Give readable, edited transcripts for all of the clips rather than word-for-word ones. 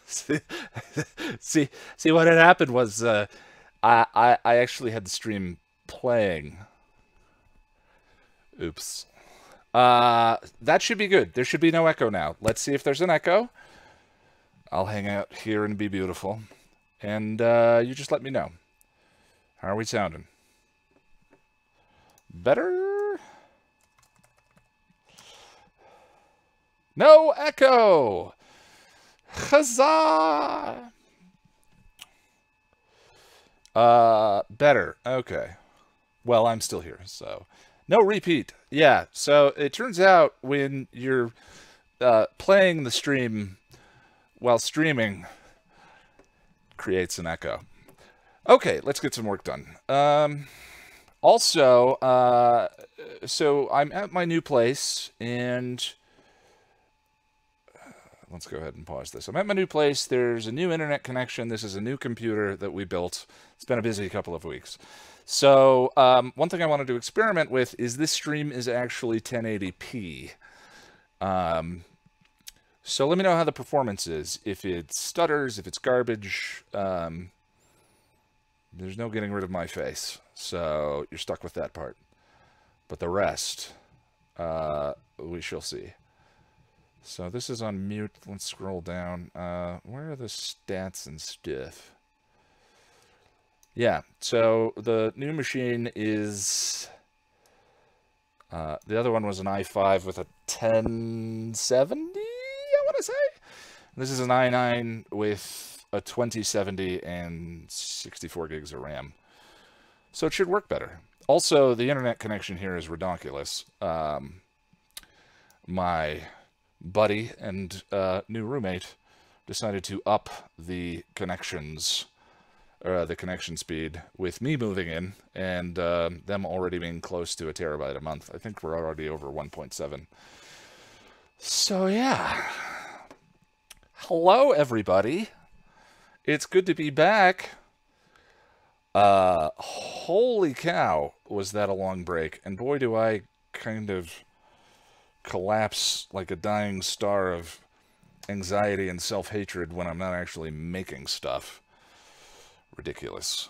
see, see what had happened was I actually had the stream playing. Oops. That should be good. There should be no echo now. Let's see if there's an echo. I'll hang out here and be beautiful. And you just let me know. How are we sounding? Better? No echo! Huzzah! Better. Okay. Well, I'm still here, so... No repeat. Yeah, so it turns out when you're playing the stream while streaming, creates an echo. Okay, let's get some work done. Also, so I'm at my new place, and let's go ahead and pause this. I'm at my new place. There's a new internet connection. This is a new computer that we built. It's been a busy couple of weeks. So one thing I wanted to experiment with is this stream is actually 1080p. So let me know how the performance is. If it stutters, if it's garbage, there's no getting rid of my face. So you're stuck with that part. But the rest, we shall see. So this is on mute. Let's scroll down. Where are the stats and stuff? Yeah, so the new machine is... the other one was an i5 with a 1070, I want to say? This is an i9 with a 2070 and 64 gigs of RAM. So it should work better. Also, the internet connection here is redonkulous. My buddy and new roommate decided to up the connections... the connection speed with me moving in and them already being close to 1 terabyte a month. I think we're already over 1.7. So yeah. Hello everybody. It's good to be back. Holy cow, was that a long break. And boy do I kind of collapse like a dying star of anxiety and self-hatred when I'm not actually making stuff. Ridiculous.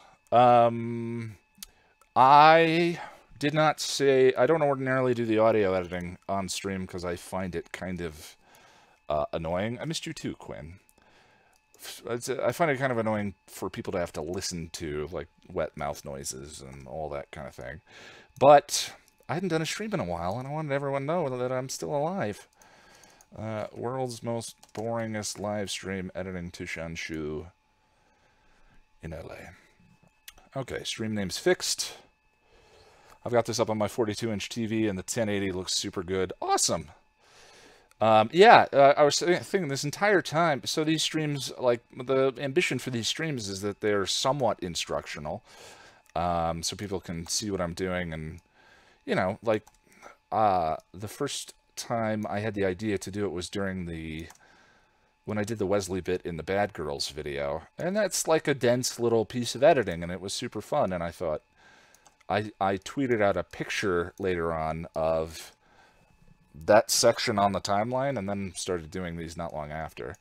I did not say... I don't ordinarily do the audio editing on stream because I find it kind of annoying. I missed you too, Quinn. I find it kind of annoying for people to have to listen to, like, wet mouth noises and all that kind of thing. But I hadn't done a stream in a while, and I wanted everyone to know that I'm still alive. World's most boringest live stream editing to Shanshu in LA. Okay, stream name's fixed. I've got this up on my 42-inch TV, and the 1080 looks super good. Awesome. Yeah, I was thinking this entire time, so these streams, like, the ambition for these streams is that they're somewhat instructional, so people can see what I'm doing, and, you know, like, the first time I had the idea to do it was during when I did the Wesley bit in the Bad Girls video, and that's like a dense little piece of editing, and it was super fun, and I thought, I tweeted out a picture later on of that section on the timeline, and then started doing these not long after.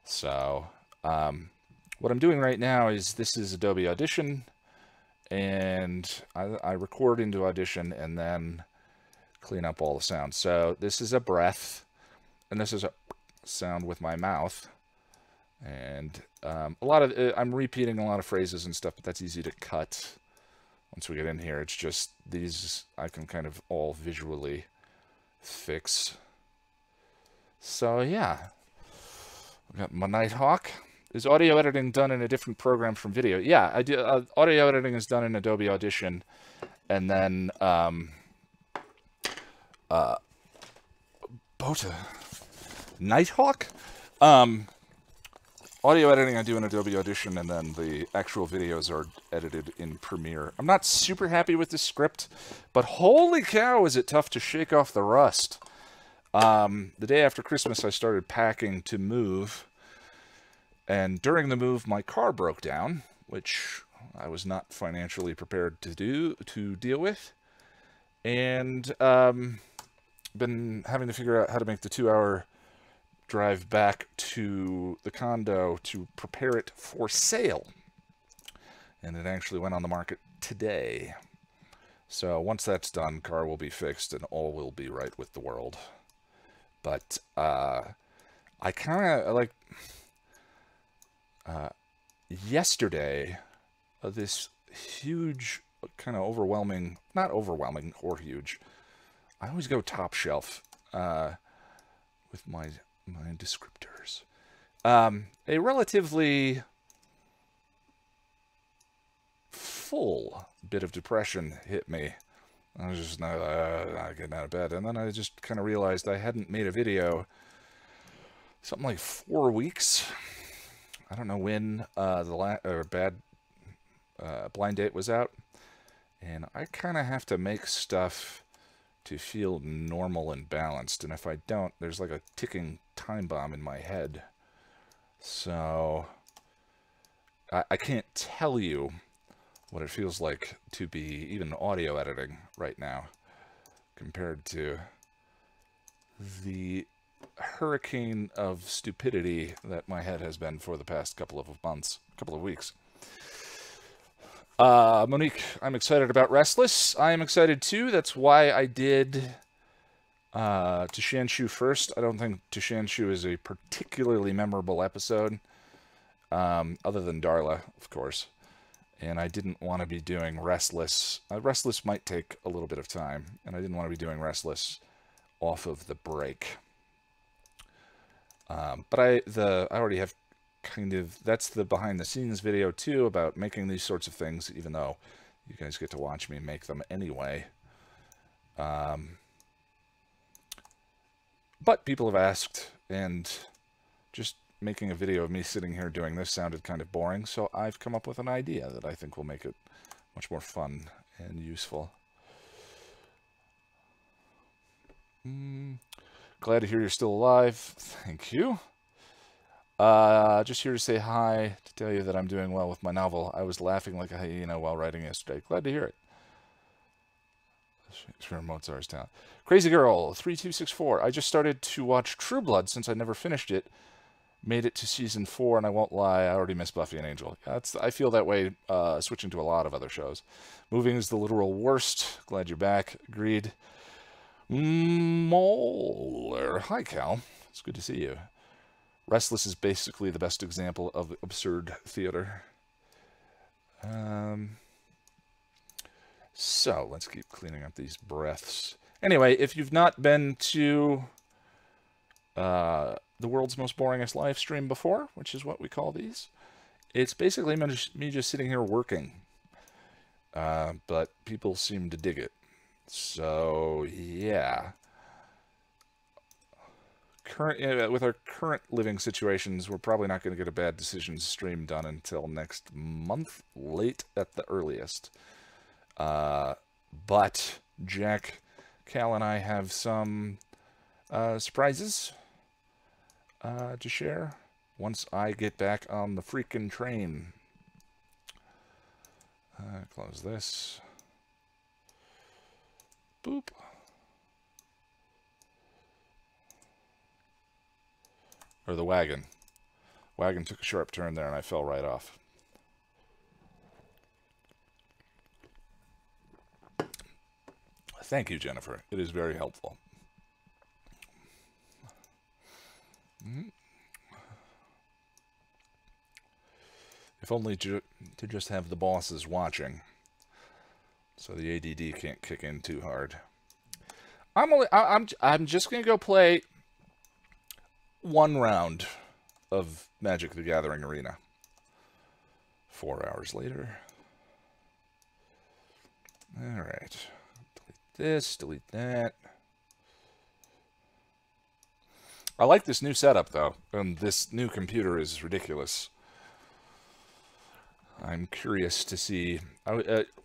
So, what I'm doing right now is, this is Adobe Audition, and I record into Audition, and then clean up all the sounds. So, this is a breath, and this is a sound with my mouth, and a lot of I'm repeating a lot of phrases and stuff, but that's easy to cut once we get in here. It's just these I can kind of all visually fix. So yeah, I've got my Nighthawk. Is audio editing done in a different program from video? Yeah, I do. Audio editing is done in Adobe Audition, and then Bota Nighthawk. Audio editing I do in Adobe Audition, and then the actual videos are edited in Premiere. I'm not super happy with this script, but holy cow, is it tough to shake off the rust. The day after Christmas, I started packing to move, and during the move, my car broke down, which I was not financially prepared to deal with, and been having to figure out how to make the 2-hour drive back to the condo to prepare it for sale. And it actually went on the market today. So once that's done, car will be fixed and all will be right with the world. But I kind of like yesterday, this huge, kind of overwhelming, not overwhelming or huge. I always go top shelf with my descriptors. A relatively full bit of depression hit me. I was just not getting out of bed, and then I just kind of realized I hadn't made a video something like 4 weeks. I don't know when the blind date was out, and I kind of have to make stuff to feel normal and balanced, and if I don't, there's like a ticking time bomb in my head. So I can't tell you what it feels like to be even audio editing right now compared to the hurricane of stupidity that my head has been for the past couple of weeks. Monique, I'm excited about Restless. I am excited too. That's why I did to Shanshu first. I don't think to Shanshu is a particularly memorable episode, other than Darla, of course. And I didn't want to be doing Restless. Restless might take a little bit of time, and I didn't want to be doing Restless off of the break. But I already have kind of, that's the behind the scenes video too about making these sorts of things, even though you guys get to watch me make them anyway. But people have asked, and just making a video of me sitting here doing this sounded kind of boring, so I've come up with an idea that I think will make it much more fun and useful. Glad to hear you're still alive. Thank you. Just here to say hi, to tell you that I'm doing well with my novel. I was laughing like a hyena while writing yesterday. Glad to hear it. Shakespeare Mozart's Town. Crazy Girl 3264. I just started to watch True Blood since I never finished it. Made it to season 4, and I won't lie, I already miss Buffy and Angel. I feel that way switching to a lot of other shows. Moving is the literal worst. Glad you're back. Agreed. Molar. Hi, Cal. It's good to see you. Restless is basically the best example of absurd theater. So, let's keep cleaning up these breaths. Anyway, if you've not been to the world's most boringest live stream before, which is what we call these, it's basically me just sitting here working. But people seem to dig it. So, yeah. With our current living situations, we're probably not going to get a Bad Decisions stream done until next month, late at the earliest. But Jack, Cal, and I have some surprises to share once I get back on the freaking train. Close this. Boop. Or the wagon. Wagon took a sharp turn there and I fell right off. Thank you, Jennifer. It is very helpful. If only to just have the bosses watching, so the ADD can't kick in too hard. I'm just gonna go play one round of Magic the Gathering Arena. 4 hours later. Alright. Delete this, delete that. I like this new setup, though. This new computer is ridiculous. I'm curious to see.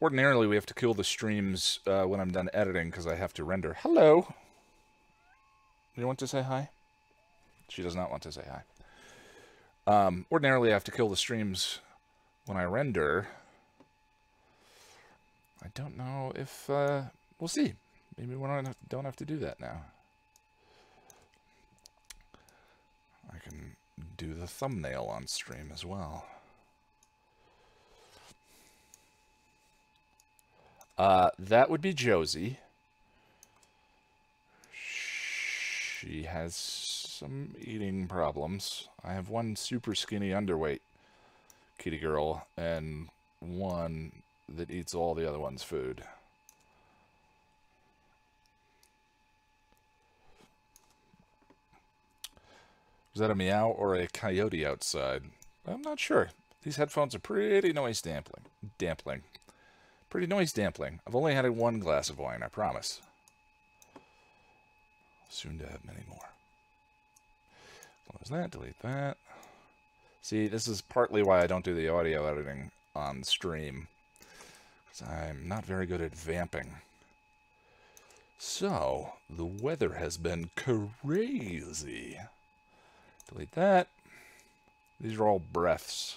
Ordinarily, we have to kill the streams when I'm done editing because I have to render. Hello! You want to say hi? She does not want to say hi. Ordinarily, I have to kill the streams when I render. I don't know if... we'll see. Maybe we don't have to do that now. can do the thumbnail on stream as well. That would be Josie. She has some eating problems. I have one super skinny underweight kitty girl and one that eats all the other one's food. Is that a meow or a coyote outside? I'm not sure. These headphones are pretty noise dampling. Pretty noise dampling. I've only had one glass of wine, I promise. Soon to have many more. Close that, delete that. See, this is partly why I don't do the audio editing on stream, because I'm not very good at vamping. So, the weather has been crazy. Delete that. These are all breaths.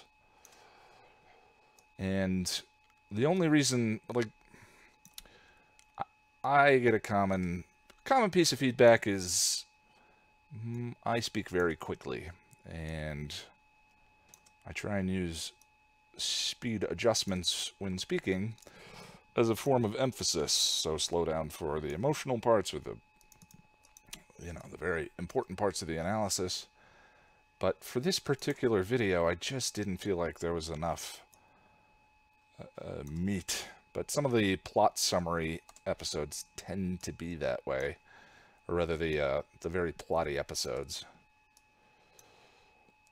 And the only reason, like, I get a common piece of feedback is I speak very quickly, and I try and use speed adjustments when speaking as a form of emphasis. So slow down for the emotional parts or the, the very important parts of the analysis. But for this particular video, I just didn't feel like there was enough meat. But some of the plot summary episodes tend to be that way, or rather the very plotty episodes.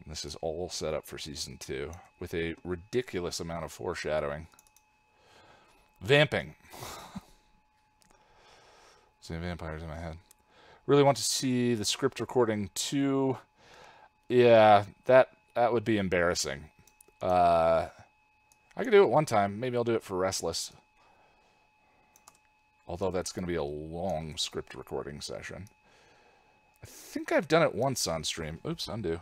And this is all set up for season 2 with a ridiculous amount of foreshadowing. Vamping. Seeing vampires in my head. Really want to see the script recording too. Yeah, that would be embarrassing. I could do it one time. Maybe I'll do it for Restless. Although that's going to be a long script recording session. I think I've done it once on stream. Oops, undo.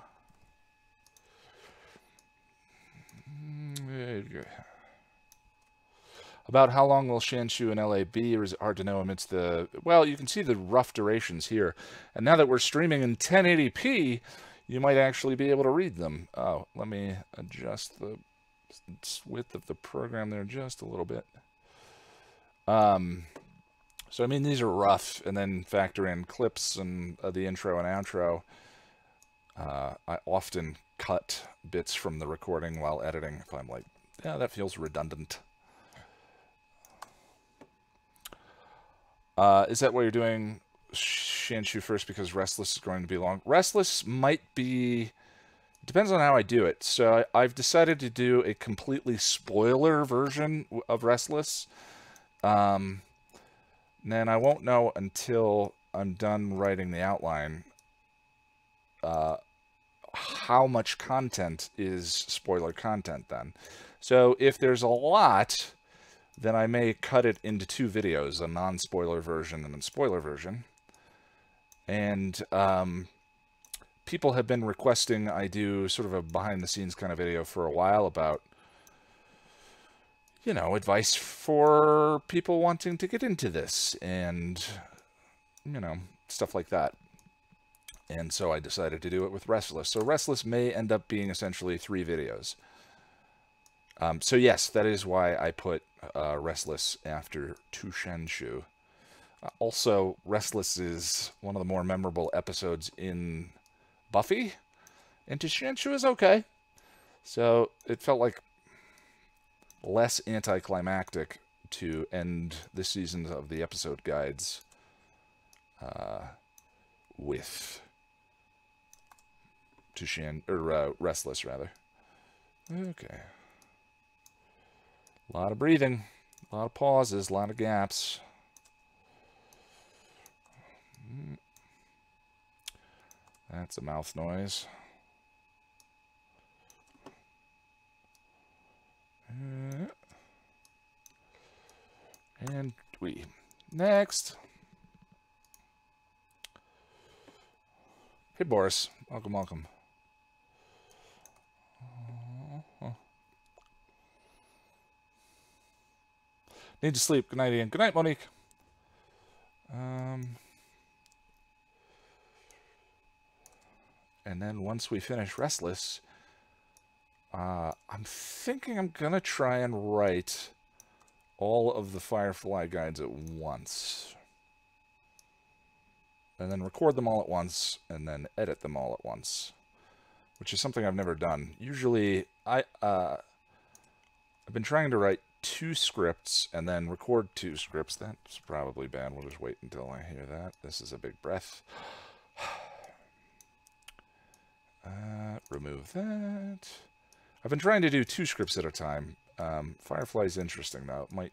About how long will Shanshu in LA be, or is it hard to know amidst the... Well, you can see the rough durations here. And now that we're streaming in 1080p, you might actually be able to read them. Oh, let me adjust the width of the program there just a little bit. So, I mean, these are rough, and then factor in clips and the intro and outro. I often cut bits from the recording while editing if I'm like, yeah, that feels redundant. Is that why you're doing Shanshu first, because Restless is going to be long? Restless might be... Depends on how I do it. So I've decided to do a completely spoiler version of Restless. Then I won't know until I'm done writing the outline how much content is spoiler content then. So if there's a lot, then I may cut it into 2 videos, a non-spoiler version and a spoiler version. And people have been requesting I do sort of a behind-the-scenes kind of video for a while about, you know, advice for people wanting to get into this and, you know, stuff like that. And so I decided to do it with Restless. So Restless may end up being essentially 3 videos. So yes, that is why I put Restless after To Shanshu. Also, Restless is one of the more memorable episodes in Buffy, and To Shanshu is okay. So it felt like less anticlimactic to end this season of the episode guides with Restless, rather. Okay. A lot of breathing, a lot of pauses, a lot of gaps. That's a mouth noise. And we. Next. Hey, Boris. Welcome, welcome. Need to sleep. Good night, Ian. Good night, Monique. and then once we finish Restless, I'm thinking I'm gonna try and write all of the Firefly guides at once. And then record them all at once, and then edit them all at once. Which is something I've never done. Usually, I've been trying to write 2 scripts, and then record 2 scripts. That's probably bad. We'll just wait until I hear that. This is a big breath. Remove that. I've been trying to do 2 scripts at a time. Firefly's interesting, though. It might...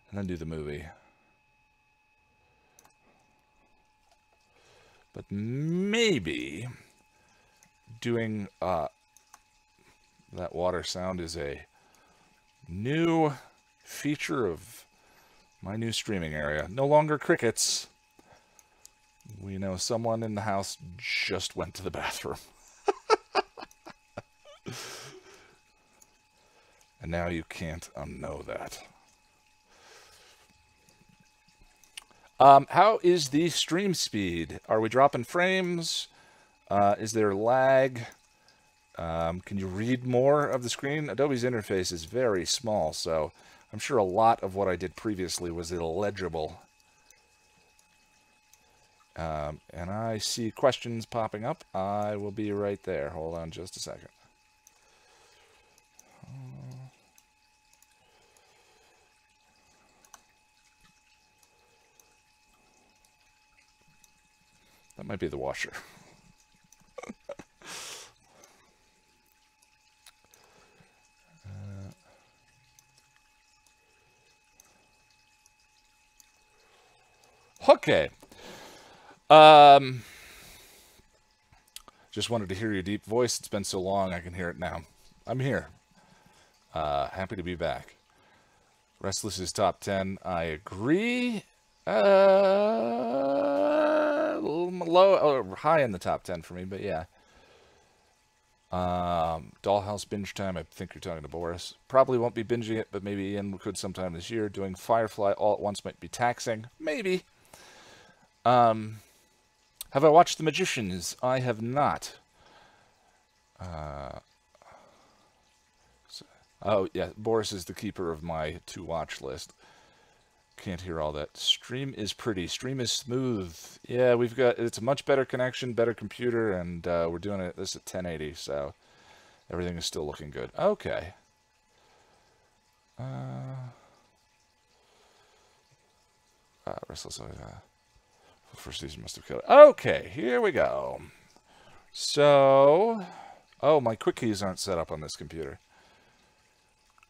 And then do the movie. But maybe doing that water sound is a new feature of my new streaming area. No longer crickets. We know someone in the house just went to the bathroom. And now you can't unknow that. How is the stream speed? Are we dropping frames? Is there lag? Can you read more of the screen? Adobe's interface is very small, so I'm sure a lot of what I did previously was illegible. And I see questions popping up. I will be right there. Hold on just a second. That might be the washer. Okay. Just wanted to hear your deep voice. It's been so long, I can hear it now. I'm here. Happy to be back. Restless is top 10. I agree. Low or high in the top 10 for me, but yeah. Dollhouse binge time. I think you're talking to Boris. Probably won't be binging it, but maybe Ian could sometime this year. Doing Firefly all at once might be taxing. Maybe. Have I watched The Magicians? I have not. Oh, yeah. Boris is the keeper of my to-watch list. Can't hear all that. Stream is pretty. Stream is smooth. Yeah, we've got... It's a much better connection, better computer, and we're doing this at 1080, so everything is still looking good. Okay. Restless... First season must have killed it. Okay, here we go. So... Oh, my quick keys aren't set up on this computer.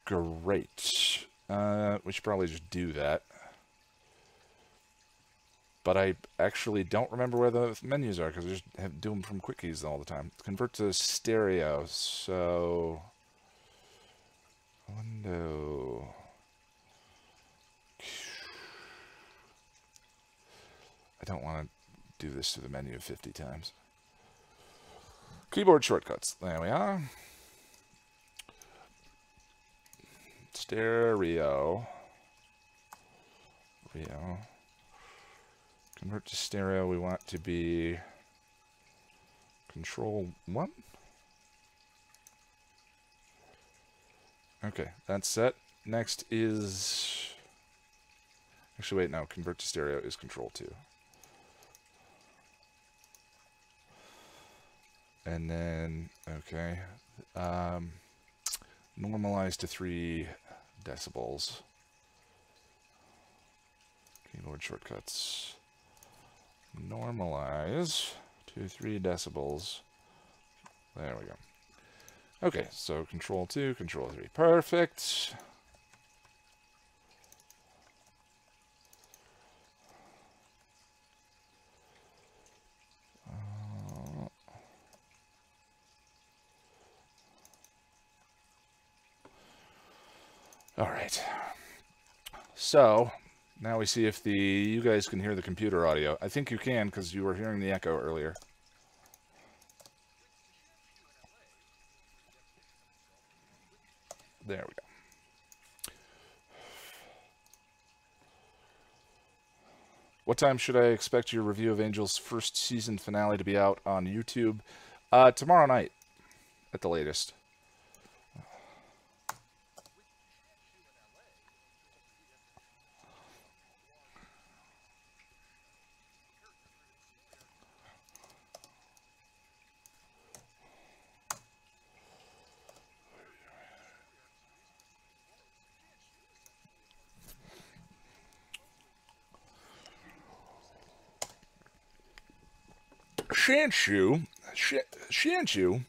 Great. We should probably just do that. But I actually don't remember where the menus are because I just do them from quick keys all the time. Convert to stereo. So... Window... I don't want to do this to the menu 50 times. Keyboard shortcuts. There we are. Stereo. Convert to stereo. We want to be Control 1. Okay, that's set. Next is... Actually, wait, no. Convert to stereo is Control 2. And then, okay, normalize to 3 decibels. Keyboard shortcuts. Normalize to 3 decibels. There we go. Okay, so Control 2, Control 3. Perfect. All right. So now we see if you guys can hear the computer audio. I think you can because you were hearing the echo earlier. There we go. What time should I expect your review of Angel's first season finale to be out on YouTube? Tomorrow night, at the latest. Shanshu. Shanshu.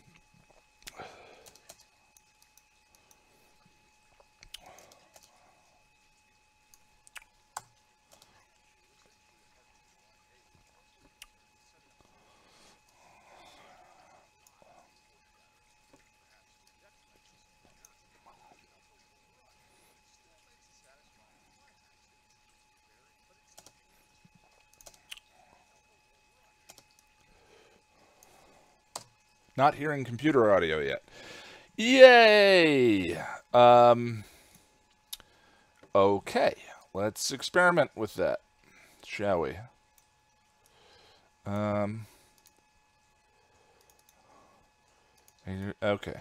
Not hearing computer audio yet. Yay! Okay, let's experiment with that, shall we? Okay.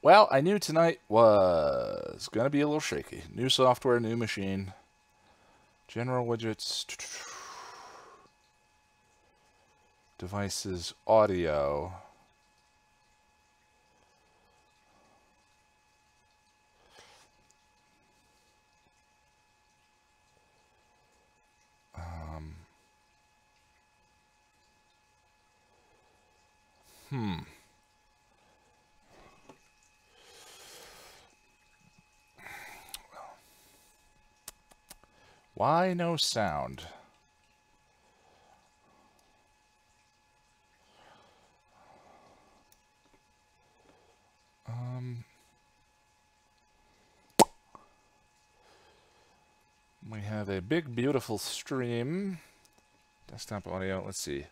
Well, I knew tonight was going to be a little shaky. New software, new machine. General widgets. Devices, audio. Why no sound? We have a big, beautiful stream. Desktop audio. Let's see.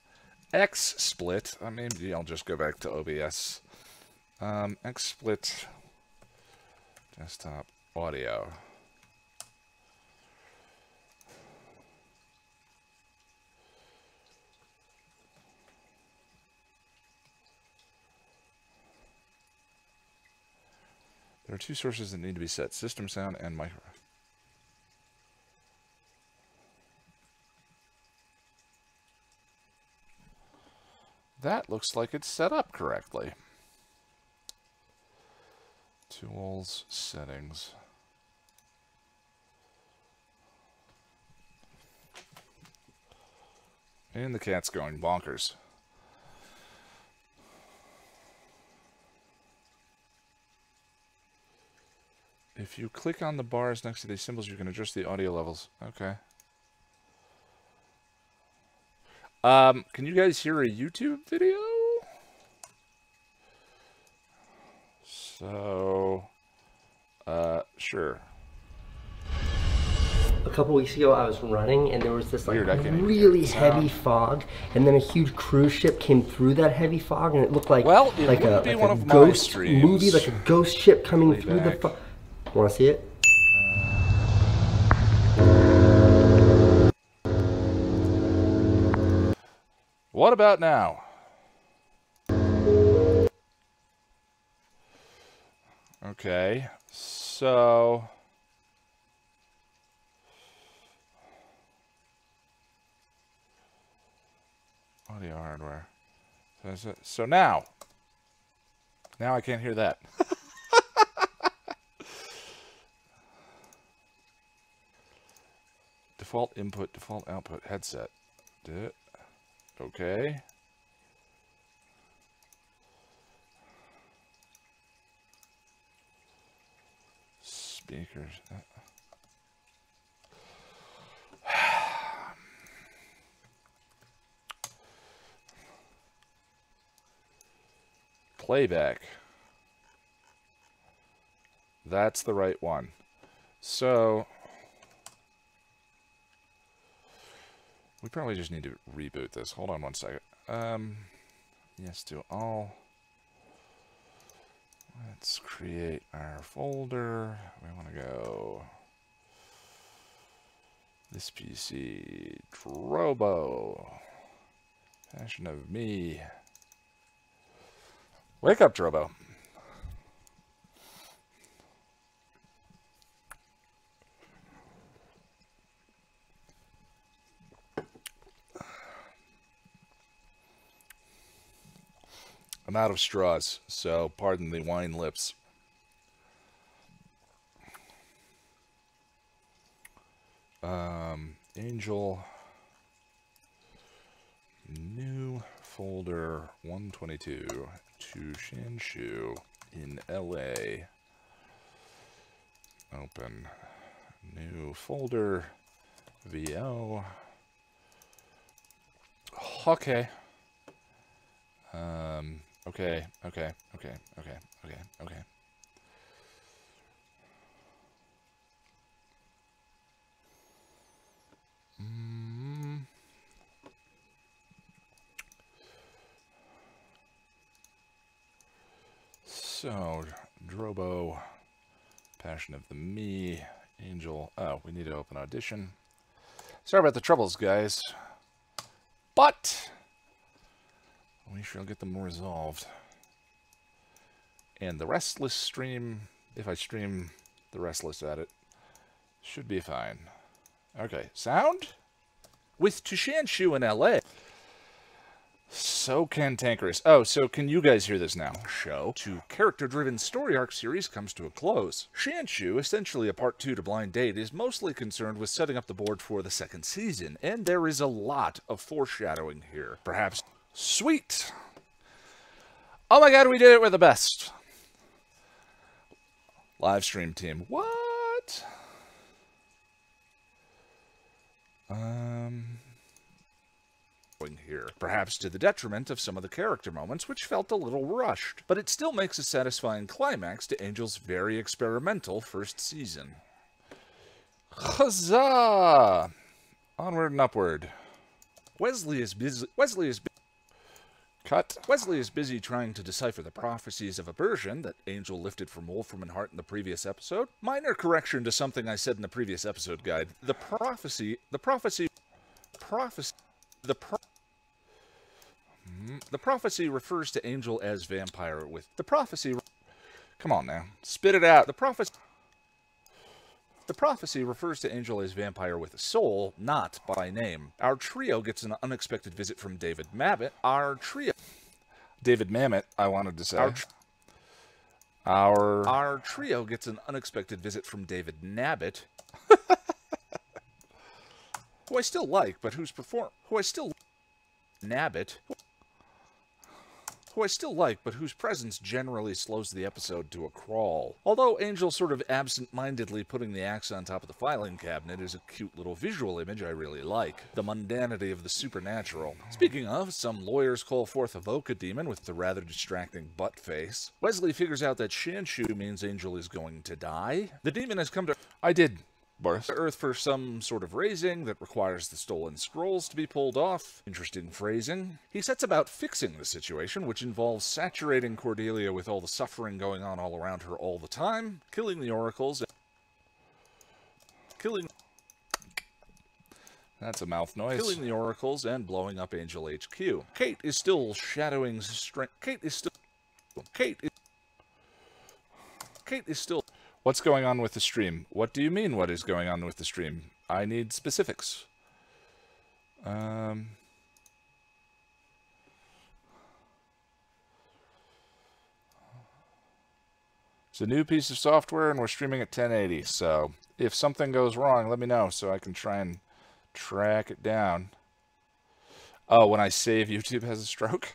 XSplit. Maybe I'll just go back to OBS. XSplit. Desktop audio. There are two sources that need to be set. System sound and micro. That looks like it's set up correctly. Tools, settings. And the cat's going bonkers. If you click on the bars next to these symbols, you can adjust the audio levels. Okay. Can you guys hear a YouTube video? So, sure. A couple weeks ago, I was running, and there was this like really heavy fog, and then a huge cruise ship came through that heavy fog, and it looked like a ghost movie, like a ghost ship coming through the fog. Want to see it? What about now? Okay, so audio hardware. So now I can't hear that. Default input, default output, headset. Okay. Speakers. Playback. That's the right one. So we probably just need to reboot this. Hold on one second. Yes to all. What? Let's create our folder. We want to go this PC, Drobo, Passion of Me. Wake up, Drobo. I'm out of straws, so pardon the wine lips. Angel, new folder 122 to Shanshu in LA. Open new folder, VO. Okay. Okay. So, Drobo, Passion of the Me, Angel. Oh, we need to open Audition. Sorry about the troubles, guys. But we shall get them resolved. And the Restless stream, if I stream the Restless at it, should be fine. Okay, sound? With Shanshu in LA. So cantankerous. Oh, so can you guys hear this now? Show to character-driven story arc series comes to a close. Shanshu, essentially a part 2 to Blind Date, is mostly concerned with setting up the board for the second season, and there is a lot of foreshadowing here. Perhaps sweet. Oh my god, we did it, we're the best. Live stream team. What? Here, perhaps to the detriment of some of the character moments, which felt a little rushed, but it still makes a satisfying climax to Angel's very experimental first season. Huzzah! Onward and upward. Wesley is busy trying to decipher the prophecies of aversion that Angel lifted from Wolfram and Hart in the previous episode. Minor correction to something I said in the previous episode guide. The prophecy refers to Angel as vampire with the prophecy. Come on now, spit it out. The prophecy refers to Angel as vampire with a soul, not by name. Our trio gets an unexpected visit from David Mamet. David Mamet, I wanted to say. Our trio gets an unexpected visit from David Nabbit, who I still like, but whose presence generally slows the episode to a crawl. Although Angel sort of absent-mindedly putting the axe on top of the filing cabinet is a cute little visual image I really like. The mundanity of the supernatural. Speaking of, some lawyers call forth a Voca demon with the rather distracting butt face. Wesley figures out that Shanshu means Angel is going to die. The demon has come to... I did. Earth for some sort of raising that requires the stolen scrolls to be pulled off. Interesting phrasing. He sets about fixing the situation, which involves saturating Cordelia with all the suffering going on all around her all the time, killing the oracles, that's a mouth noise. Killing the oracles and blowing up Angel HQ. Kate is still shadowing strength. Kate is still... What's going on with the stream? What do you mean, what is going on with the stream? I need specifics. It's a new piece of software, and we're streaming at 1080, so if something goes wrong, let me know so I can try and track it down. Oh, when I save, YouTube has a stroke?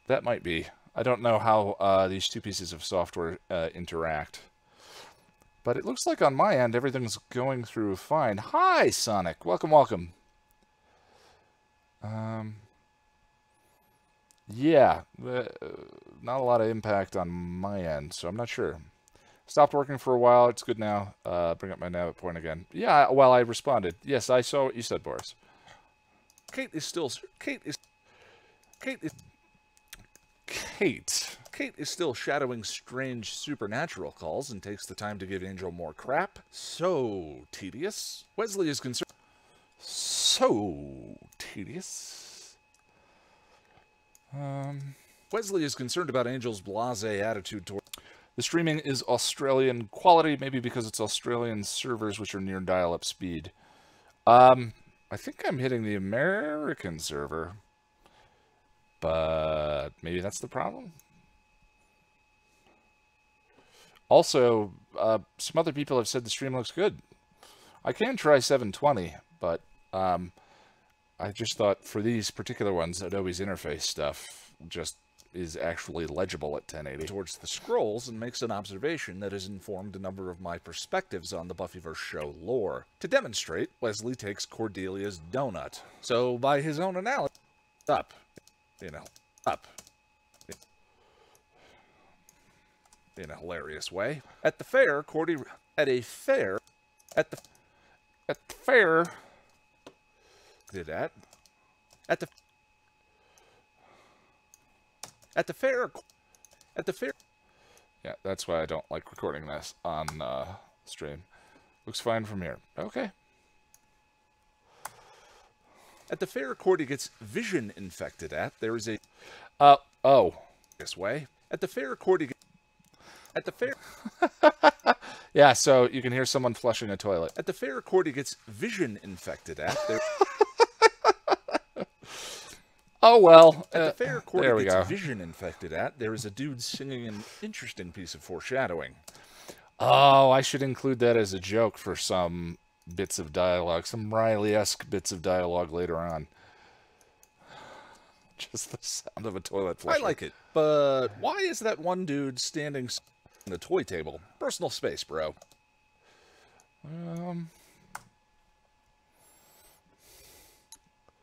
That might be. I don't know how these two pieces of software interact. But it looks like on my end, everything's going through fine. Hi, Sonic. Welcome, welcome. Yeah, not a lot of impact on my end, so I'm not sure. Stopped working for a while. It's good now. Bring up my nav point again. Yeah, well, I responded. Yes, I saw what you said, Boris. Kate is... Kate. Kate is still shadowing strange supernatural calls and takes the time to give Angel more crap. So tedious. Wesley is concerned. So tedious. Wesley is concerned about Angel's blasé attitude toward... The streaming is Australian quality, maybe because it's Australian servers which are near dial-up speed. I think I'm hitting the American server, but maybe that's the problem. Also, some other people have said the stream looks good. I can try 720, but I just thought for these particular ones, Adobe's interface stuff just is actually legible at 1080. Towards the scrolls and makes an observation that has informed a number of my perspectives on the Buffyverse show lore. To demonstrate, Wesley takes Cordelia's donut. So by his own analysis, up, in a hilarious way. At the fair, at the fair, yeah, that's why I don't like recording this on stream. Looks fine from here. Okay. At the fair Cordy gets vision infected at, there is a... this way. At the fair Cordy gets... At the fair... Yeah, so you can hear someone flushing a toilet. At the fair Cordy gets vision infected at, there... Oh, well. At the fair Cordy gets vision infected at, there is a dude singing an interesting piece of foreshadowing. Oh, I should include that as a joke for some bits of dialogue, some Riley-esque bits of dialogue later on. Just the sound of a toilet flushing. I like it, but why is that one dude standing on the toy table? Personal space, bro.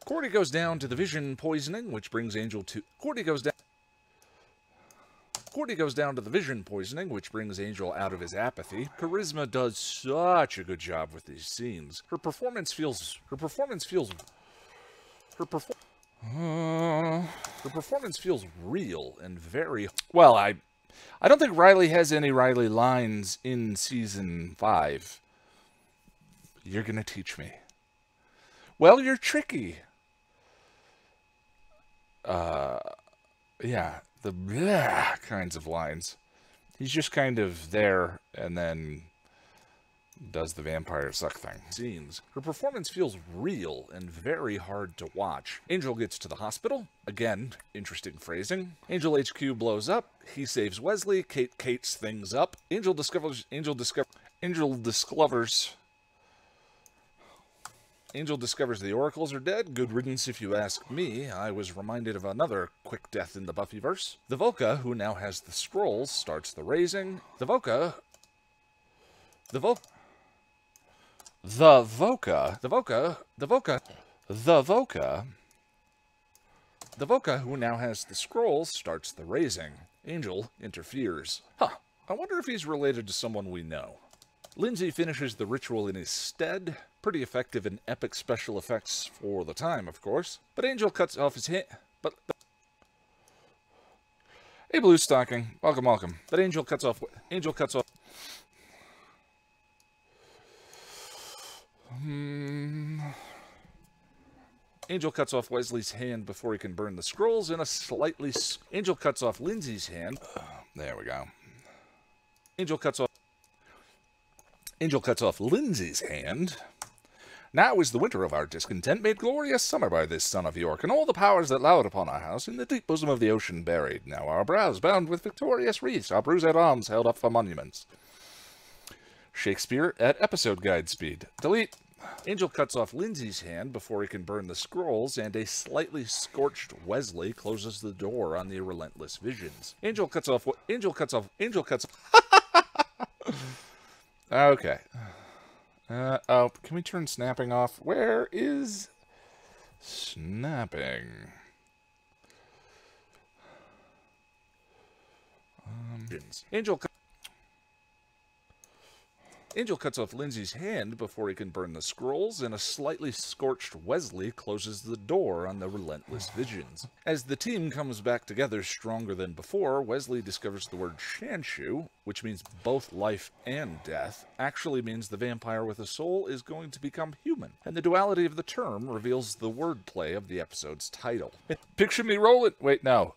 Cordy goes down to the vision poisoning, which brings Angel to... Cordy goes down to the vision poisoning, which brings Angel out of his apathy. Charisma does such a good job with these scenes. Her performance feels real and very... Well, I don't think Riley has any Riley lines in Season 5. You're gonna teach me. Well, you're tricky. Yeah, the bleh kinds of lines. He's just kind of there and then does the vampire suck thing. Scenes. Her performance feels real and very hard to watch. Angel gets to the hospital. Again, interesting phrasing. Angel HQ blows up. He saves Wesley. Kate Kates things up. Angel discovers the oracles are dead. Good riddance if you ask me. I was reminded of another quick death in the Buffyverse. The Voca, who now has the scrolls, starts the raising. The Voca, who now has the scrolls, starts the raising. Angel interferes. Huh, I wonder if he's related to someone we know. Lindsay finishes the ritual in his stead. Pretty effective and epic special effects for the time, of course. But Angel cuts off his hand. Hey, Blue Stocking. Welcome, welcome. But Angel cuts off... Angel cuts off Wesley's hand before he can burn the scrolls in a slightly... Angel cuts off Lindsay's hand. There we go. Angel cuts off Lindsay's hand. Now is the winter of our discontent, made glorious summer by this son of York, and all the powers that lowered upon our house in the deep bosom of the ocean buried. Now our brows bound with victorious wreaths, our bruised arms held up for monuments. Shakespeare at episode guide speed. Delete. Angel cuts off Lindsay's hand before he can burn the scrolls, and a slightly scorched Wesley closes the door on the relentless visions. Angel cuts off... Okay. Oh, can we turn snapping off? Where is snapping? Angel cuts off Lindsay's hand before he can burn the scrolls, and a slightly scorched Wesley closes the door on the relentless visions. As the team comes back together stronger than before, Wesley discovers the word Shanshu, which means both life and death, actually means the vampire with a soul is going to become human. And the duality of the term reveals the wordplay of the episode's title. Picture me rolling. Wait, no.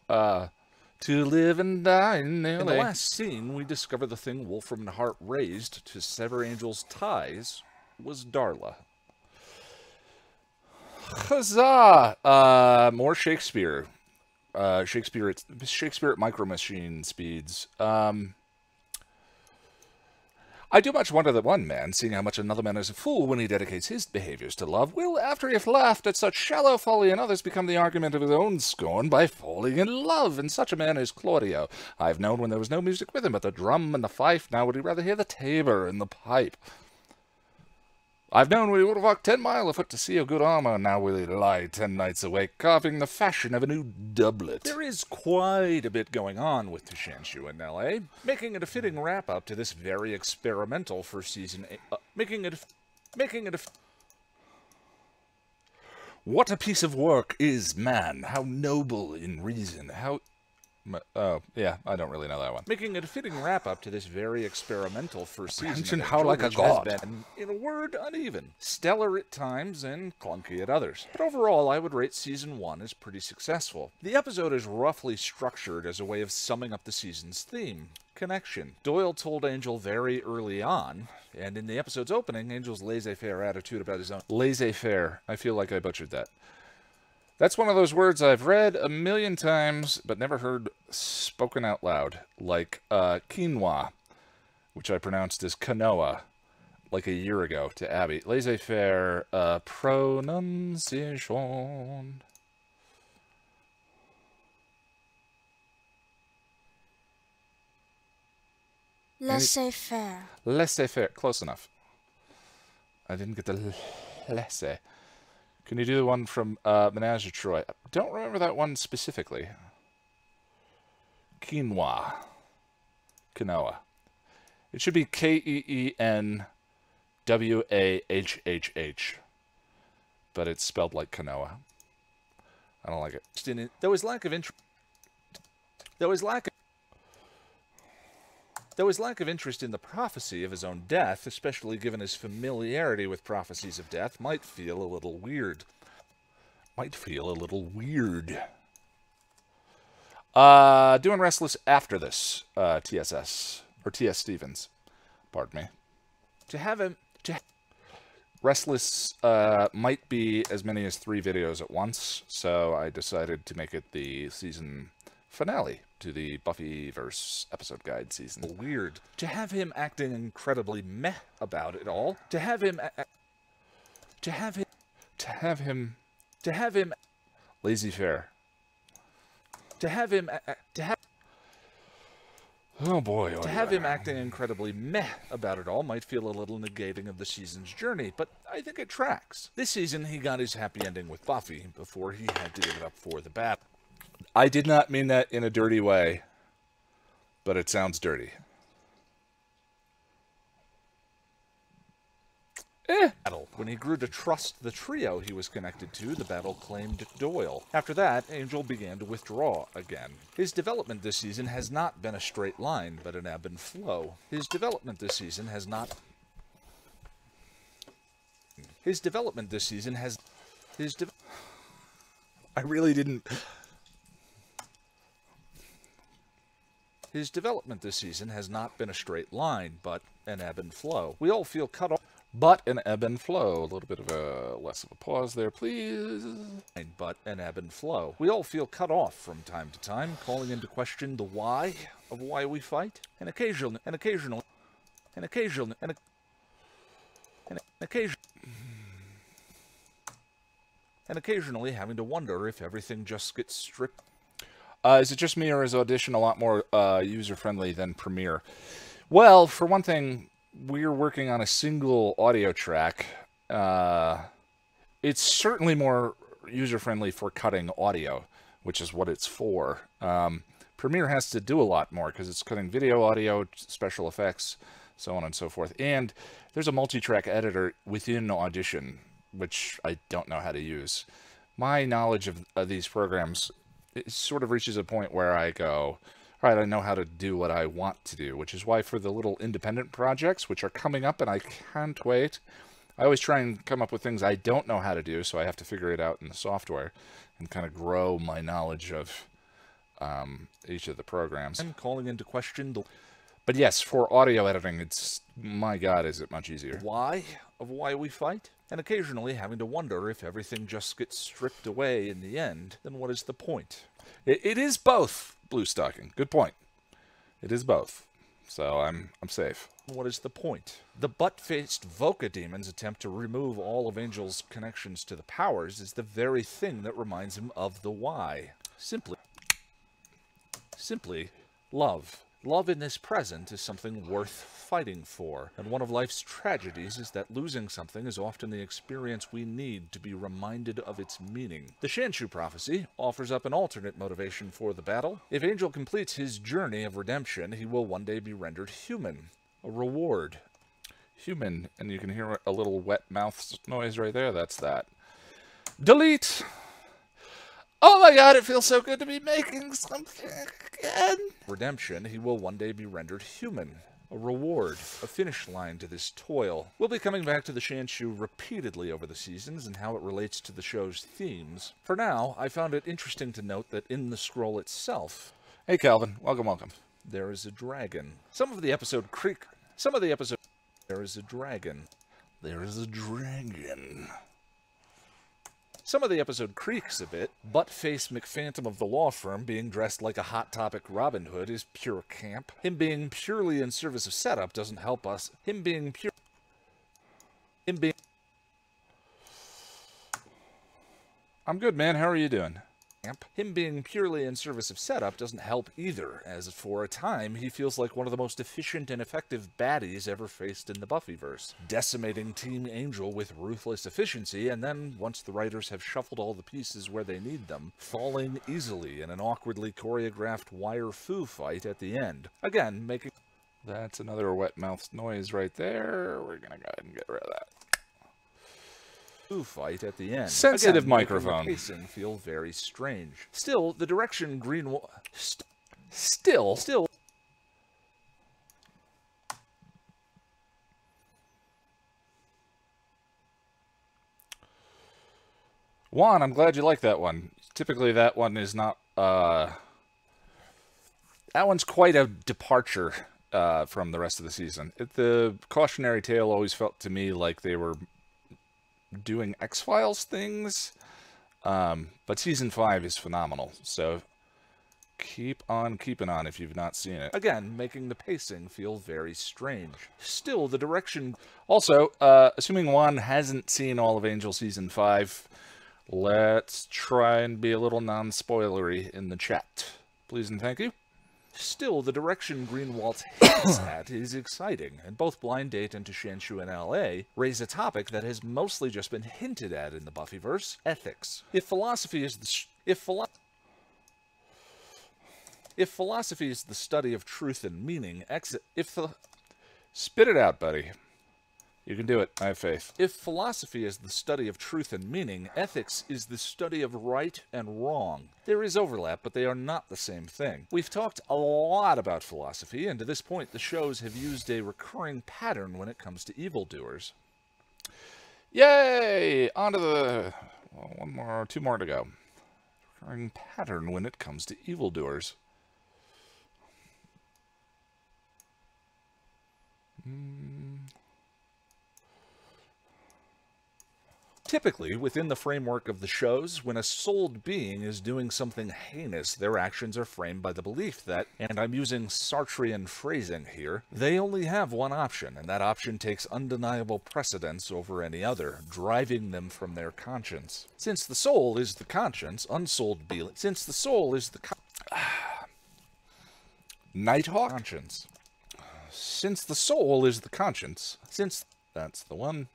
To live and die in L.A. In the last scene, we discover the thing Wolfram and Hart raised to sever Angel's ties was Darla. Huzzah! More Shakespeare. Shakespeare at Micro Machine speeds. I do much wonder that one man, seeing how much another man is a fool when he dedicates his behaviors to love, will, after he hath laughed at such shallow folly in others, become the argument of his own scorn by falling in love. And such a man is Claudio. I have known when there was no music with him but the drum and the fife. Now would he rather hear the tabor and the pipe? I've known when he would have walked 10 miles afoot to see a good armor. Now will he lie 10 nights awake, carving the fashion of a new doublet. There is quite a bit going on with the Shanshu in L.A., making it a fitting wrap-up to this very experimental first season. What a piece of work is man! How noble in reason! How... Oh, yeah, I don't really know that one. Making it a fitting wrap-up to this very experimental first season. How like a god. Has been, in a word, uneven. Stellar at times and clunky at others. But overall, I would rate Season 1 as pretty successful. The episode is roughly structured as a way of summing up the season's theme. Connection. Doyle told Angel very early on, and in the episode's opening, Angel's laissez-faire attitude about his own... Laissez-faire. I feel like I butchered that. That's one of those words I've read a million times, but never heard spoken out loud, like quinoa, which I pronounced as quinoa, like a year ago to Abby. Laissez-faire pronunciation. Laissez-faire. Laissez-faire. Close enough. I didn't get the laissez. Can you do the one from Menage a Troy? I don't remember that one specifically. Quinoa. Quinoa. It should be K-E-E-N-W-A-H-H-H. But it's spelled like quinoa. I don't like it. There was lack of interest. There was lack of interest in the prophecy of his own death, especially given his familiarity with prophecies of death, might feel a little weird. Doing Restless after this, TSS, or T.S. Stevens, pardon me. Restless might be as many as 3 videos at once, so I decided to make it the season finale to the Buffyverse episode guide season. Weird. To have him acting incredibly meh about it all. To have him laissez-faire. Oh boy. To have him acting incredibly meh about it all might feel a little negating of the season's journey, but I think it tracks. This season he got his happy ending with Buffy before he had to give it up for the bat. I did not mean that in a dirty way, but it sounds dirty. When he grew to trust the trio he was connected to, the battle claimed Doyle. After that, Angel began to withdraw again. His development this season has not been a straight line, but an ebb and flow. I really didn't... His development this season has not been a straight line, but an ebb and flow. We all feel cut off. But an ebb and flow. A little bit of a less of a pause there, please. But an ebb and flow. We all feel cut off from time to time, calling into question the why of why we fight, and occasionally having to wonder if everything just gets stripped. Is it just me, or is Audition a lot more user-friendly than Premiere? Well, for one thing, we're working on a single audio track. It's certainly more user-friendly for cutting audio, which is what it's for. Premiere has to do a lot more because it's cutting video, audio, special effects. so on and so forth. And there's a multi-track editor within Audition, which I don't know how to use. My knowledge of these programs, it sort of reaches a point where I go, all right, I know how to do what I want to do, which is why for the little independent projects, which are coming up and I can't wait, I always try and come up with things I don't know how to do, so I have to figure it out in the software and kind of grow my knowledge of each of the programs. And calling into question the... But yes, for audio editing, it's, my God, is it much easier. Why of why we fight? And occasionally having to wonder if everything just gets stripped away in the end, then what is the point? It is both, Blue Stocking. Good point. It is both. So I'm safe. What is the point? The butt-faced Voca demon's attempt to remove all of Angel's connections to the powers is the very thing that reminds him of the why. Simply love. Love in this present is something worth fighting for, and one of life's tragedies is that losing something is often the experience we need to be reminded of its meaning. The Shanshu prophecy offers up an alternate motivation for the battle. If Angel completes his journey of redemption, he will one day be rendered human, a reward. Human, and you can hear a little wet mouth noise right there. That's that. Delete! Oh my God, it feels so good to be making something again. Redemption, he will one day be rendered human. A reward, a finish line to this toil. We'll be coming back to the Shanshu repeatedly over the seasons and how it relates to the show's themes. For now, I found it interesting to note that in the scroll itself... Hey Calvin, welcome. There is a dragon. There is a dragon. Some of the episode creaks a bit. Butt-face McPhantom of the law firm being dressed like a Hot Topic Robin Hood is pure camp. Him being purely in service of setup doesn't help us. I'm good, man. How are you doing? Him being purely in service of setup doesn't help either, as for a time he feels like one of the most efficient and effective baddies ever faced in the Buffyverse, decimating Team Angel with ruthless efficiency, and then, once the writers have shuffled all the pieces where they need them, falling easily in an awkwardly choreographed wire-foo fight at the end. Again, making... That's another wet mouth noise right there. We're gonna go ahead and get rid of that. Fight at the end. Sensitive again, microphone. The pacing feel very strange. Still, the direction Greenwald... Still. Juan, I'm glad you like that one. Typically that one is not, that one's quite a departure from the rest of the season. The cautionary tale always felt to me like they were doing X-Files things, but season 5 is phenomenal, so keep on keeping on if you've not seen it. Again, making the pacing feel very strange. Still, the direction... Also, assuming Juan hasn't seen all of Angel season 5, let's try and be a little non-spoilery in the chat. Please and thank you. Still, the direction Greenwald hints at is exciting, and both Blind Date and To Shanshu in L.A. raise a topic that has mostly just been hinted at in the Buffyverse: ethics. If philosophy is the study of truth and meaning, Spit it out, buddy. You can do it. I have faith. If philosophy is the study of truth and meaning, ethics is the study of right and wrong. There is overlap, but they are not the same thing. We've talked a lot about philosophy, and to this point, the shows have used a recurring pattern when it comes to evildoers. Yay! On to the... Well, 2 more to go. Recurring pattern when it comes to evildoers. Typically, within the framework of the shows, when a souled being is doing something heinous, their actions are framed by the belief that, and I'm using Sartrean phrasing here, they only have one option, and that option takes undeniable precedence over any other, driving them from their conscience. Since the soul is the conscience, unsouled being... Since the soul is the Nighthawk? conscience. Since the soul is the conscience. That's the one.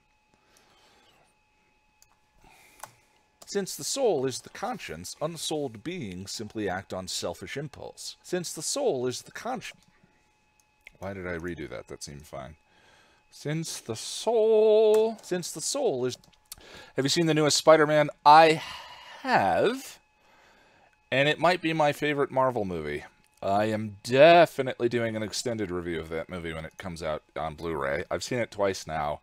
Since the soul is the conscience, unsouled beings simply act on selfish impulse. Since the soul is the conscience... Why did I redo that? That seemed fine. Since the soul is... Have you seen the newest Spider-Man? I have. And it might be my favorite Marvel movie. I am definitely doing an extended review of that movie when it comes out on Blu-ray. I've seen it twice now.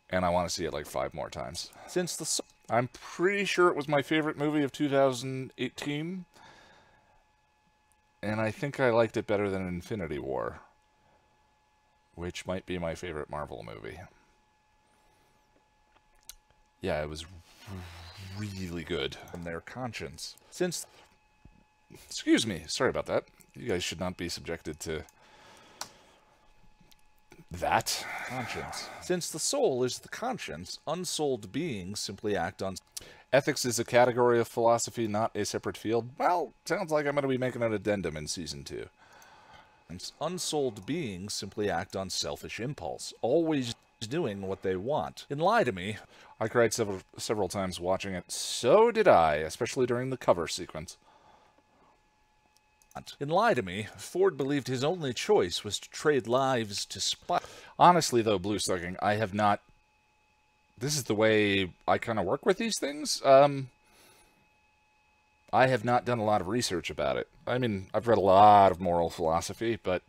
And I want to see it like 5 more times. I'm pretty sure it was my favorite movie of 2018. And I think I liked it better than Infinity War, which might be my favorite Marvel movie. Yeah, it was really good. From their conscience. Excuse me, sorry about that. You guys should not be subjected to that. Conscience. Since the soul is the conscience, unsouled beings simply act on... Ethics is a category of philosophy, not a separate field. Well, sounds like I'm going to be making an addendum in Season 2. Unsouled beings simply act on selfish impulse, always doing what they want. In Lie to Me, I cried several times watching it. So did I, especially during the cover sequence. In Lie to Me, Ford believed his only choice was to trade lives to Spike. Honestly, though, Blue Sucking, I have not... This is the way I kind of work with these things. I have not done a lot of research about it. I mean, I've read a lot of moral philosophy, but,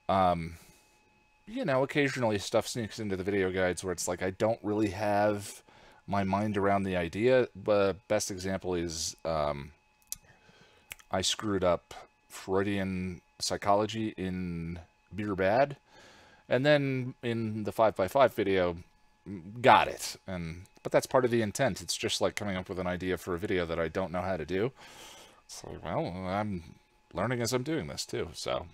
you know, occasionally stuff sneaks into the video guides where it's like I don't really have my mind around the idea. The best example is I screwed up Freudian psychology in Beer Bad, and then in the 5x5 video... got it, but that's part of the intent. It's just like coming up with an idea for a video that I don't know how to do. So, well, I'm learning as I'm doing this too, so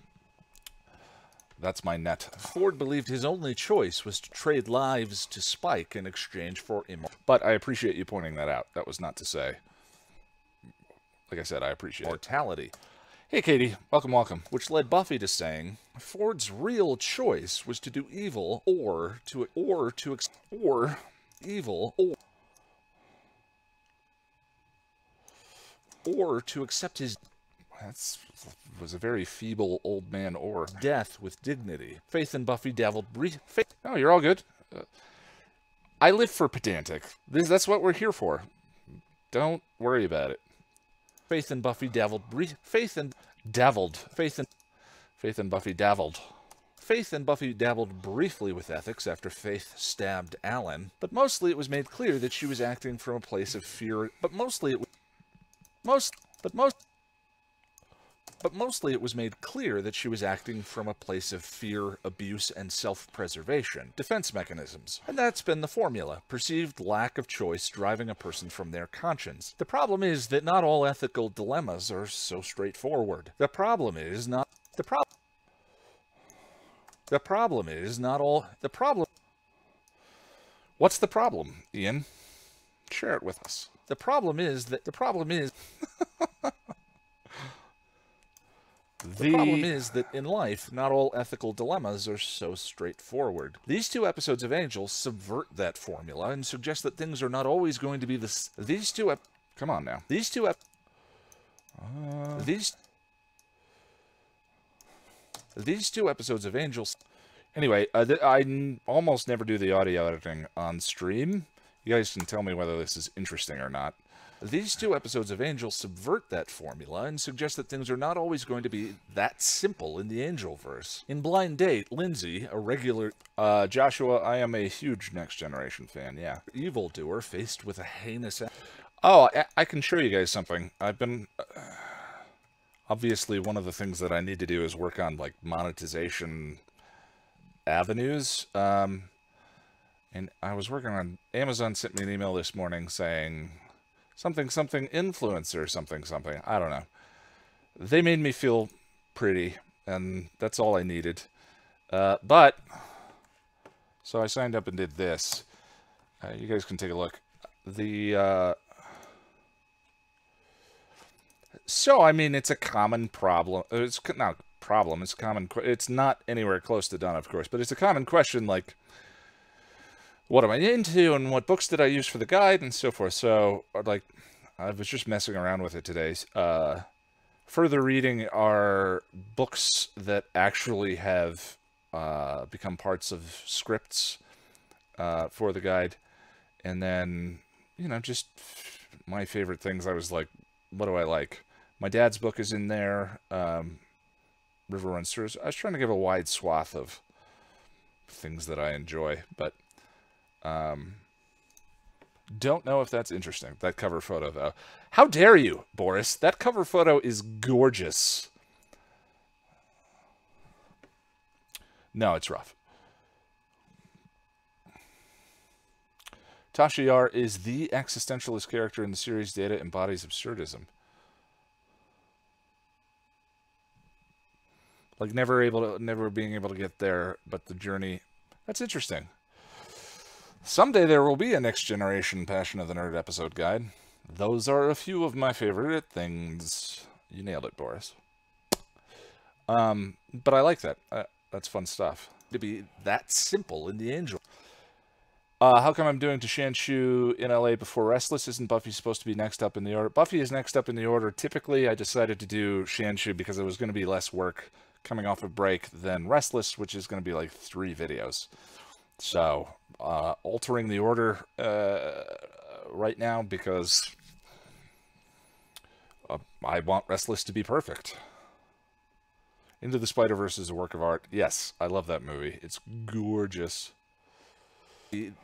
that's my net. Ford believed his only choice was to trade lives to Spike in exchange for immortality. But I appreciate you pointing that out. That was not to say. Like I said, I appreciate mortality. Hey, Katie. Welcome, welcome. Which led Buffy to saying, Ford's real choice was to do evil or to accept his... That was a very feeble old man or death with dignity. Faith in Buffy dabbled faith. Oh, you're all good. I live for pedantic. That's what we're here for. Don't worry about it. Faith in Buffy dabbled Faith in Buffy dabbled briefly with ethics after Faith stabbed Alan, but mostly it was made clear that she was acting from a place of fear. But mostly it was made clear that she was acting from a place of fear, abuse, and self-preservation, defense mechanisms. And that's been the formula, perceived lack of choice driving a person from their conscience. The problem is that not all ethical dilemmas are so straightforward. What's the problem, Ian? Share it with us. The problem is that in life, not all ethical dilemmas are so straightforward. These 2 episodes of Angel subvert that formula and suggest that things are not always going to be Come on now. These two episodes of Angel... Anyway, I almost never do the audio editing on stream. You guys can tell me whether this is interesting or not. These 2 episodes of Angel subvert that formula and suggest that things are not always going to be that simple in the Angelverse. In Blind Date, Lindsay, a regular... Joshua, I am a huge Next Generation fan, yeah. Evildoer faced with a heinous... Oh, I can show you guys something. I've been... obviously, one of the things that I need to do is work on, like, monetization avenues. And I was working on... Amazon sent me an email this morning saying... something influencer, something. I don't know. They made me feel pretty, and that's all I needed. But, so I signed up and did this. You guys can take a look. So, I mean, it's a common problem. It's not a problem, it's a common... It's not anywhere close to done, of course, but it's a common question, like... what am I into, and what books did I use for the guide, and so forth. So, like, I was just messing around with it today. further reading are books that actually have become parts of scripts for the guide. And then, you know, just my favorite things. I was like, what do I like? My dad's book is in there, River Runs Through. I was trying to give a wide swath of things that I enjoy, but don't know if that's interesting. That cover photo, though. How dare you, Boris? That cover photo is gorgeous. No, it's rough. Tasha Yar is the existentialist character in the series. Data embodies absurdism. Like never being able to get there, but the journey. That's interesting. Someday there will be a next generation Passion of the Nerd episode guide. Those are a few of my favorite things. You nailed it, Boris. But I like that. That's fun stuff. To be that simple in the Angel. How come I'm doing to Shanshu in LA before Restless? Isn't Buffy supposed to be next up in the order? Buffy is next up in the order. Typically, I decided to do Shanshu because it was going to be less work coming off a break than Restless, which is going to be like 3 videos. So, altering the order right now because I want Restless to be perfect. Into the Spider-Verse is a work of art. Yes, I love that movie. It's gorgeous.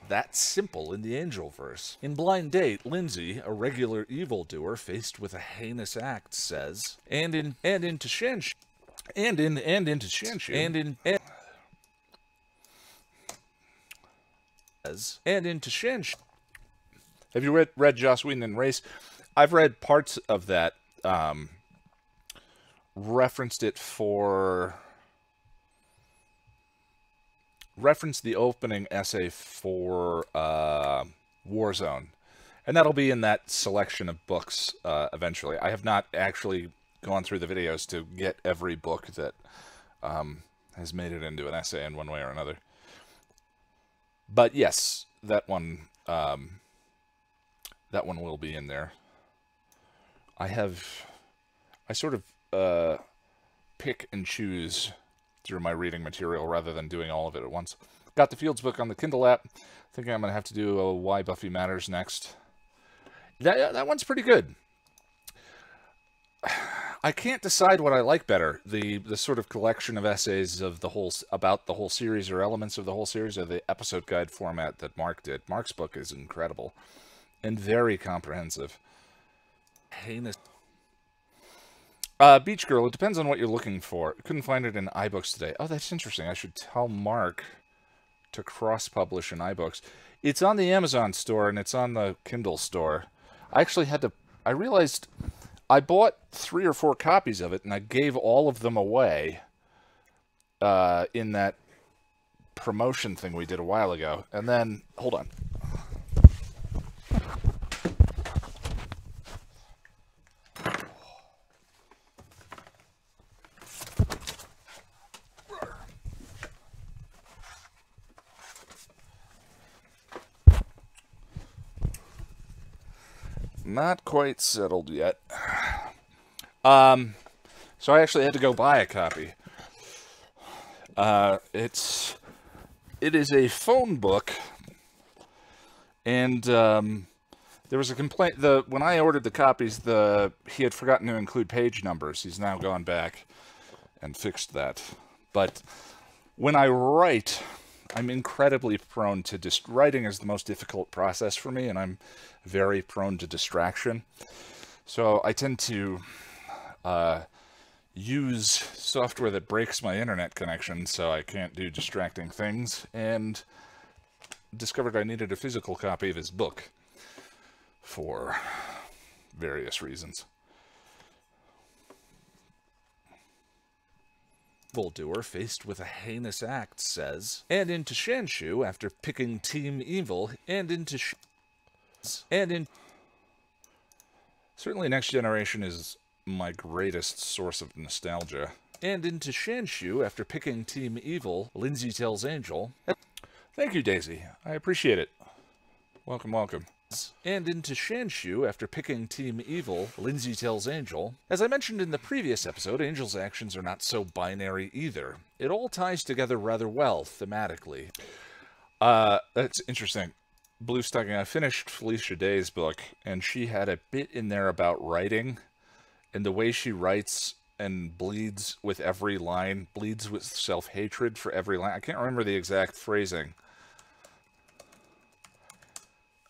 That simple in the Angelverse. In Blind Date, Lindsay, a regular evildoer faced with a heinous act, says, and into Shanshu. Have you read Joss Whedon and Race? I've read parts of that. Referenced the opening essay for Warzone. And that'll be in that selection of books eventually. I have not actually gone through the videos to get every book that has made it into an essay in one way or another. But yes, that one will be in there. I sort of pick and choose through my reading material rather than doing all of it at once. Got the Fields book on the Kindle app. Thinking I'm going to have to do a Why Buffy Matters next. That one's pretty good. I can't decide what I like better. The sort of collection of essays of about the whole series or elements of the whole series, or the episode guide format that Mark did. Mark's book is incredible and very comprehensive. Heinous. Beach Girl, it depends on what you're looking for. Couldn't find it in iBooks today. Oh, that's interesting. I should tell Mark to cross-publish in iBooks. It's on the Amazon store, and it's on the Kindle store. I actually I realized I bought 3 or 4 copies of it, and I gave all of them away in that promotion thing we did a while ago. And then, hold on. Not quite settled yet. So I actually had to go buy a copy. It is a phone book, and there was a complaint. When I ordered the copies, he had forgotten to include page numbers. He's now gone back and fixed that. But when I write, I'm incredibly prone to writing is the most difficult process for me, and I'm very prone to distraction. So I tend to use software that breaks my internet connection so I can't do distracting things, and discovered I needed a physical copy of his book for various reasons. Evildoer faced with a heinous act says, and into Shanshu after picking Team Evil, certainly Next Generation is my greatest source of nostalgia. And into Shanshu after picking Team Evil, Lindsay tells Angel. Thank you, Daisy. I appreciate it. Welcome, welcome. and into Shanshu after picking Team Evil, Lindsay tells Angel, "As I mentioned in the previous episode, Angel's actions are not so binary either. It all ties together rather well, thematically." That's interesting. Blue Stocking, I finished Felicia Day's book, and she had a bit in there about writing, and the way she writes and bleeds with every line, bleeds with self-hatred for every line. I can't remember the exact phrasing.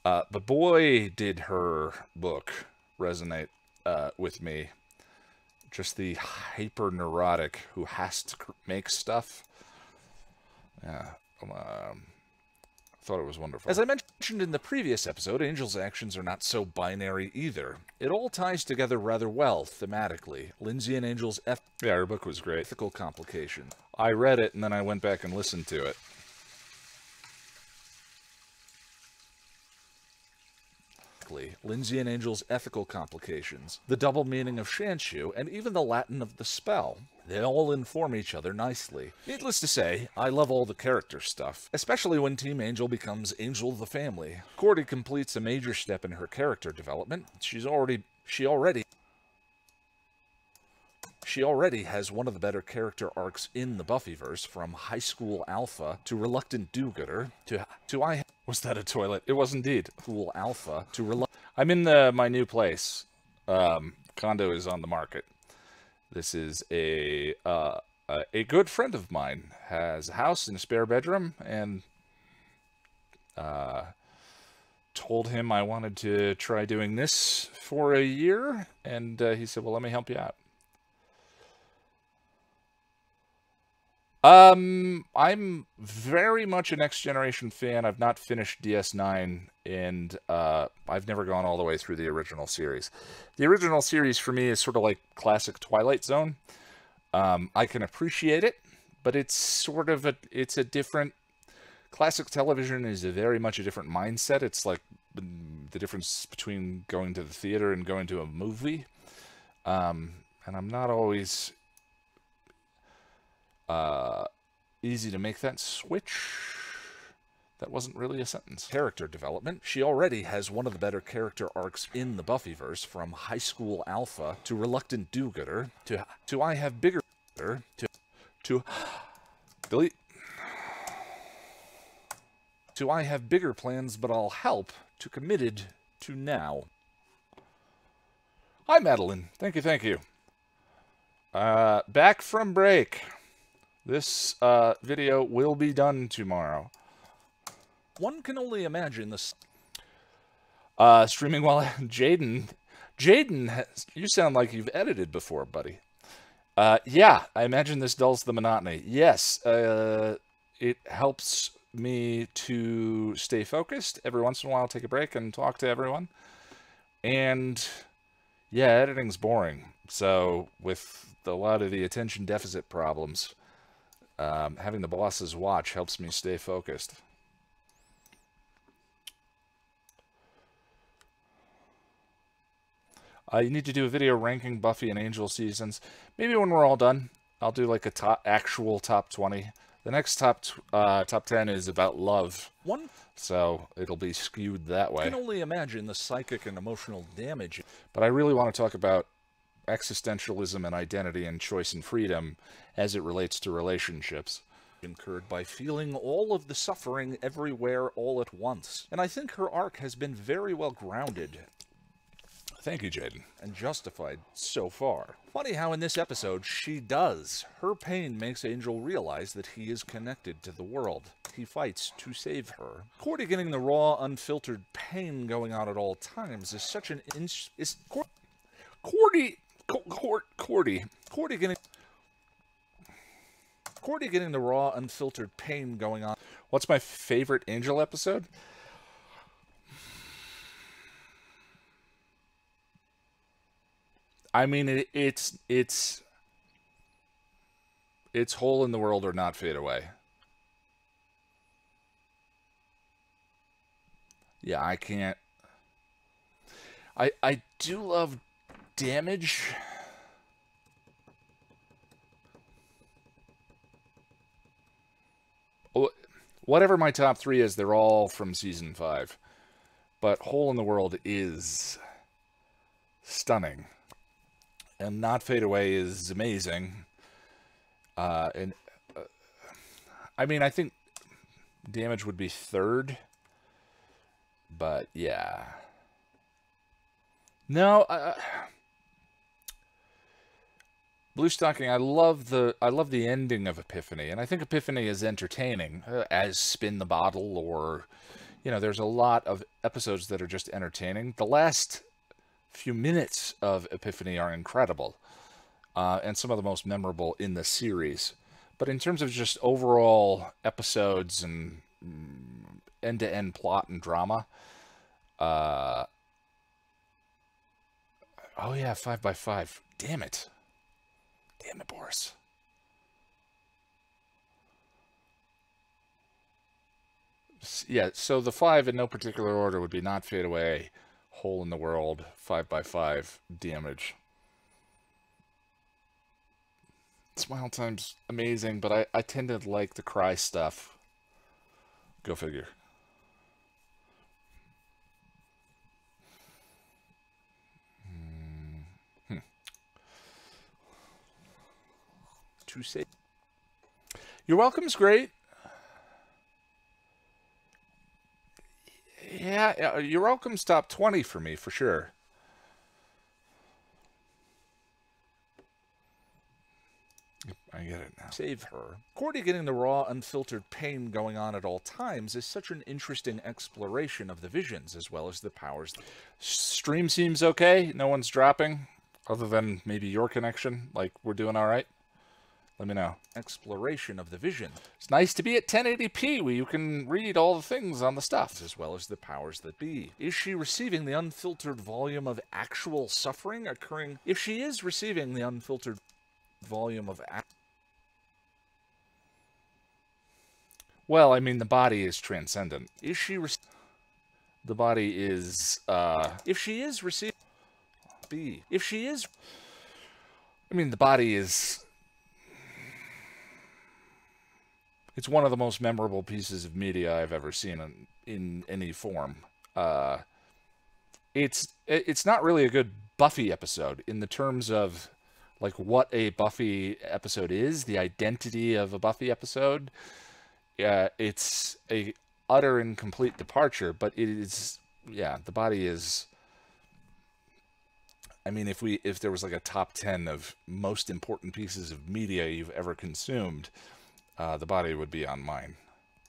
But boy, did her book resonate with me. Just the hyper-neurotic who has to make stuff. Yeah, thought it was wonderful. As I mentioned in the previous episode, Angel's actions are not so binary either. It all ties together rather well, thematically. Lindsay and Angel's yeah, her book was great. Ethical complications. I read it, and then I went back and listened to it. Lindsay and Angel's ethical complications, the double meaning of Shanshu, and even the Latin of the spell. They all inform each other nicely. Needless to say, I love all the character stuff, especially when Team Angel becomes Angel the Family. Cordy completes a major step in her character development. She already has one of the better character arcs in the Buffyverse, from high school alpha to reluctant do-gooder to I... Was that a toilet? It was indeed. School alpha to I'm in my new place. Condo is on the market. This is a good friend of mine. Has a house and a spare bedroom, and told him I wanted to try doing this for a year, and he said, well, let me help you out. I'm very much a Next Generation fan. I've not finished DS9, and I've never gone all the way through the original series. The original series for me is sort of like classic Twilight Zone. I can appreciate it, but it's sort of it's a different... Classic television is very much a different mindset. It's like the difference between going to the theater and going to a movie. And I'm not always... easy to make that switch. That wasn't really a sentence. Character development. She already has one of the better character arcs in the Buffyverse, from high school alpha to reluctant do-gooder to I have bigger to delete to I have bigger plans, but I'll help to committed to now. Hi, Madeline. Thank you. Back from break. This video will be done tomorrow. One can only imagine this. Streaming while Jaden, you sound like you've edited before, buddy. Yeah, I imagine this dulls the monotony. Yes, it helps me to stay focused. Every once in a while, take a break and talk to everyone. And yeah, editing's boring. So with a lot of the attention deficit problems, having the bosses watch helps me stay focused. You need to do a video ranking Buffy and Angel seasons. Maybe when we're all done, I'll do like a actual top 20. The next top 10 is about love. So it'll be skewed that way. I can only imagine the psychic and emotional damage. But I really want to talk about existentialism and identity and choice and freedom as it relates to relationships. Incurred by feeling all of the suffering everywhere all at once. And I think her arc has been very well grounded. Thank you, Jaden. And justified so far. Funny how in this episode she does. Her pain makes Angel realize that he is connected to the world. He fights to save her. Cordy getting the raw, unfiltered pain going on at all times is such an Cordy getting the raw, unfiltered pain going on. What's my favorite Angel episode? I mean, it's Hole in the World or Not Fade Away. Yeah, I can't. I do love Damage. Whatever my top 3 is, they're all from season 5. But Hole in the World is stunning. And Not Fade Away is amazing. I mean, I think Damage would be third. But yeah. No, Blue Stocking, I love the ending of Epiphany, and I think Epiphany is entertaining, as Spin the Bottle, or, you know, there's a lot of episodes that are just entertaining. The last few minutes of Epiphany are incredible, and some of the most memorable in the series. But in terms of just overall episodes and end-to-end plot and drama, oh yeah, 5x5. Damn it. Damn it, Boris. Yeah, so the 5 in no particular order would be Not Fade Away, Hole in the World, 5x5, Damage. Smile Time's amazing, but I tend to like the cry stuff. Go figure. To say, You're Welcome's great. Yeah, You're Welcome's top 20 for me, for sure. I get it now. Save Her. Cordy getting the raw, unfiltered pain going on at all times is such an interesting exploration of the visions as well as the powers. Stream seems okay. No one's dropping, other than maybe your connection. Like, we're doing all right. Let me know. Exploration of the vision. It's nice to be at 1080p where you can read all the things on the stuff, as well as the powers that be. Is she receiving the unfiltered volume of actual suffering occurring? If she is receiving the unfiltered volume of well, I mean, the body is transcendent. Is she the body is if she is receiving if she is I mean, the body is it's one of the most memorable pieces of media I've ever seen in any form. It's not really a good Buffy episode in the terms of like what a Buffy episode is, the identity of a Buffy episode. It's a utter and complete departure, but it is, yeah, the body is, I mean, if there was like a top 10 of most important pieces of media you've ever consumed, the body would be on mine.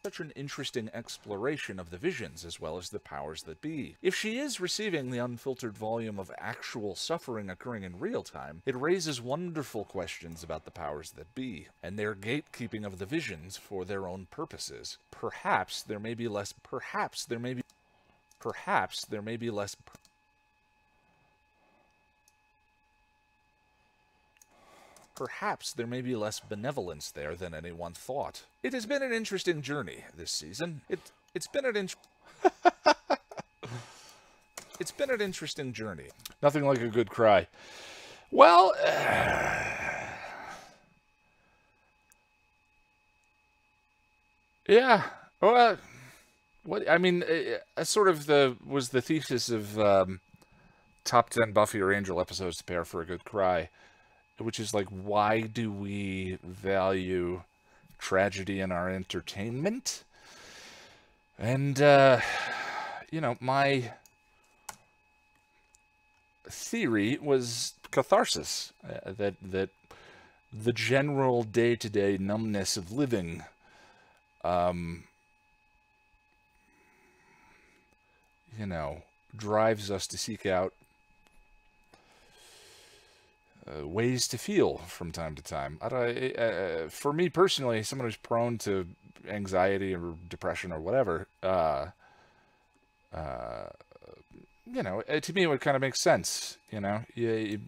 Such an interesting exploration of the visions as well as the powers that be. If she is receiving the unfiltered volume of actual suffering occurring in real time, it raises wonderful questions about the powers that be and their gatekeeping of the visions for their own purposes. Perhaps there may be less benevolence there than anyone thought. It has been an interesting journey this season. It's been an interesting journey. Nothing like a good cry. Well, yeah. Well, what I mean, sort of was the thesis of top 10 Buffy or Angel episodes to pair for a good cry. Which is like, why do we value tragedy in our entertainment? And, you know, my theory was catharsis. That the general day-to-day numbness of living, you know, drives us to seek out ways to feel from time to time. For me personally, someone who's prone to anxiety or depression or whatever, you know, to me it would kind of make sense. You know, you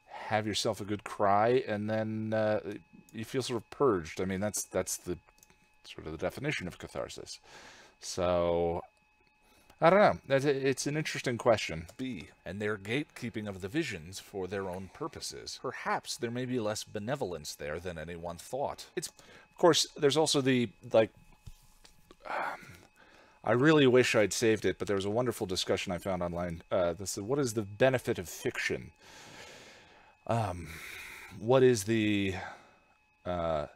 have yourself a good cry, and then you feel sort of purged. I mean, that's the sort of the definition of catharsis. So I don't know. It's an interesting question. B, and their gatekeeping of the visions for their own purposes. Perhaps there may be less benevolence there than anyone thought. Of course, there's also the, like, I really wish I'd saved it, but there was a wonderful discussion I found online. This is, what is the benefit of fiction? What is the... I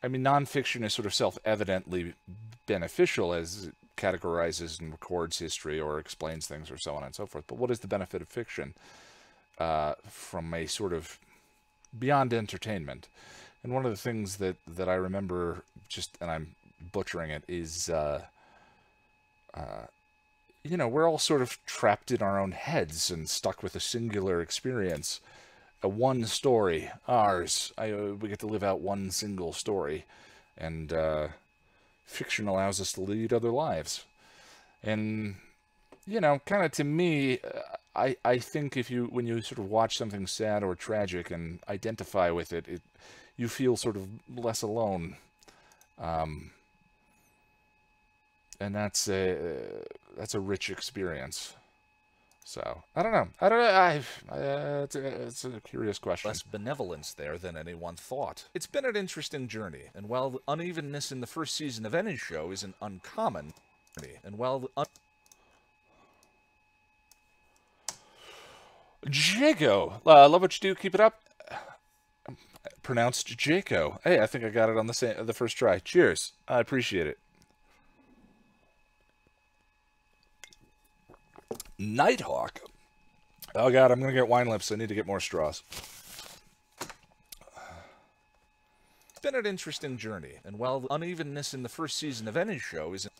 mean, nonfiction is sort of self-evidently beneficial as it categorizes and records history or explains things or so on and so forth. But what is the benefit of fiction from a sort of beyond entertainment? And one of the things that I remember, just, and I'm butchering it, is, you know, we're all sort of trapped in our own heads and stuck with a singular experience. A one story, ours. We get to live out one single story. And fiction allows us to lead other lives. And, you know, kind of to me, I think when you sort of watch something sad or tragic and identify with it, you feel sort of less alone. And that's a rich experience. So, I don't know. It's a curious question. Less benevolence there than anyone thought. It's been an interesting journey, and while the unevenness in the first season of any show isn't uncommon, and while the Jago, love what you do. Keep it up. Pronounced Jaco. Hey, I think I got it on the first try. Cheers. I appreciate it. Nighthawk. Oh god, I'm gonna get wine lips. I need to get more straws. It's been an interesting journey, and while the unevenness in the first season of any show isn't,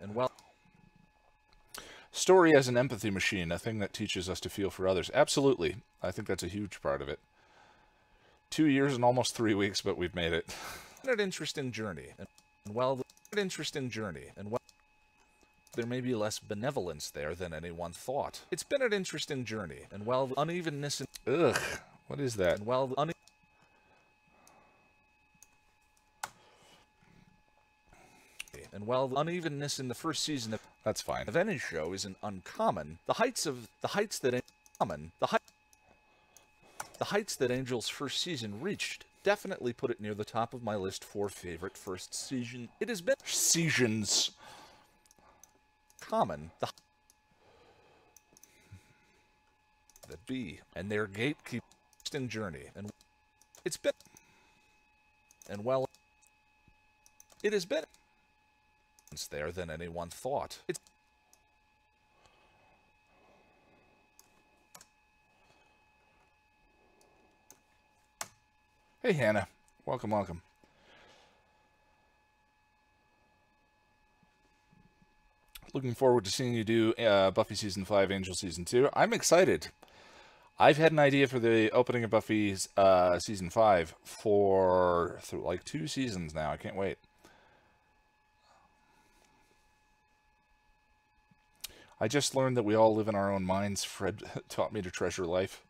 and while story as an empathy machine, a thing that teaches us to feel for others. Absolutely. I think that's a huge part of it. 2 years and almost 3 weeks, but we've made it. An interesting journey, and while an interesting journey, and while there may be less benevolence there than anyone thought. It's been an interesting journey, and while the unevenness in... Ugh, what is that? And while the unevenness in the first season of... That's fine. ...of any show isn't uncommon, the heights that Angel's first season reached definitely put it near the top of my list for favorite first season. It has been... Seasons... common that be and their gatekeeping journey, and it's been, and well, it has been there than anyone thought. It's Hey Hannah, welcome. Looking forward to seeing you do Buffy Season 5, Angel Season 2. I'm excited. I've had an idea for the opening of Buffy's Season 5 for like 2 seasons now. I can't wait. I just learned that we all live in our own minds. Fred taught me to treasure life.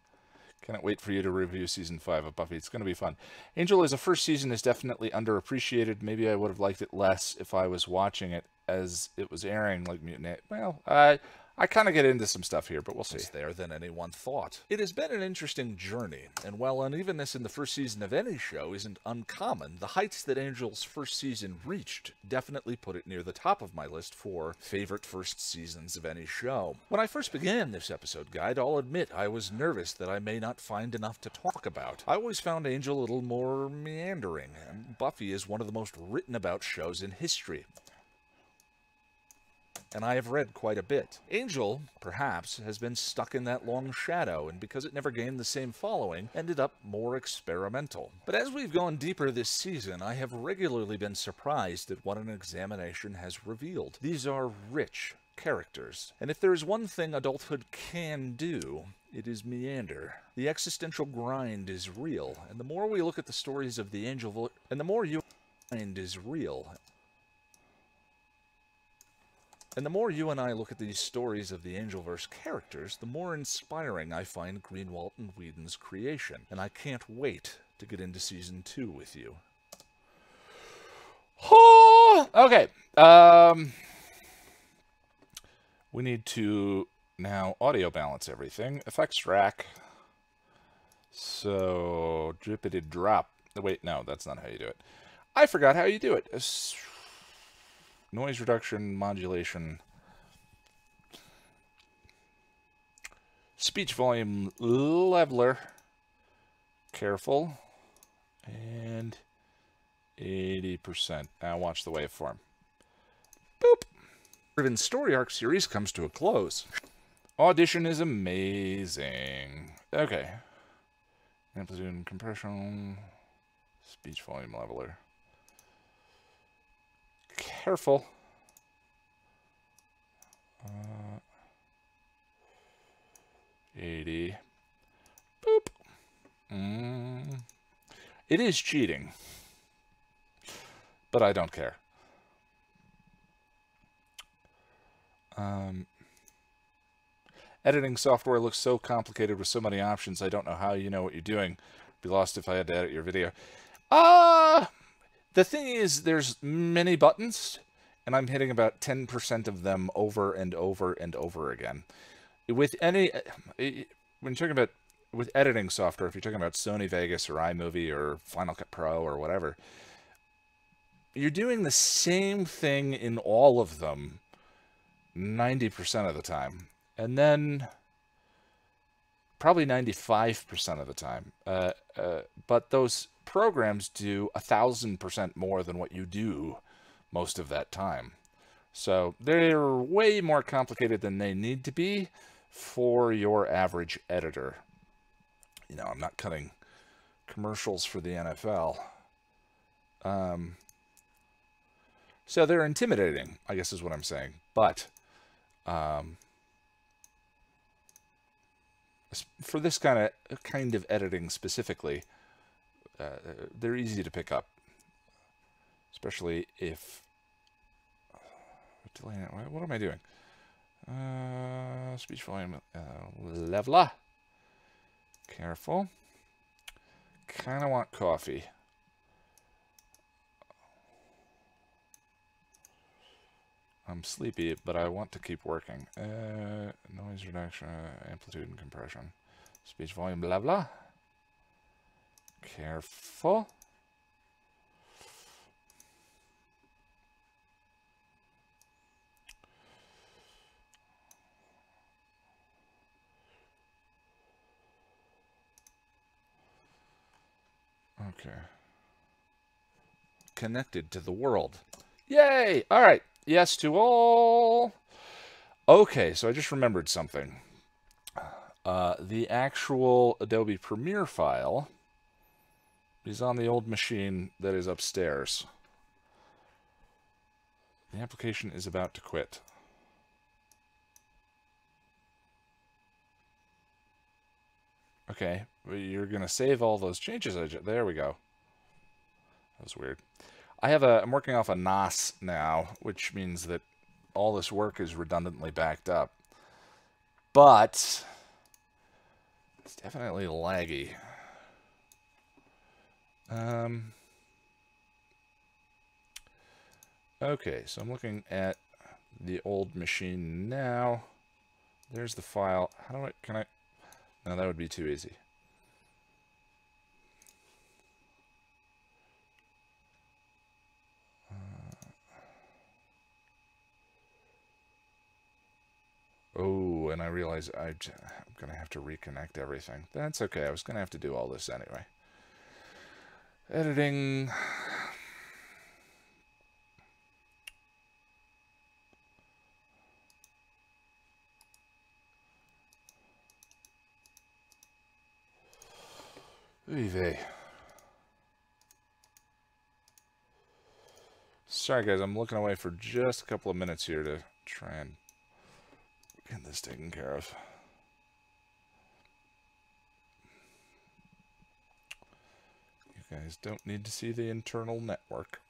Cannot wait for you to review Season 5 of Buffy. It's going to be fun. Angel as a first season is definitely underappreciated. Maybe I would have liked it less if I was watching it as it was airing, like Mutant. Well, I kind of get into some stuff here, but we'll see. There than anyone thought. It has been an interesting journey, and while unevenness in the first season of any show isn't uncommon, the heights that Angel's first season reached definitely put it near the top of my list for favorite first seasons of any show. When I first began this episode guide, I'll admit I was nervous that I may not find enough to talk about. I always found Angel a little more meandering, and Buffy is one of the most written about shows in history, and I have read quite a bit. Angel, perhaps, has been stuck in that long shadow, and because it never gained the same following, ended up more experimental. But as we've gone deeper this season, I have regularly been surprised at what an examination has revealed. These are rich characters, and if there is one thing adulthood can do, it is meander. The existential grind is real, and the more we look at the stories of the Angel, and the more you grind is real, and the more you and I look at these stories of the Angelverse characters, the more inspiring I find Greenwalt and Whedon's creation. And I can't wait to get into Season 2 with you. Okay. We need to now audio balance everything. Effects rack. So, drippity drop. Wait, no, that's not how you do it. I forgot how you do it. noise reduction, modulation, speech volume leveler, careful, and 80%. Now watch the waveform. Boop. Driven story arc series comes to a close. Audition is amazing. Okay. Amplitude and compression, speech volume leveler. Careful. 80. Boop. It is cheating, but I don't care. Editing software looks so complicated with so many options. I don't know how you know what you're doing. Be lost if I had to edit your video. The thing is, there's many buttons, and I'm hitting about 10% of them over and over and over again. With any, when you're talking about with editing software, if you're talking about Sony Vegas or iMovie or Final Cut Pro or whatever, you're doing the same thing in all of them 90% of the time. And then probably 95% of the time. But those programs do 1,000% more than what you do most of that time. So they're way more complicated than they need to be for your average editor. You know, I'm not cutting commercials for the NFL. So they're intimidating, I guess is what I'm saying. But for this kind of editing specifically, they're easy to pick up. Especially if... What am I doing? Speech volume leveler. Careful. Kind of want coffee. I'm sleepy, but I want to keep working. Noise reduction, amplitude and compression. Speech volume leveler. Careful. Okay. Connected to the world. Yay! All right. Yes to all. Okay, so I just remembered something. The actual Adobe Premiere file is on the old machine that is upstairs. The application is about to quit. Okay, you're going to save all those changes. There we go. That was weird. I'm working off a NAS now, which means that all this work is redundantly backed up. But it's definitely laggy. Okay, so I'm looking at the old machine now. There's the file. How do can I? No, that would be too easy. Oh, and I realize I'm going to have to reconnect everything. That's okay. I was going to have to do all this anyway. Editing. Oy vey. Sorry guys, I'm looking away for just a couple of minutes here to try and get this taken care of. You guys don't need to see the internal network.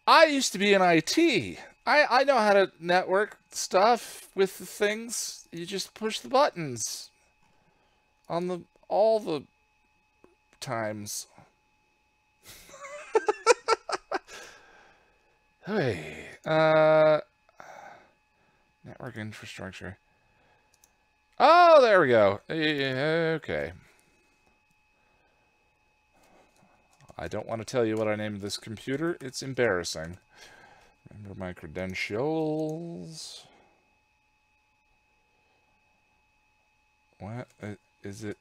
I used to be in IT. I know how to network stuff with the things. You just push the buttons on all the times. Hey, network infrastructure. Oh, there we go. Okay. I don't want to tell you what I named this computer. It's embarrassing. Remember my credentials. What is it?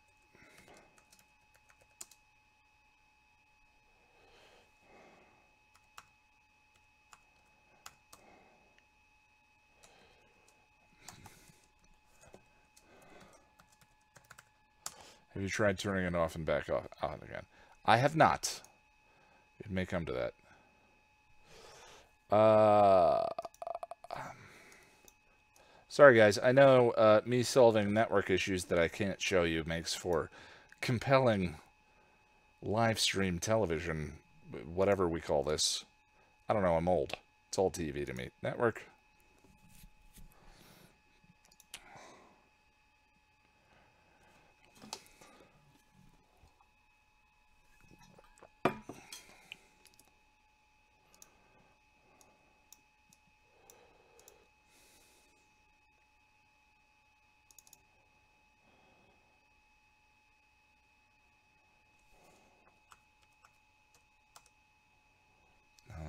Have you tried turning it off and back on again? I have not. It may come to that. Sorry, guys. I know me solving network issues that I can't show you makes for compelling live stream television, whatever we call this. I don't know. I'm old. It's all TV to me. Network.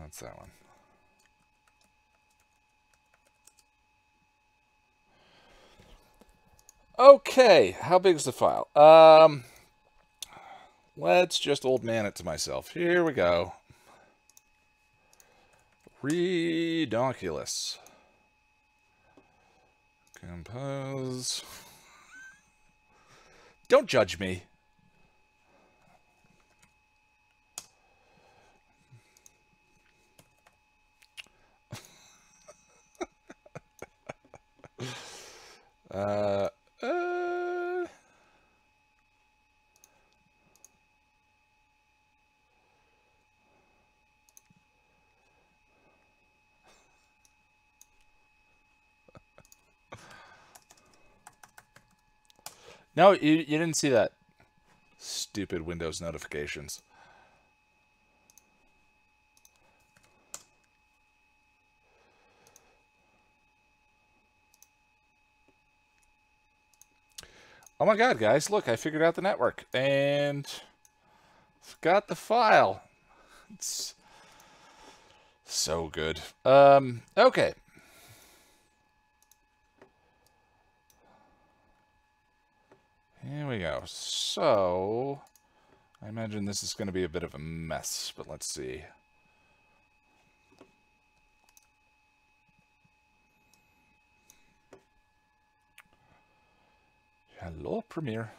That's that one. Okay, how big is the file? Let's just old man it to myself. Here we go. Redonkulous. Compose. Don't judge me. No, you didn't see that. Stupid Windows notifications. Oh my god, guys, look, I figured out the network. And got the file. It's so good. Okay. Here we go. So, I imagine this is going to be a bit of a mess, but let's see. Hello, Premiere.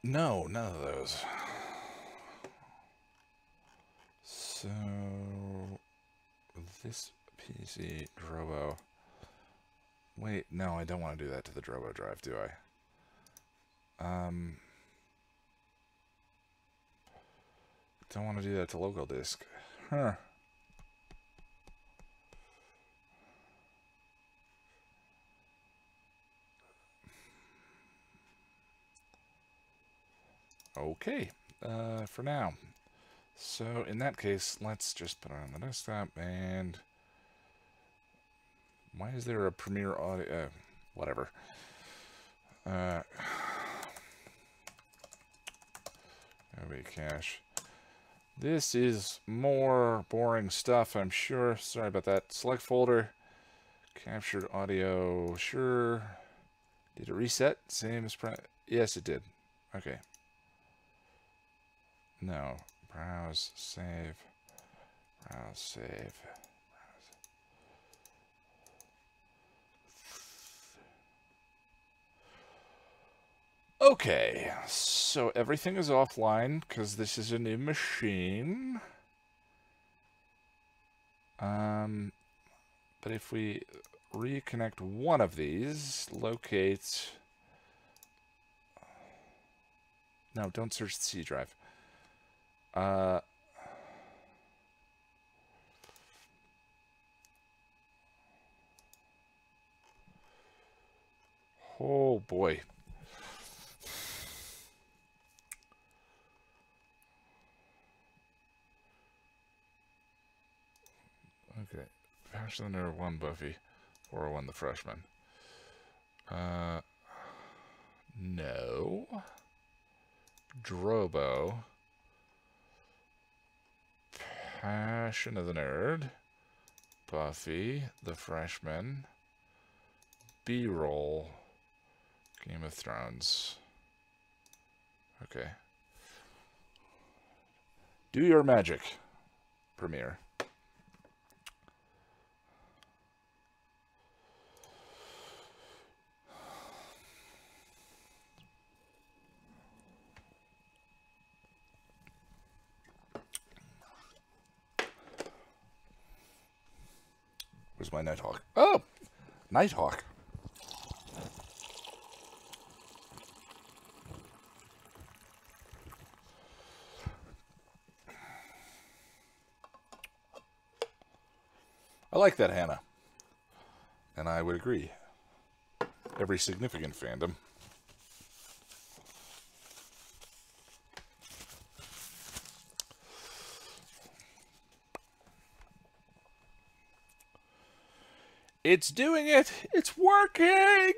No, none of those. So, this PC Drobo. Wait, no, I don't want to do that to the Drobo drive, do I? Don't want to do that to local disk. Huh. Okay, for now. So in that case, let's just put it on the desktop. And why is there a Premiere audio? Whatever. OB cache. This is more boring stuff, I'm sure. Sorry about that. Select folder. Captured audio. Sure. Did it reset? Same as... Yes, it did. Okay. No. Browse. Save. Browse. Save. Okay, so everything is offline because this is a new machine. But if we reconnect one of these, locate... No, don't search the C drive. Oh boy. Okay, Passion Nerd 1 Buffy, 401 the freshman. No. Drobo. Passion of the Nerd. Buffy, the freshman. B-roll. Game of Thrones. Okay. Do your magic, Premiere. Where's my Nighthawk? Oh! Nighthawk. I like that, Hannah. And I would agree. Every significant fandom. It's doing it! It's working!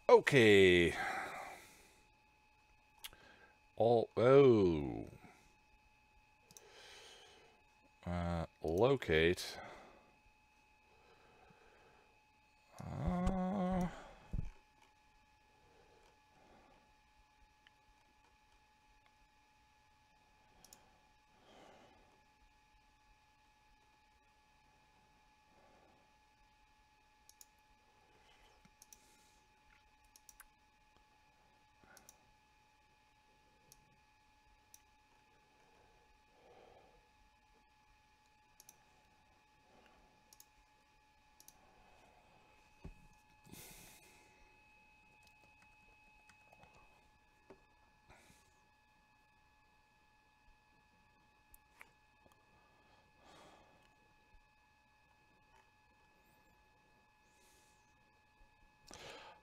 Okay. Locate.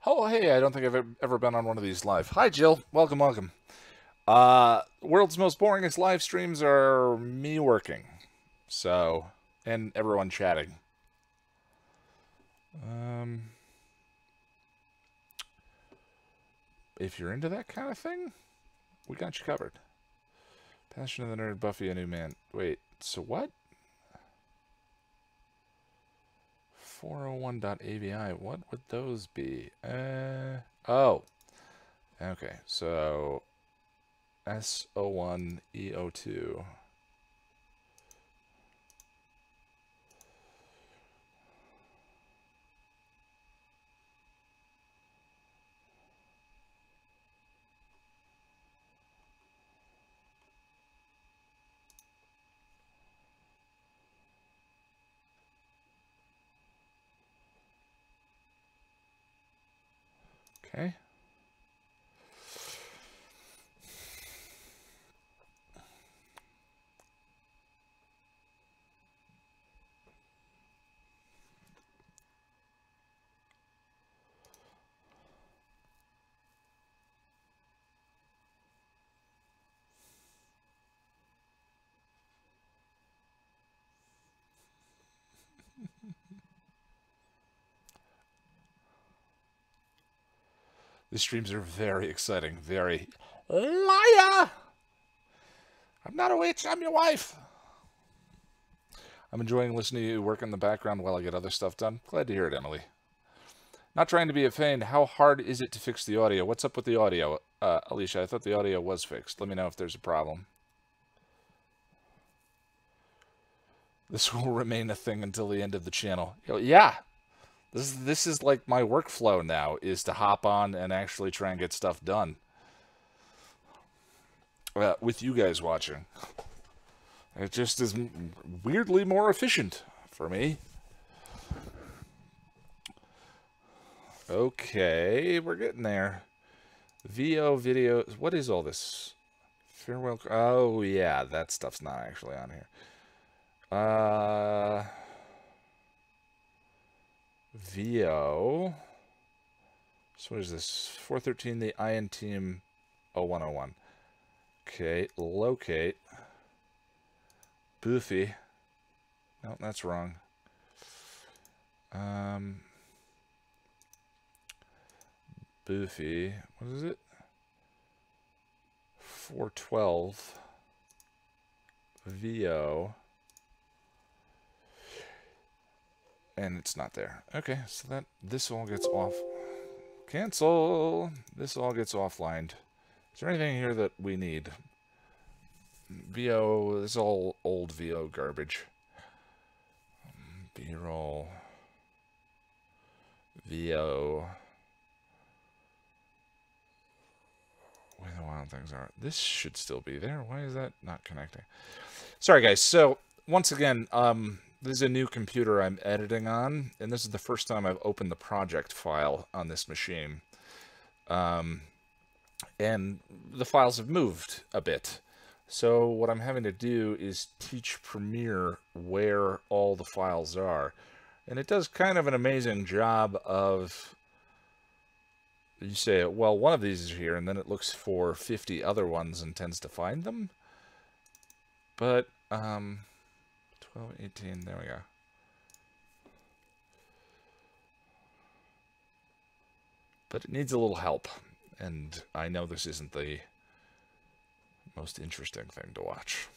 Oh, hey, I don't think I've ever been on one of these live. Hi, Jill. Welcome, welcome. World's most boringest live streams are me working. So, and everyone chatting. If you're into that kind of thing, we got you covered. Passion of the Nerd, Buffy, a new man. Wait, so what? 401.avi, what would those be? Oh. Okay, so S01 E02. Okay. These streams are very exciting. Very. Liar! I'm not a witch, I'm your wife. I'm enjoying listening to you work in the background while I get other stuff done. Glad to hear it, Emily. Not trying to be a pain. How hard is it to fix the audio? What's up with the audio? Alicia, I thought the audio was fixed. Let me know if there's a problem. This will remain a thing until the end of the channel. Yeah. This is like my workflow now, is to hop on and actually try and get stuff done. With you guys watching. It just is weirdly more efficient for me. Okay, we're getting there. VO videos. What is all this? Farewell. Oh, yeah, that stuff's not actually on here. VO. So what is this? 413, the Ion Team 0101. Okay, locate. Buffy. No, that's wrong. Buffy. What is it? 412. VO. And it's not there. Okay, so this all gets off. Cancel. This all gets offlined. Is there anything here that we need? VO, this is all old VO garbage. B-roll. VO. Where the wild things are. This should still be there. Why is that not connecting? Sorry, guys. So, once again, this is a new computer I'm editing on, and this is the first time I've opened the project file on this machine. And the files have moved a bit. So what I'm having to do is teach Premiere where all the files are. And it does kind of an amazing job of, you say, well, one of these is here, and then it looks for 50 other ones and tends to find them. But, 12, 18, there we go. But it needs a little help, and I know this isn't the most interesting thing to watch.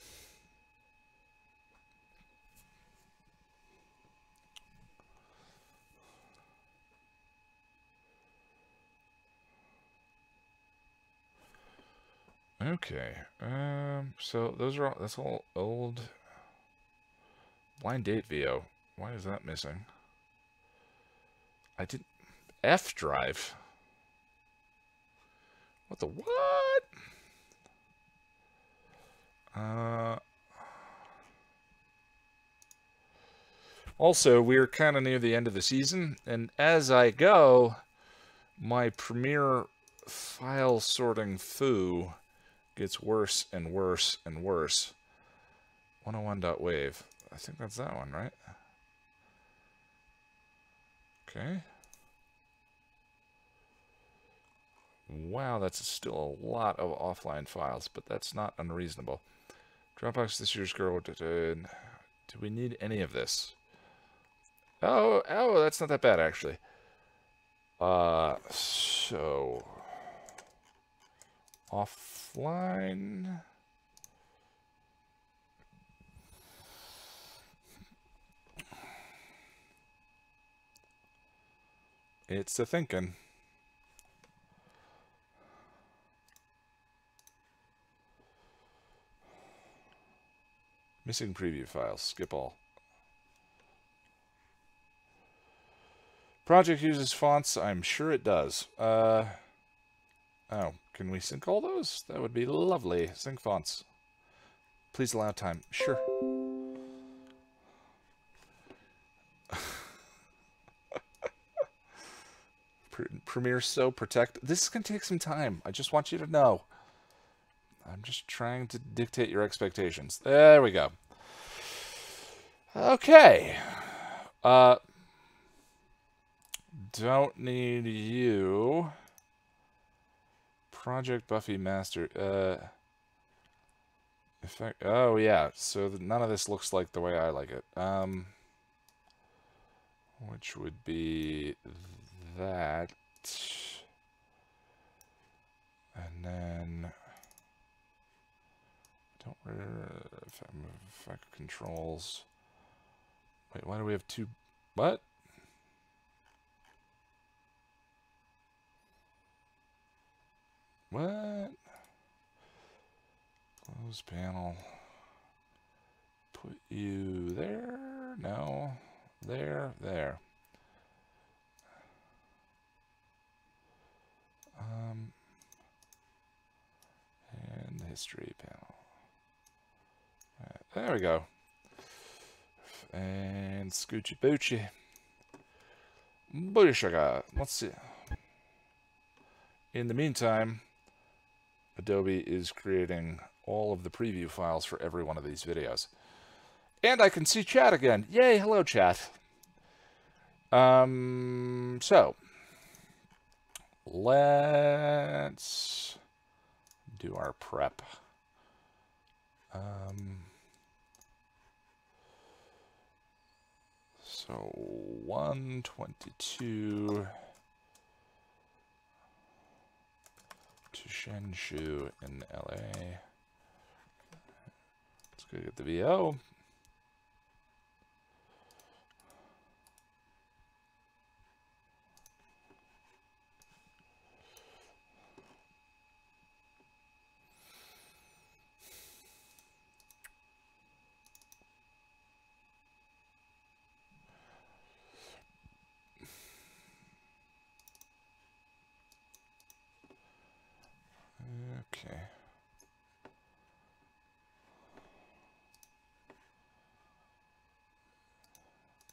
Okay, so that's all old. Blind date VO. Why is that missing? I didn't. F drive. What the what? Also, we're kind of near the end of the season, and as I go, my Premiere file sorting foo gets worse and worse and worse. 101.wave. I think that's that one, right? Okay. Wow, that's still a lot of offline files, but that's not unreasonable. Dropbox, this year's girl. Do we need any of this? Oh, that's not that bad, actually. So offline. It's a thinking. Missing preview files. Skip all. Project uses fonts. I'm sure it does. Oh, can we sync all those? That would be lovely. Sync fonts. Please allow time. Sure. Premiere so protect. This is going to take some time. I just want you to know. I'm just trying to dictate your expectations. There we go. Okay. Don't need you. Project Buffy Master. Effect. Oh yeah. So none of this looks like the way I like it. Which would be that, and then don't effect controls. Wait, why do we have two? What? What? Close panel. Put you there? No. There. And history panel. There we go. And Scoochie Boochie. Booty sugar. Let's see. In the meantime, Adobe is creating all of the preview files for every one of these videos. And I can see chat again. Yay, hello chat. So let's do our prep. So 122 to Shanshu in LA. Let's go get the VO. Okay.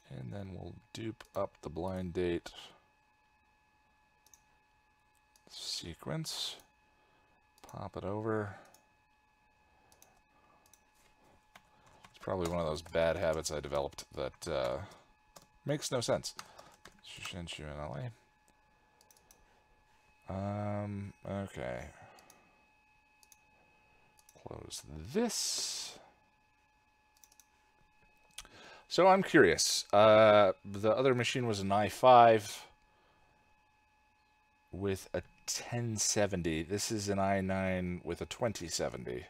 And then we'll dupe up the blind date sequence, pop it over. It's probably one of those bad habits I developed that makes no sense. Shanshu in LA. Okay. Close this. So I'm curious. The other machine was an i5 with a 1070. This is an i9 with a 2070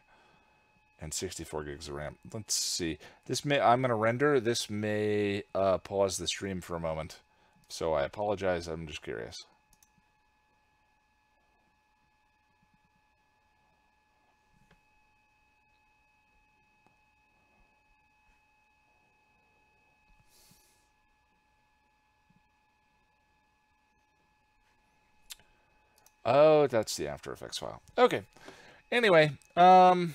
and 64 gigs of RAM. Let's see. This may, I'm going to render. This may pause the stream for a moment. So I apologize. I'm just curious. Oh, that's the After Effects file. Okay. Anyway, so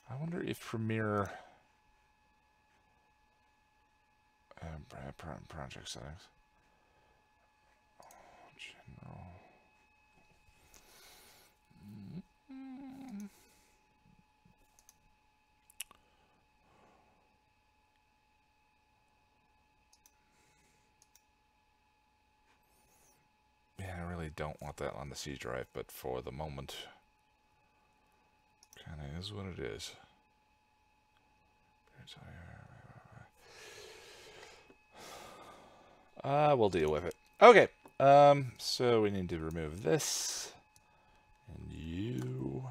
I wonder if Premiere project settings. General. I really don't want that on the C drive, but for the moment, kind of is what it is. We'll deal with it. Okay, so we need to remove this, and you.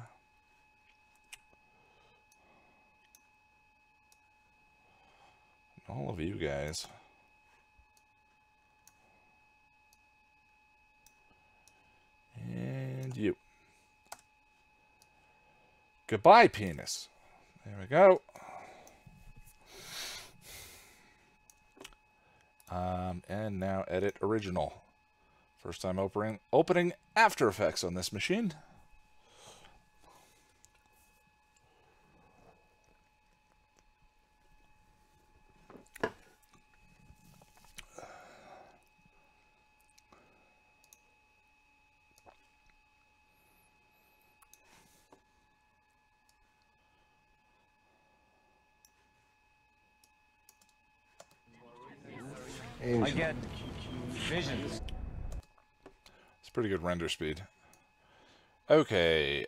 All of you guys. And you. Goodbye, penis. There we go. And now edit original. First time opening After Effects on this machine. I get visions. It's pretty good render speed. Okay,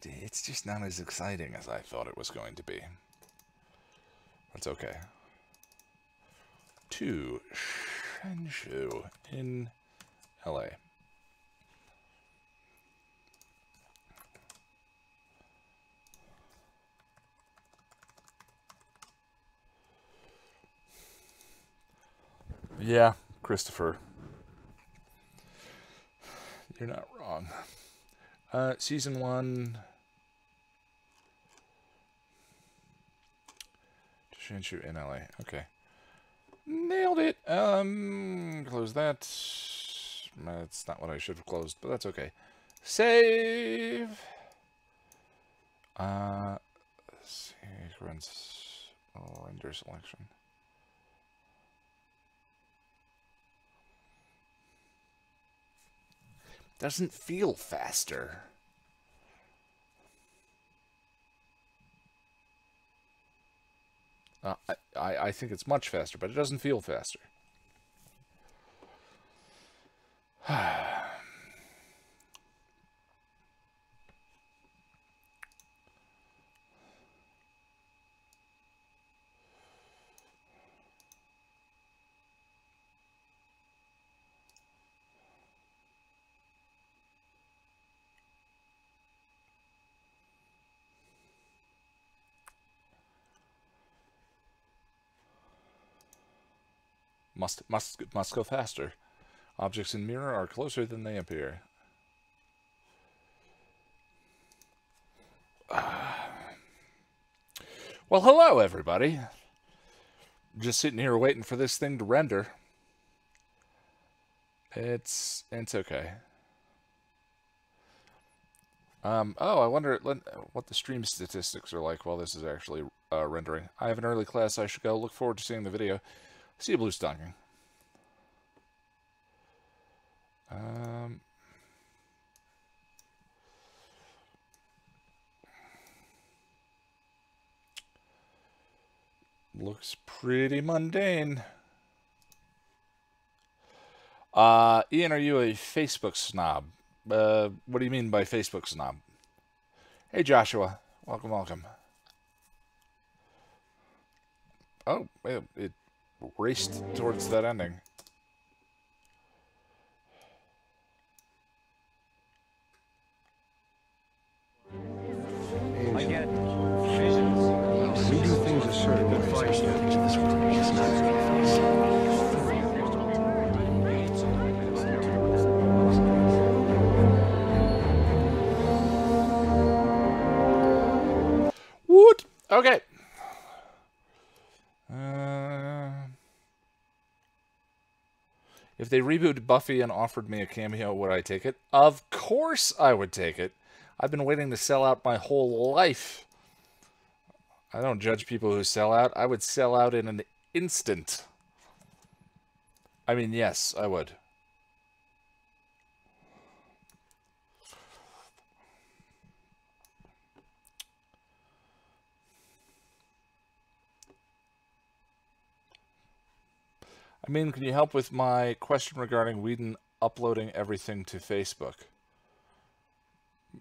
it's just not as exciting as I thought it was going to be. That's okay. To Shanshu in LA. Yeah, Christopher. You're not wrong. Season 1. Shanshu in LA. Okay. Nailed it. Close that. That's not what I should have closed, but that's okay. Save. Sequence. Render selection. Doesn't feel faster. I think it's much faster, but it doesn't feel faster. Must go faster. Objects in mirror are closer than they appear. Well, hello, everybody. Just sitting here waiting for this thing to render. It's okay. Oh, I wonder what the stream statistics are like while this is actually rendering. I have an early class I should go. Look forward to seeing the video. See you, Blue Stocking. Looks pretty mundane. Ian, are you a Facebook snob? What do you mean by Facebook snob? Hey, Joshua. Welcome, welcome. Oh, it raced towards that ending. I get visions. We do things a certain way. Woot! Okay. If they rebooted Buffy and offered me a cameo, would I take it? Of course I would take it. I've been waiting to sell out my whole life. I don't judge people who sell out. I would sell out in an instant. I mean, yes, I would. I mean, can you help with my question regarding Whedon uploading everything to Facebook?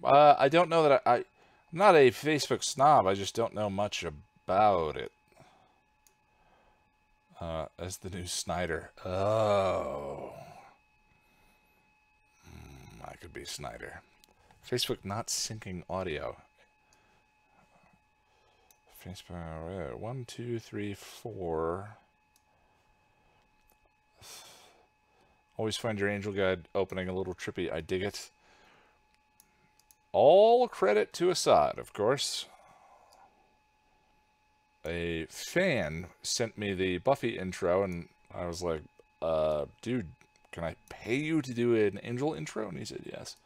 I don't know that I'm not a Facebook snob. I just don't know much about it. As the new Snyder. Oh. I could be Snyder. Facebook not syncing audio. Facebook, 1, 2, 3, 4. Always find your angel guide opening a little trippy. I dig it. All credit to Assad, of course. A fan sent me the Buffy intro, and I was like, dude, can I pay you to do an angel intro? And he said yes.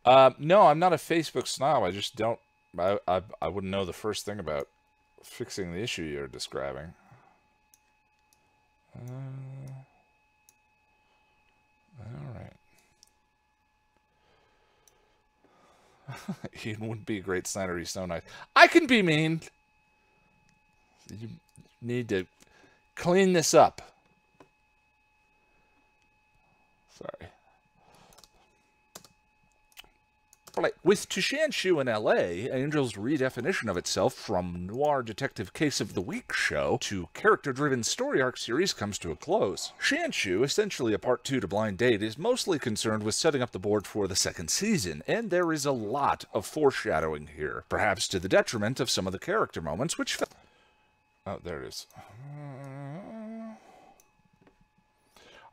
No, I'm not a Facebook snob. I just don't... I wouldn't know the first thing about fixing the issue you're describing. All right. Ian would be a great Snyder. He's so nice. I can be mean. You need to clean this up. Sorry. With To Shanshu in L.A., Angel's redefinition of itself from noir detective case of the week show to character-driven story arc series comes to a close. Shanshu, essentially a part 2 to Blind Date, is mostly concerned with setting up the board for the second season, and there is a lot of foreshadowing here, perhaps to the detriment of some of the character moments, which... Oh, there it is.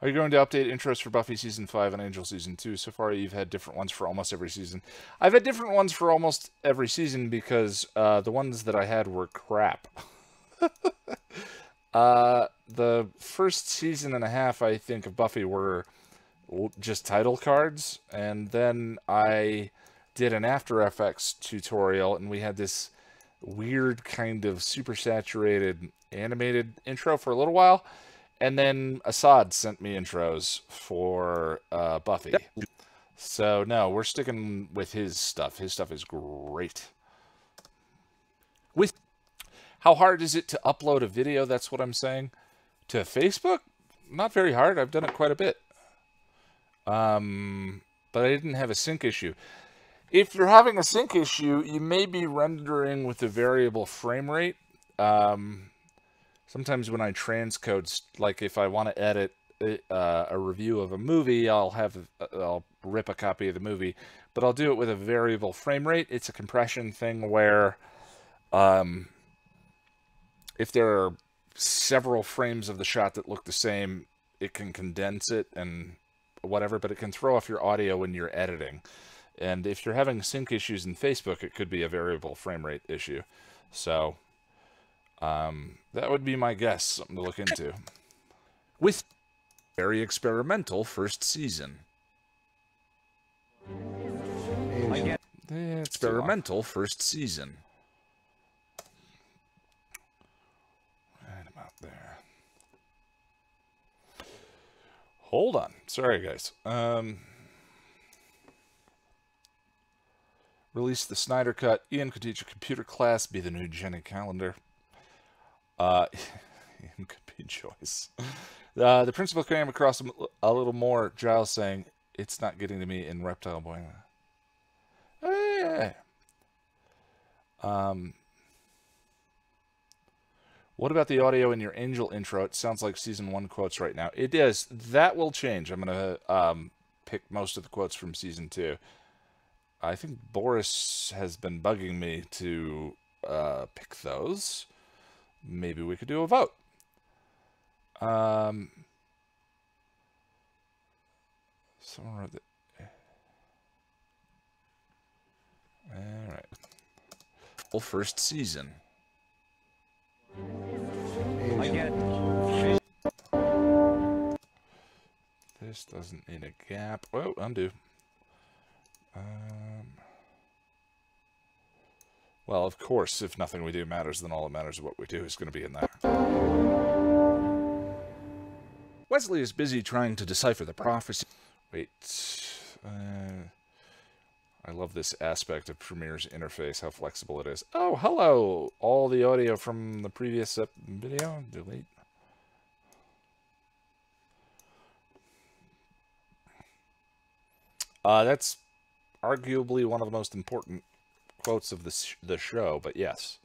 Are you going to update intros for Buffy Season 5 and Angel Season 2? So far, you've had different ones for almost every season. I've had different ones for almost every season because the ones that I had were crap. The first season and a half, I think, of Buffy were just title cards. And then I did an After Effects tutorial, and we had this weird kind of super saturated animated intro for a little while. And then Assad sent me intros for Buffy. Yep. So, no, we're sticking with his stuff. His stuff is great. How hard is it to upload a video? That's what I'm saying. To Facebook? Not very hard. I've done it quite a bit. But I didn't have a sync issue. If you're having a sync issue, you may be rendering with a variable frame rate. Sometimes when I transcode, like if I want to edit a review of a movie, I'll rip a copy of the movie, but I'll do it with a variable frame rate. It's a compression thing where if there are several frames of the shot that look the same, it can condense it and whatever, but it can throw off your audio when you're editing. And if you're having sync issues in Facebook, it could be a variable frame rate issue. So... that would be my guess, something to look into. With very experimental first season. Experimental first season. Right about there. Hold on. Sorry, guys. Release the Snyder Cut. Ian could teach a computer class. Be the new Jenny Calendar. Ian could be Joyce. The principal came across a little more. Giles saying, "It's not getting to me" in Reptile Boy. Hey. What about the audio in your Angel intro? It sounds like season 1 quotes right now. It is. That will change. I'm going to pick most of the quotes from season 2. I think Boris has been bugging me to pick those. Maybe we could do a vote. Someone wrote that. All right. Full first season. This doesn't need a gap. Oh, undo. Well, of course, if nothing we do matters, then all that matters of what we do is going to be in there. Wesley is busy trying to decipher the prophecy. Wait. I love this aspect of Premiere's interface, how flexible it is. Oh, hello! All the audio from the previous video. Delete. That's arguably one of the most important quotes of the show, but yes.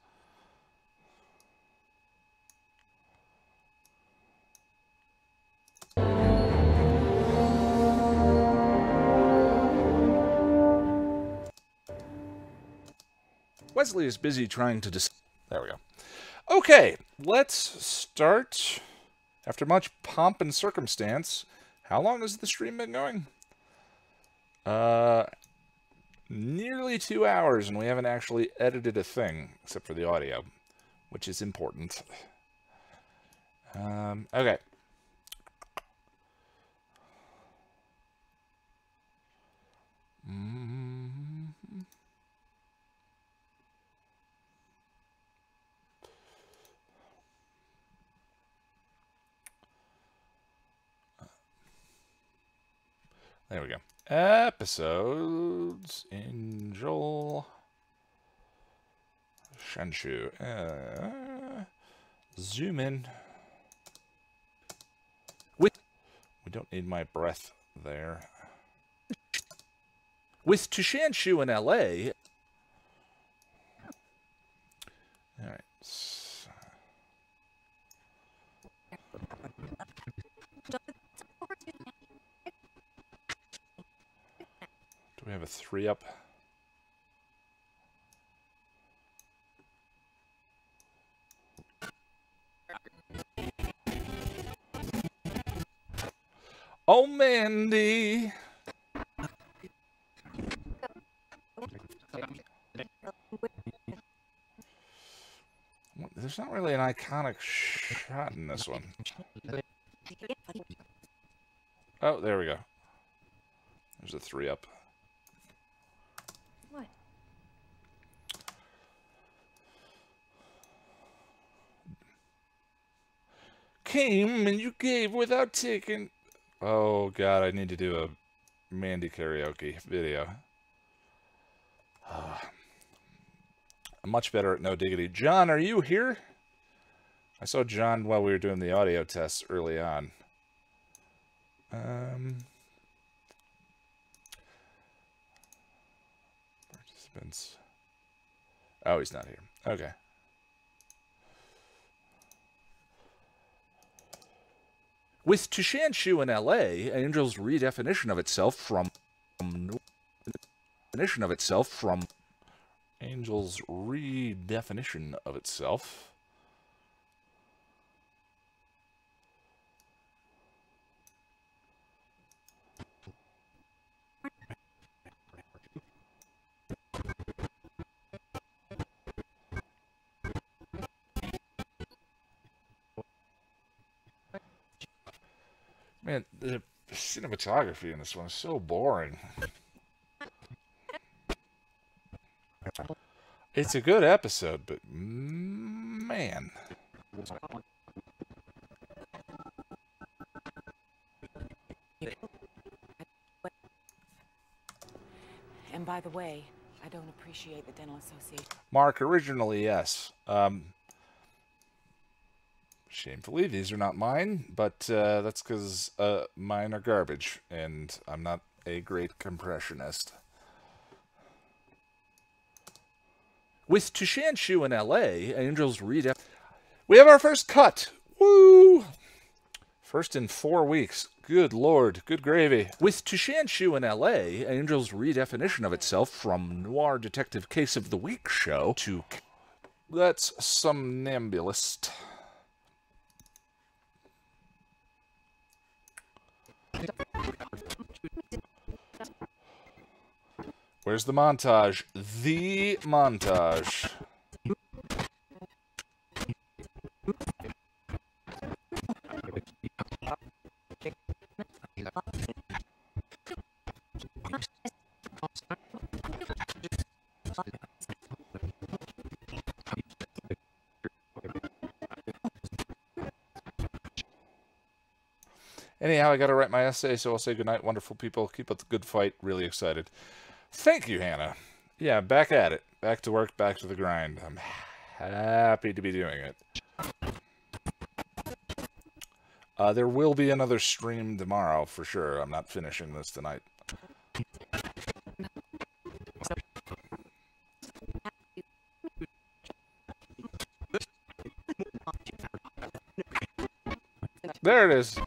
Wesley is busy trying to there we go. Okay, let's start. After much pomp and circumstance, how long has the stream been going? Nearly 2 hours, and we haven't actually edited a thing, except for the audio, which is important. Okay. There we go. Episodes. Angel. Shanshu. Zoom in. We don't need my breath there. With to Shanshu in LA. Alright. Do we have a 3-up? Oh, Mandy! There's not really an iconic shot in this one. Oh, there we go. There's a 3-up. What? Came and you gave without taking. Oh God, I need to do a Mandy karaoke video. I'm much better at no diggity. John, are you here? I saw John while we were doing the audio tests early on. Participants. Oh, he's not here. Okay. With to Shanshu in LA, Angel's redefinition of itself from Angel's redefinition of itself. Man, the cinematography in this one is so boring. It's a good episode, but man. And by the way, I don't appreciate the Dental Association. Mark, originally, yes. Shamefully, these are not mine, but that's because mine are garbage, and I'm not a great compressionist. With to Shanshu in LA, Angel's redef. We have our first cut! Woo! First in 4 weeks. Good lord, good gravy. With to Shanshu in LA, Angel's redefinition of itself from Noir Detective Case of the Week show to... That's somnambulist. Where's the montage? The montage. Anyhow, I gotta write my essay, so I'll say goodnight, wonderful people. Keep up the good fight. Really excited. Thank you, Hannah. Yeah, back at it. Back to work, back to the grind. I'm happy to be doing it. There will be another stream tomorrow, for sure. I'm not finishing this tonight. There it is.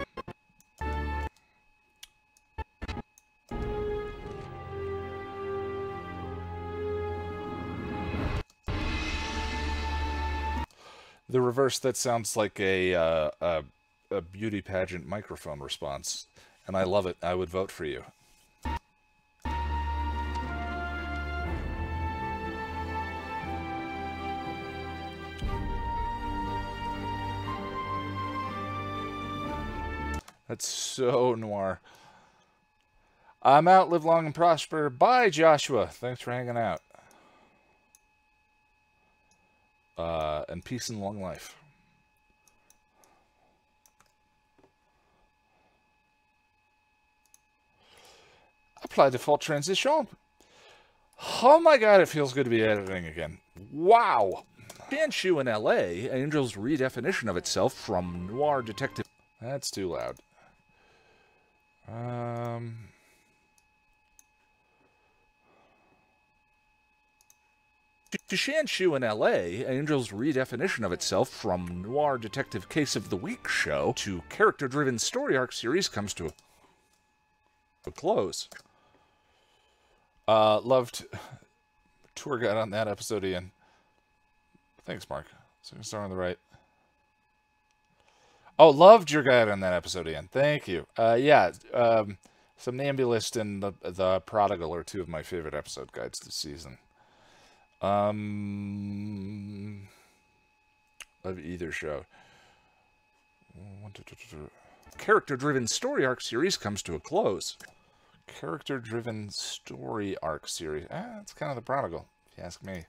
The reverse, that sounds like a beauty pageant microphone response, and I love it. I would vote for you. That's so noir. I'm out. Live long and prosper. Bye, Joshua. Thanks for hanging out. And peace and long life. Apply default transition. Oh my god, it feels good to be editing again. Wow. Shanshu in LA, Angel's redefinition of itself from noir detective. That's too loud. To Shanshu in LA, Angel's redefinition of itself from noir detective case of the week show to character-driven story arc series comes to a close. Loved tour guide on that episode, Ian. Thanks, Mark. Second star on the right. Oh, loved your guide on that episode, Ian. Thank you. Yeah, Somnambulist and the Prodigal are two of my favorite episode guides this season. Of either show. Character-driven story arc series comes to a close. Character-driven story arc series. That's kind of the Prodigal, if you ask me.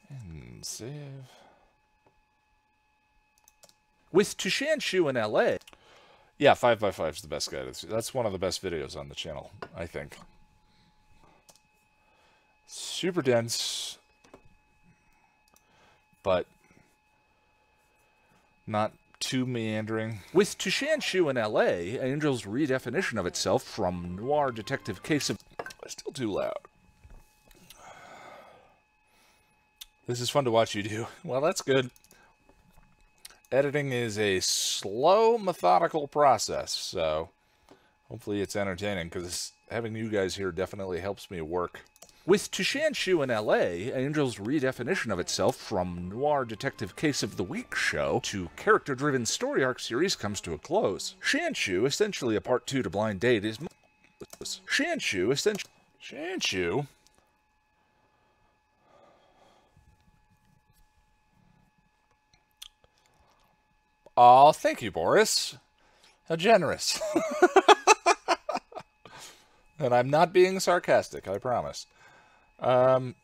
And save. With Shanshu in LA. Yeah, 5x5 is the best guide. That's one of the best videos on the channel, I think. Super dense, but not too meandering. With Shanshu in LA, Angel's redefinition of itself from noir detective case of... Still too loud. This is fun to watch you do. Well, that's good. Editing is a slow, methodical process, so hopefully it's entertaining, because having you guys here definitely helps me work. With Shanshu in LA, Angel's redefinition of itself from noir detective case of the week show to character-driven story arc series comes to a close. Shanshu, essentially a part 2 to Blind Date, is... Shanshu, essentially... Shanshu? Oh, thank you, Boris. How generous. And I'm not being sarcastic, I promise. God,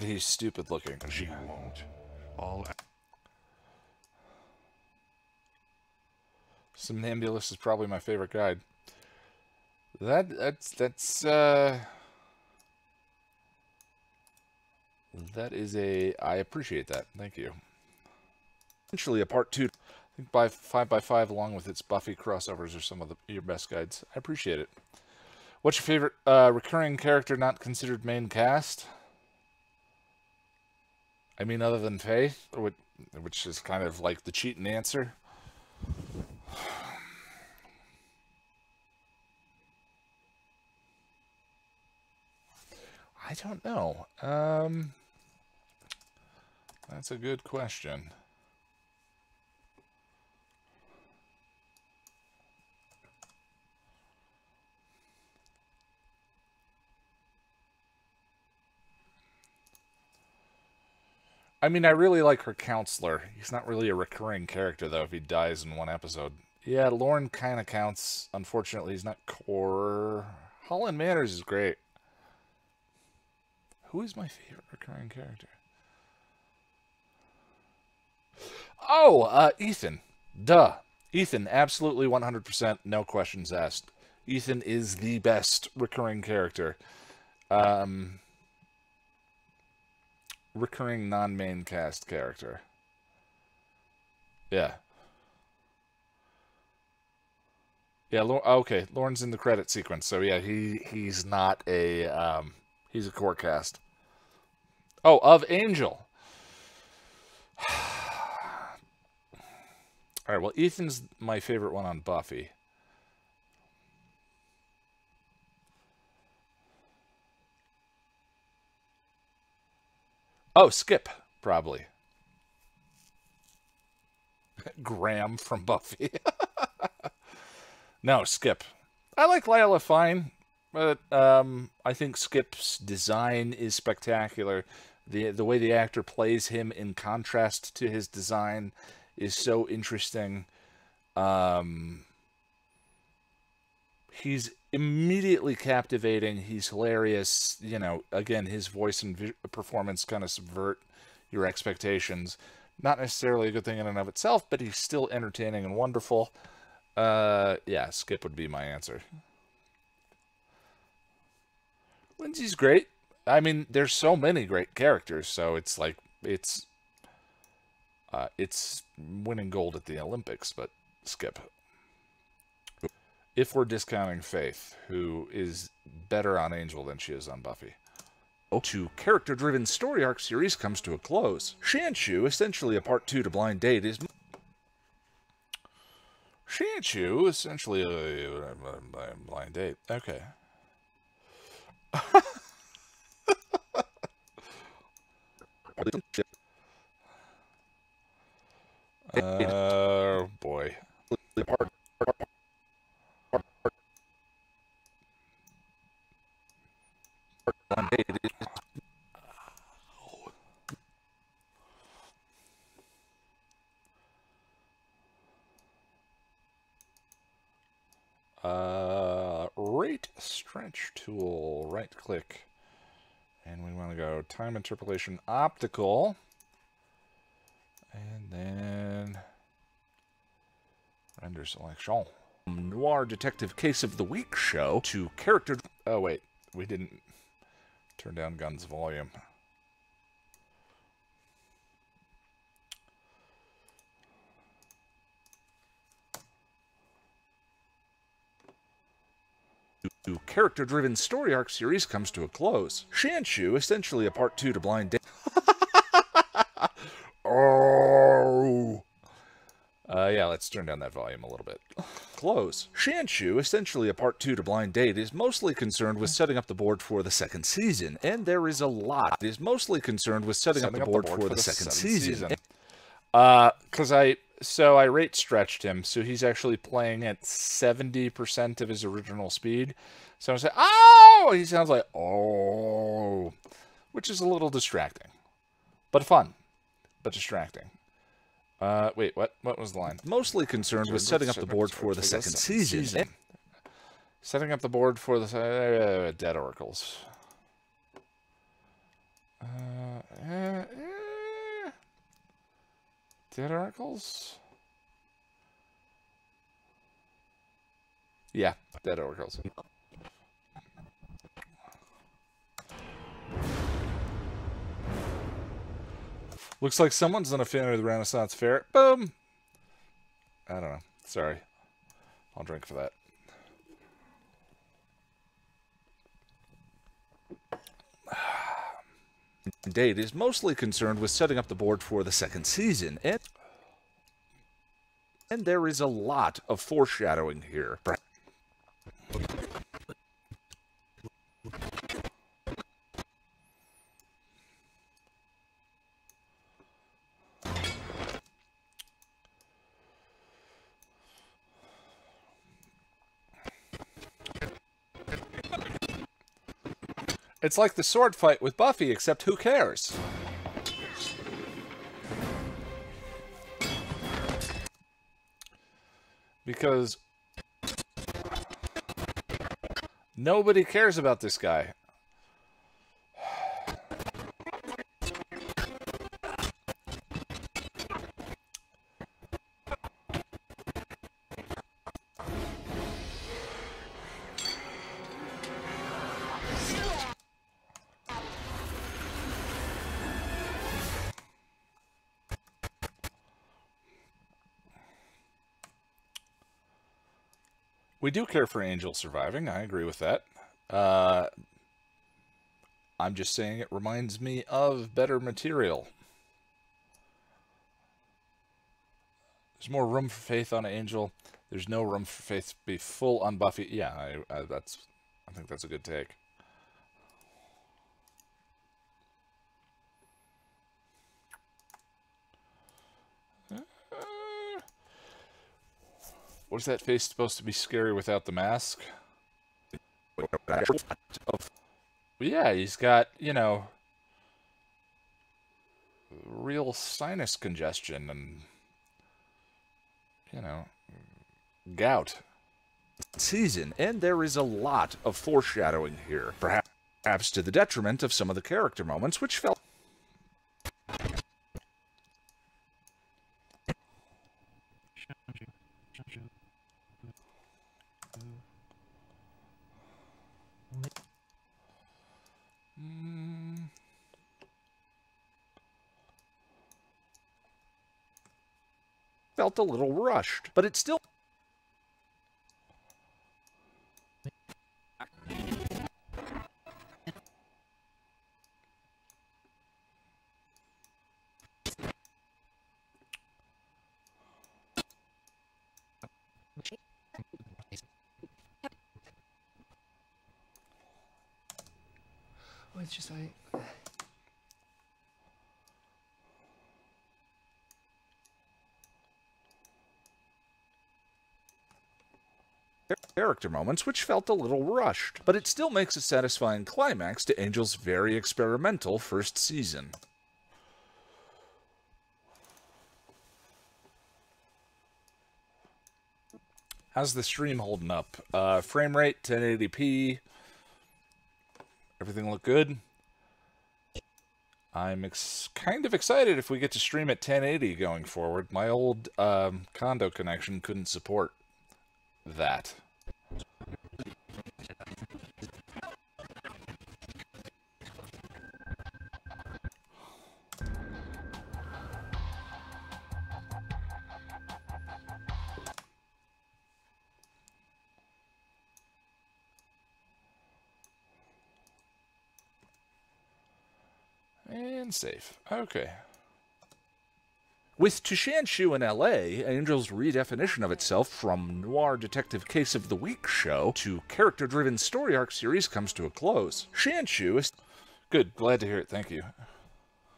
he's stupid looking. She won't. Somnambulist is probably my favorite guide. That is a... I appreciate that. Thank you. Essentially a part 2. I think by 5x5 along with its Buffy crossovers are some of your best guides. I appreciate it. What's your favorite recurring character not considered main cast? I mean, other than Faye, which is kind of like the cheating answer. I don't know. That's a good question. I mean, I really like her counselor. He's not really a recurring character, though, if he dies in one episode. Yeah, Lorne kind of counts. Unfortunately, he's not core. Holland Manners is great. Who is my favorite recurring character? Oh, Ethan. Duh. Ethan, absolutely 100%, no questions asked. Ethan is the best recurring character. Recurring non-main cast character. Yeah. Yeah, okay, Lorne's in the credit sequence, so yeah, he's not a, he's a core cast. Oh, of Angel. Alright, well, Ethan's my favorite one on Buffy. Oh, Skip, probably. Graham from Buffy. No, Skip. I like Lila fine, but I think Skip's design is spectacular. The way the actor plays him in contrast to his design is so interesting. He's immediately captivating. He's hilarious. You know, again, his voice and performance kind of subvert your expectations. Not necessarily a good thing in and of itself, but he's still entertaining and wonderful. Yeah, Skip would be my answer. Lindsay's great. I mean, there's so many great characters, so it's like, it's winning gold at the Olympics, but Skip. If we're discounting Faith, who is better on Angel than she is on Buffy. To character-driven story arc series comes to a close. Shanshu, essentially a part 2 to Blind Date, is... Shanshu, essentially a Blind Date. Okay. Oh, boy. Rate stretch tool, right click, and we want to go time interpolation optical, and then render selection. Noir Detective Case of the Week show to character... Oh wait, we didn't turn down Gun's volume. Character-driven story arc series comes to a close. Shanshu, essentially a part 2 to Blind Date. Oh. Yeah, let's turn down that volume a little bit. Close. Shanshu, essentially a part 2 to Blind Date, is mostly concerned with setting up the board for the second season, and there is a lot. Is mostly concerned with setting up the board for the second season. Because I rate stretched him, so he's actually playing at 70% of his original speed. So I say, oh, he sounds like, oh, which is a little distracting, but fun, but distracting. Wait, what was the line? Mostly concerned with setting up the board for the second season. Setting up the board for the Dead Oracles. Dead Oracles? Yeah, Dead Oracles. Looks like someone's not a fan of the Renaissance Fair. Boom! I don't know. Sorry. I'll drink for that. Date is mostly concerned with setting up the board for the second season, and there is a lot of foreshadowing here. It's like the sword fight with Buffy, except who cares? Because nobody cares about this guy. We do care for Angel surviving. I agree with that. I'm just saying it reminds me of better material. There's more room for Faith on Angel. There's no room for Faith to be full on Buffy. Yeah, I think that's a good take. Was that face supposed to be scary without the mask? Yeah, he's got, you know, real sinus congestion and, you know, gout. season, and there is a lot of foreshadowing here, perhaps to the detriment of some of the character moments, which felt a little rushed, but it still it's just like... character moments which felt a little rushed, but it still makes a satisfying climax to Angel's very experimental first season. How's the stream holding up? Frame rate, 1080p. Everything look good? I'm kind of excited if we get to stream at 1080 going forward. My old condo connection couldn't support that. And save. Okay. With Shanshu in LA, Angel's redefinition of itself from noir detective case of the week show to character-driven story arc series comes to a close. Shanshu is good. Glad to hear it. Thank you.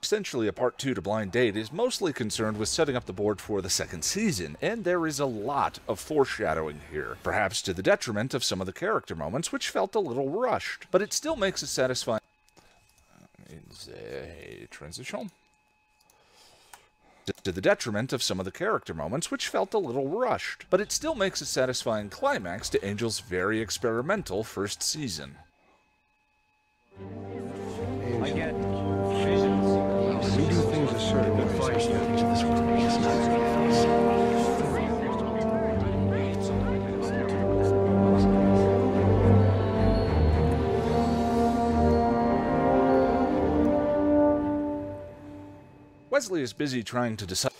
Essentially a part 2 to Blind Date, is mostly concerned with setting up the board for the second season, and there is a lot of foreshadowing here, perhaps to the detriment of some of the character moments, which felt a little rushed, but it still makes a satisfying... It's a transition. To the detriment of some of the character moments, which felt a little rushed, but it still makes a satisfying climax to Angel's very experimental first season. I get visions. We do things a certain way. Wesley is busy trying to decide...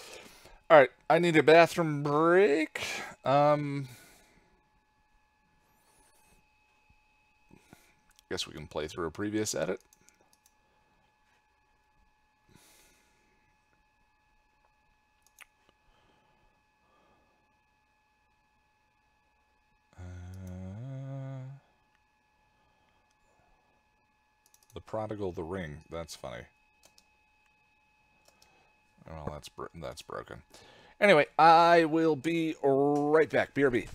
Alright, I need a bathroom break. Guess we can play through a previous edit. The Prodigal, the Ring. That's funny. Well, that's broken. Anyway, I will be right back. BRB.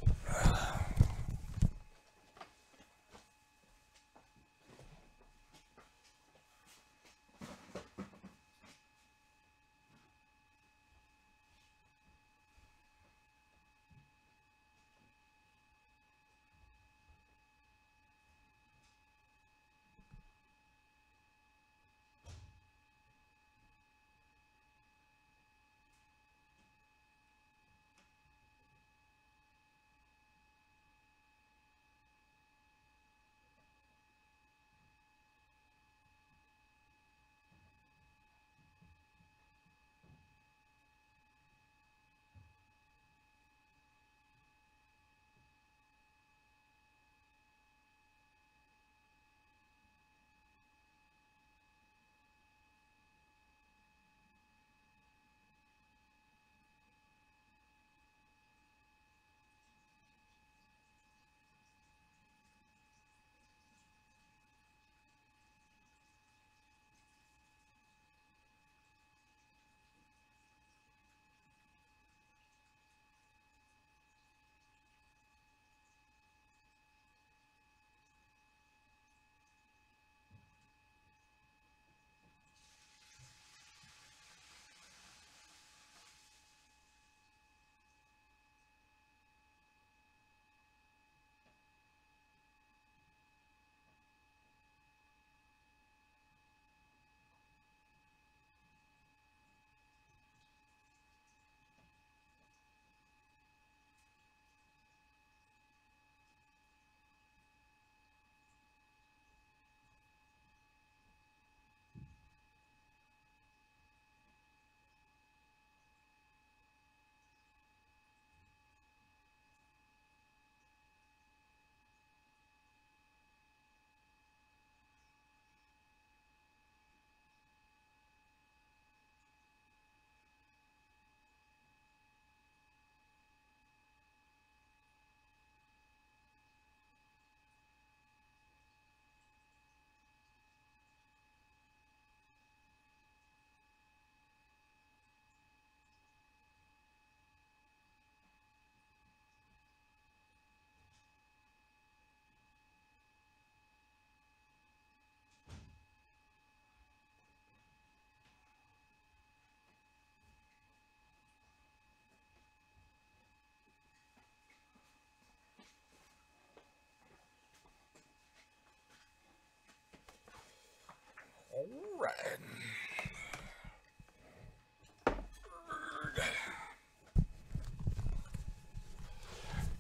right.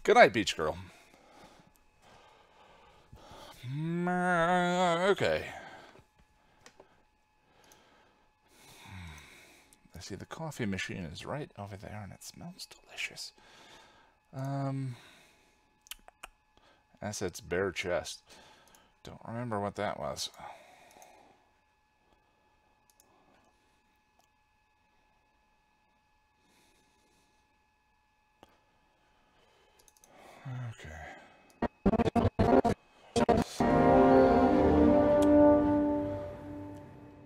Good night, Beach Girl. Okay. I see the coffee machine is right over there, and it smells delicious. Assets bare chest. Don't remember what that was. Okay.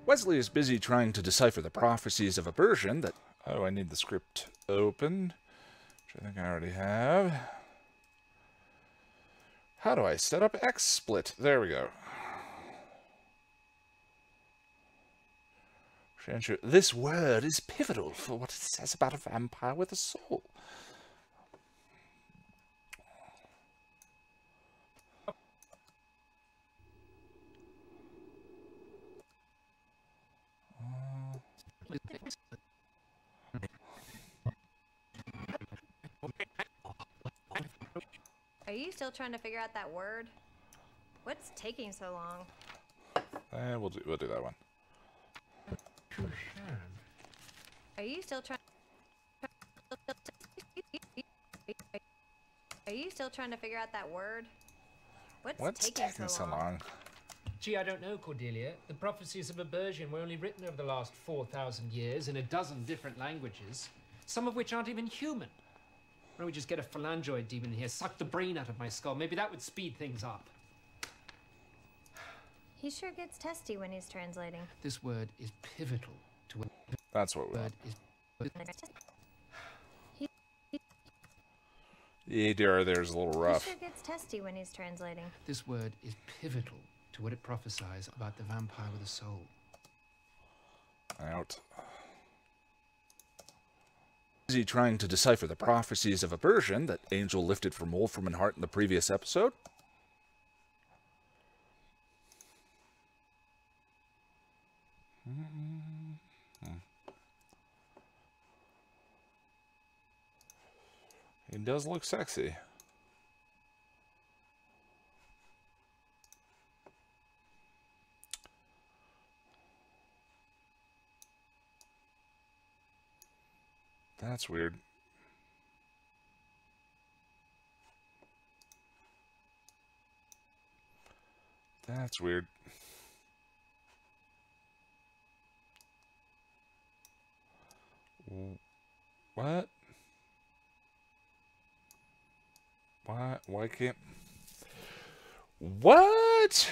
Wesley is busy trying to decipher the prophecies of aversion that... Oh, I need the script open, which I think I already have. How do I set up XSplit? There we go. Shanshu, this word is pivotal for what it says about a vampire with a soul. Are you still trying to figure out that word? What's taking so long? We'll do that one. Are you still trying? Are you still trying to figure out that word? What's taking so long? Gee, I don't know, Cordelia. The prophecies of aversion were only written over the last 4,000 years in a dozen different languages, some of which aren't even human. Why don't we just get a phalangoid demon here, suck the brain out of my skull? Maybe that would speed things up. He sure gets testy when he's translating. This word is pivotal to what... That's what we want. Yeah, dear, there's a little rough. He sure gets testy when he's translating. This word is pivotal to what it prophesies about the vampire with a soul. Out. Is he trying to decipher the prophecies of aversion that Angel lifted from Wolfram and Hart in the previous episode? He does look sexy. That's weird. That's weird. What? Why can't... What?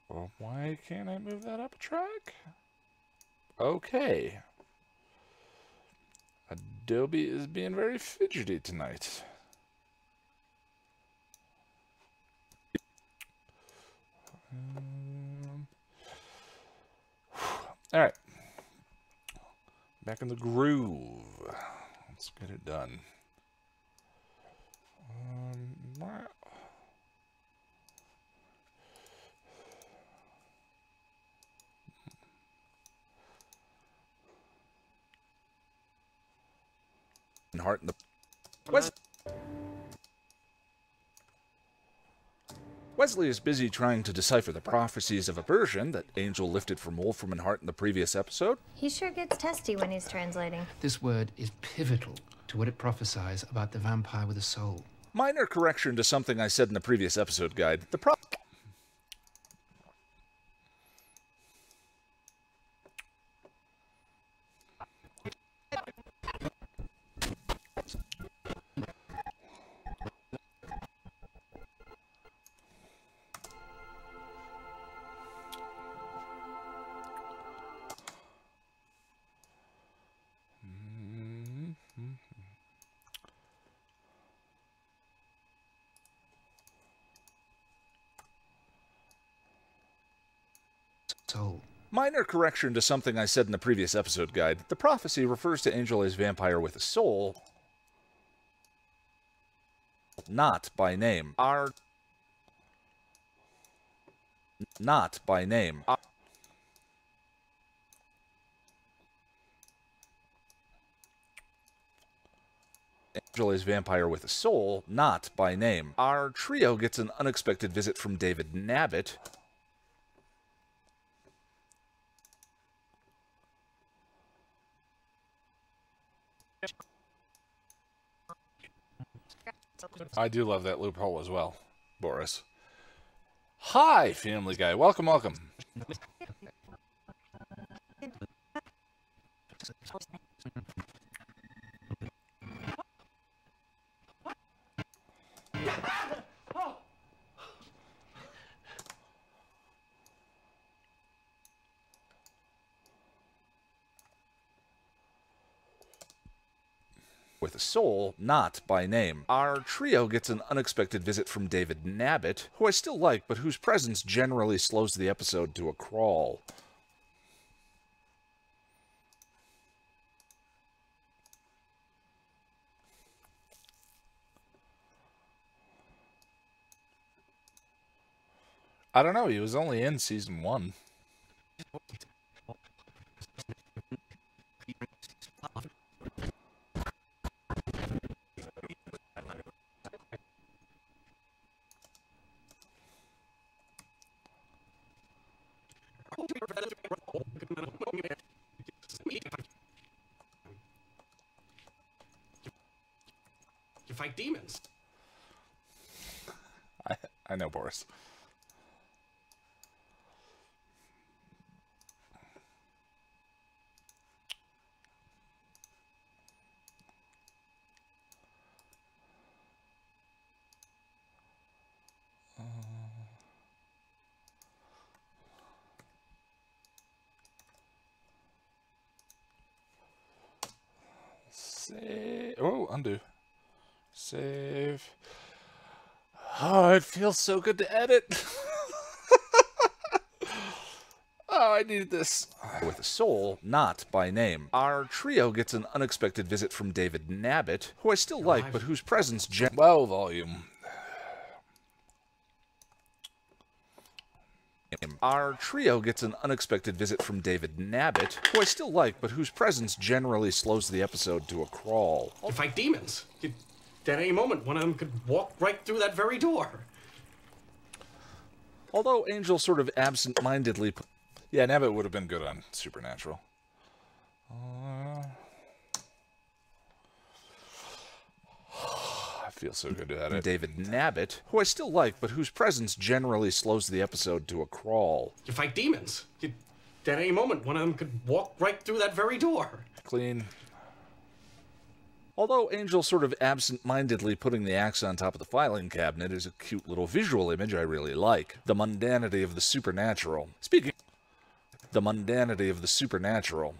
Well, why can't I move that up a track? Okay. Adobe is being very fidgety tonight. All right. Back in the groove. Let's get it done. Heart in the... Wesley is busy trying to decipher the prophecies of aversion that Angel lifted from Wolfram and Hart in the previous episode. He sure gets testy when he's translating. This word is pivotal to what it prophesies about the vampire with a soul. Minor correction to something I said in the previous episode guide. The Minor correction to something I said in the previous episode guide. The prophecy refers to Angel as vampire with a soul, not by name. not by name. Angel is vampire with a soul, not by name. Our trio gets an unexpected visit from David Nabbit. I do love that loophole as well, Boris. Hi, Family Guy. Welcome, welcome. With a soul, not by name. Our trio gets an unexpected visit from David Nabbit, who I still like, but whose presence generally slows the episode to a crawl. I don't know, he was only in season 1. You fight demons. I know, Boris. Save. Oh, undo. Save. Oh, it feels so good to edit. Oh, I needed this. With a soul, not by name. Our trio gets an unexpected visit from David Nabbit, who I still like, but whose presence Well, volume. Our trio gets an unexpected visit from David Nabbit, who I still like, but whose presence generally slows the episode to a crawl. You fight demons. At any moment, one of them could walk right through that very door. Although Angel sort of absent-mindedly... Yeah, Nabbit would have been good on Supernatural. I feel so good to edit. David Nabbit, who I still like, but whose presence generally slows the episode to a crawl. You fight demons. At any moment, one of them could walk right through that very door. Clean. Although Angel sort of absent-mindedly putting the axe on top of the filing cabinet is a cute little visual image I really like. The mundanity of the supernatural. Speaking... The mundanity of the supernatural.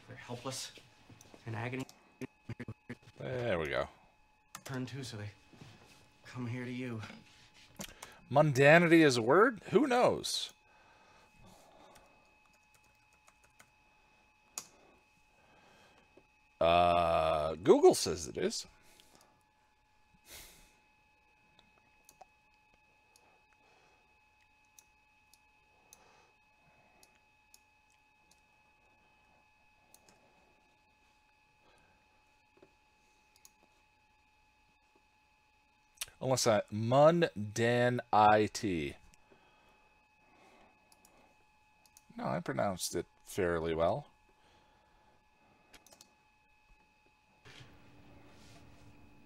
They're helpless, in agony. There we go. Turn to, so they come here to you. Mundanity is a word? Who knows? Google says it is. Unless mundanity. No, I pronounced it fairly well.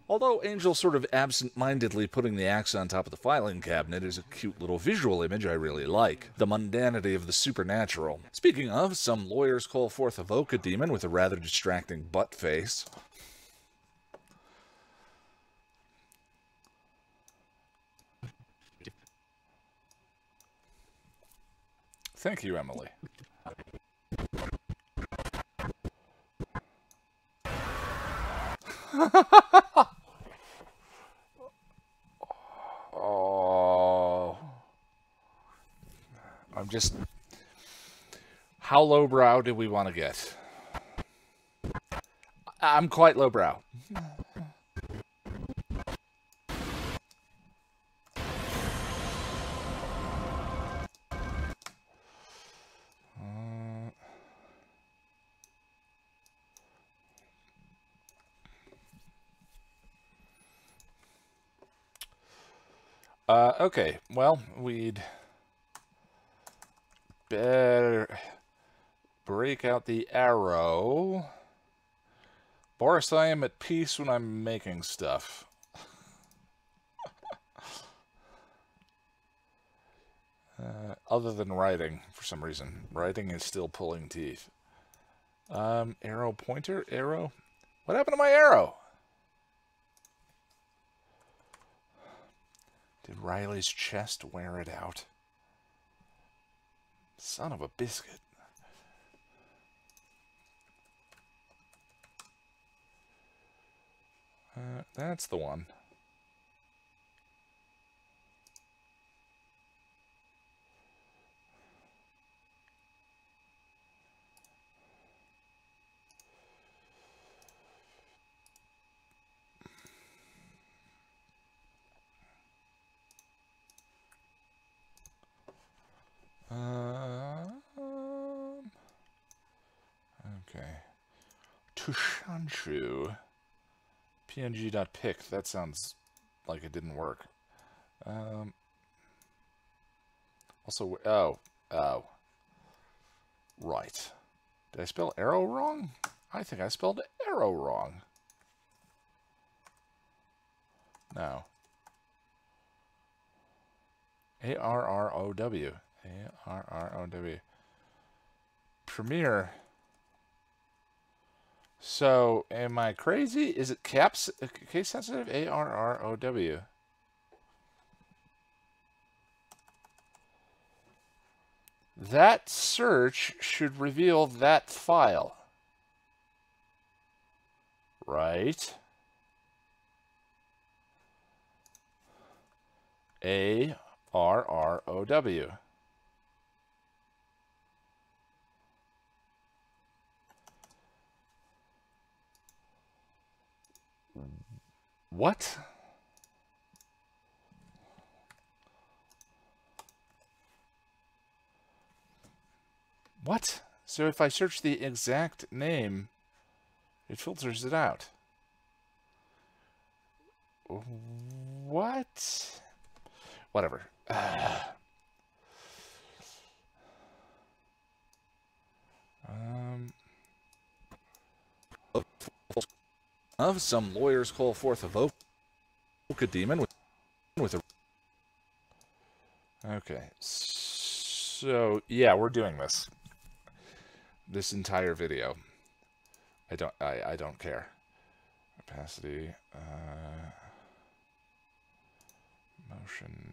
Although Angel sort of absent-mindedly putting the axe on top of the filing cabinet is a cute little visual image I really like. The mundanity of the supernatural. Speaking of, some lawyers call forth a Voca demon with a rather distracting butt face. Thank you, Emily. Oh, How lowbrow do we want to get? I'm quite lowbrow. Okay, well, we'd better break out the arrow. Boris, I am at peace when I'm making stuff. Other than writing, for some reason. Writing is still pulling teeth. Arrow pointer? Arrow? What happened to my arrow? Did Riley's chest wear it out? Son of a biscuit. That's the one. Okay. To Shanshu. PNG.pic. That sounds like it didn't work. Also, oh. Right. Did I spell arrow wrong? I think I spelled arrow wrong. No. A-R-R-O-W. A-R-R-O-W. Premiere. So, am I crazy? Is it case sensitive? A-R-R-O-W. That search should reveal that file. Right? A-R-R-O-W. What? What? So if I search the exact name, it filters it out. What? Whatever. Some lawyers call forth a vocal demon with a... Okay. So, yeah, we're doing this. This entire video. I don't care. Opacity, motion.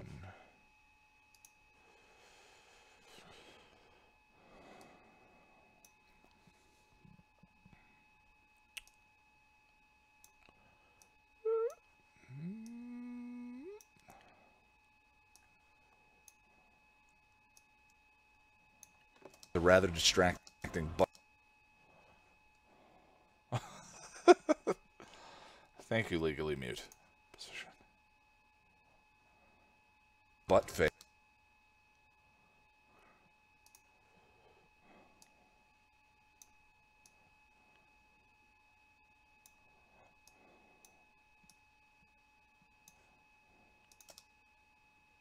The rather distracting butt. Thank you, legally mute. Position. Butt face.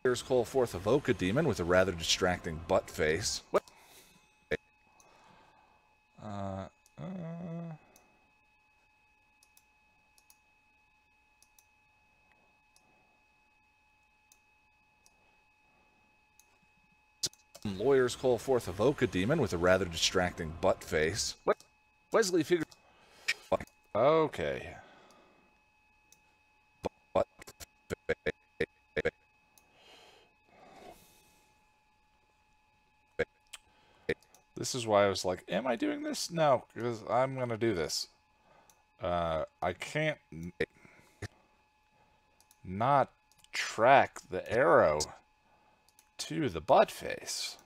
Here's call forth evoke a demon with a rather distracting butt face. What? Lawyers call forth evoke a demon with a rather distracting butt face. What? Wesley figure. Okay. Butt face. This is why I was like, am I doing this? No, because I'm going to do this. I can't not track the arrow to the butt face.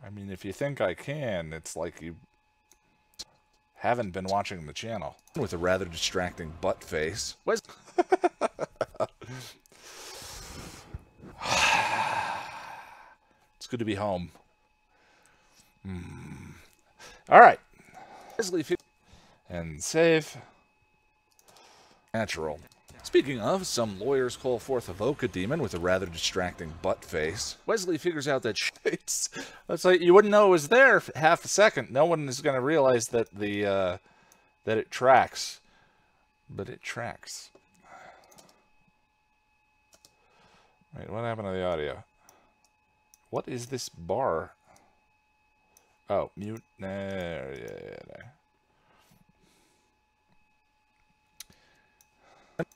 I mean, if you think I can, it's like you haven't been watching the channel. With a rather distracting butt face. It's good to be home. All right. And save. Natural. Speaking of, some lawyers call forth a Voca demon with a rather distracting butt face. Wesley figures out that it's like you wouldn't know it was there for half a second. No one is going to realize that that it tracks. But it tracks. Wait, what happened to the audio? What is this bar? Oh, mute. There, there.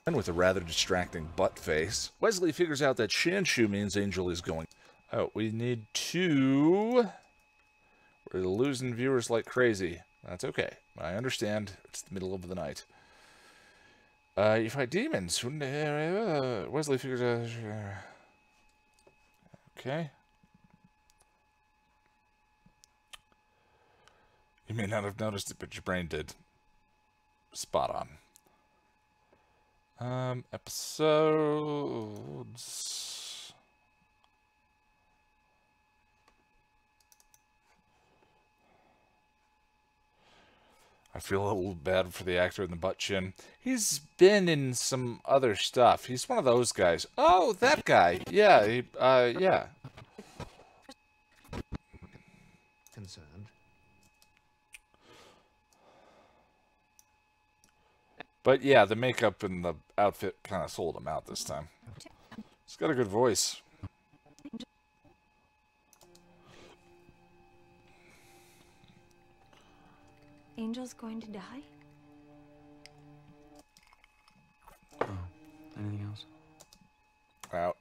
And with a rather distracting butt face, Wesley figures out that Shanshu means Angel is going. Oh, we need 2. We're losing viewers like crazy. That's okay. I understand. It's the middle of the night. You fight demons. Wesley figures out. Okay. You may not have noticed it, but your brain did. Spot on. Episodes. I feel a little bad for the actor in the butt chin. He's been in some other stuff. He's one of those guys. Oh, that guy. Yeah, yeah. Concerned. But yeah, the makeup and the outfit kind of sold him out this time. He's got a good voice. Angel's going to die? Oh, anything else? Out.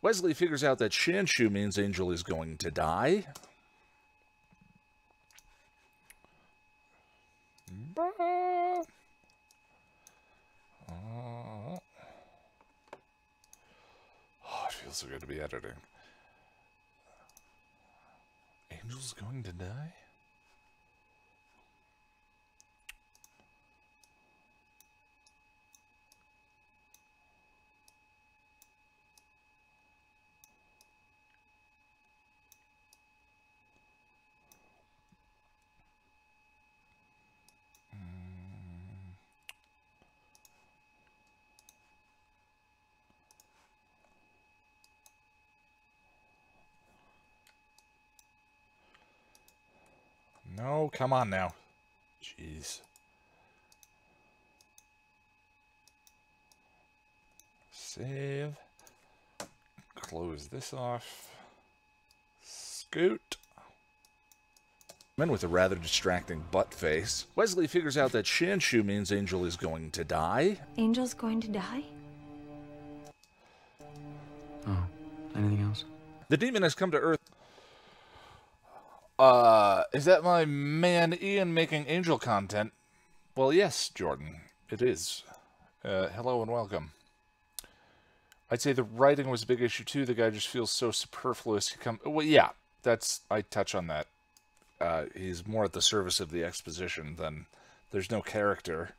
Wesley figures out that Shanshu means Angel is going to die. Oh, it feels so good to be editing. Angel's going to die? No, come on now. Jeez. Save. Close this off. Scoot. Men with a rather distracting butt face. Wesley figures out that Shanshu means Angel is going to die. Angel's going to die? Oh, anything else? The demon has come to Earth. Is that my man Ian making Angel content? Well, yes, Jordan, it is. Hello and welcome. I'd say the writing was a big issue too. The guy just feels so superfluous. Well, yeah, I touch on that. He's more at the service of the exposition than there's no character.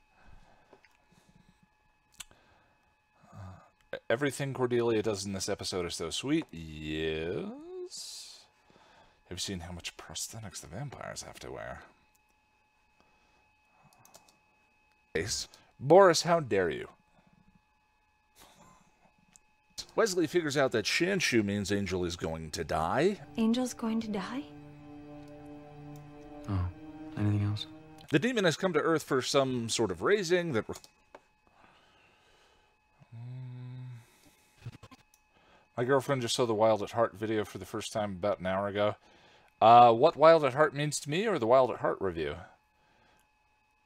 Everything Cordelia does in this episode is so sweet. Yes. Have you seen how much prosthetics the vampires have to wear? Boris, how dare you? Wesley figures out that Shanshu means Angel is going to die. Angel's going to die? Oh, anything else? The demon has come to Earth for some sort of raising that... My girlfriend just saw the Wild at Heart video for the first time about an hour ago. What Wild at Heart means to me, or the Wild at Heart review?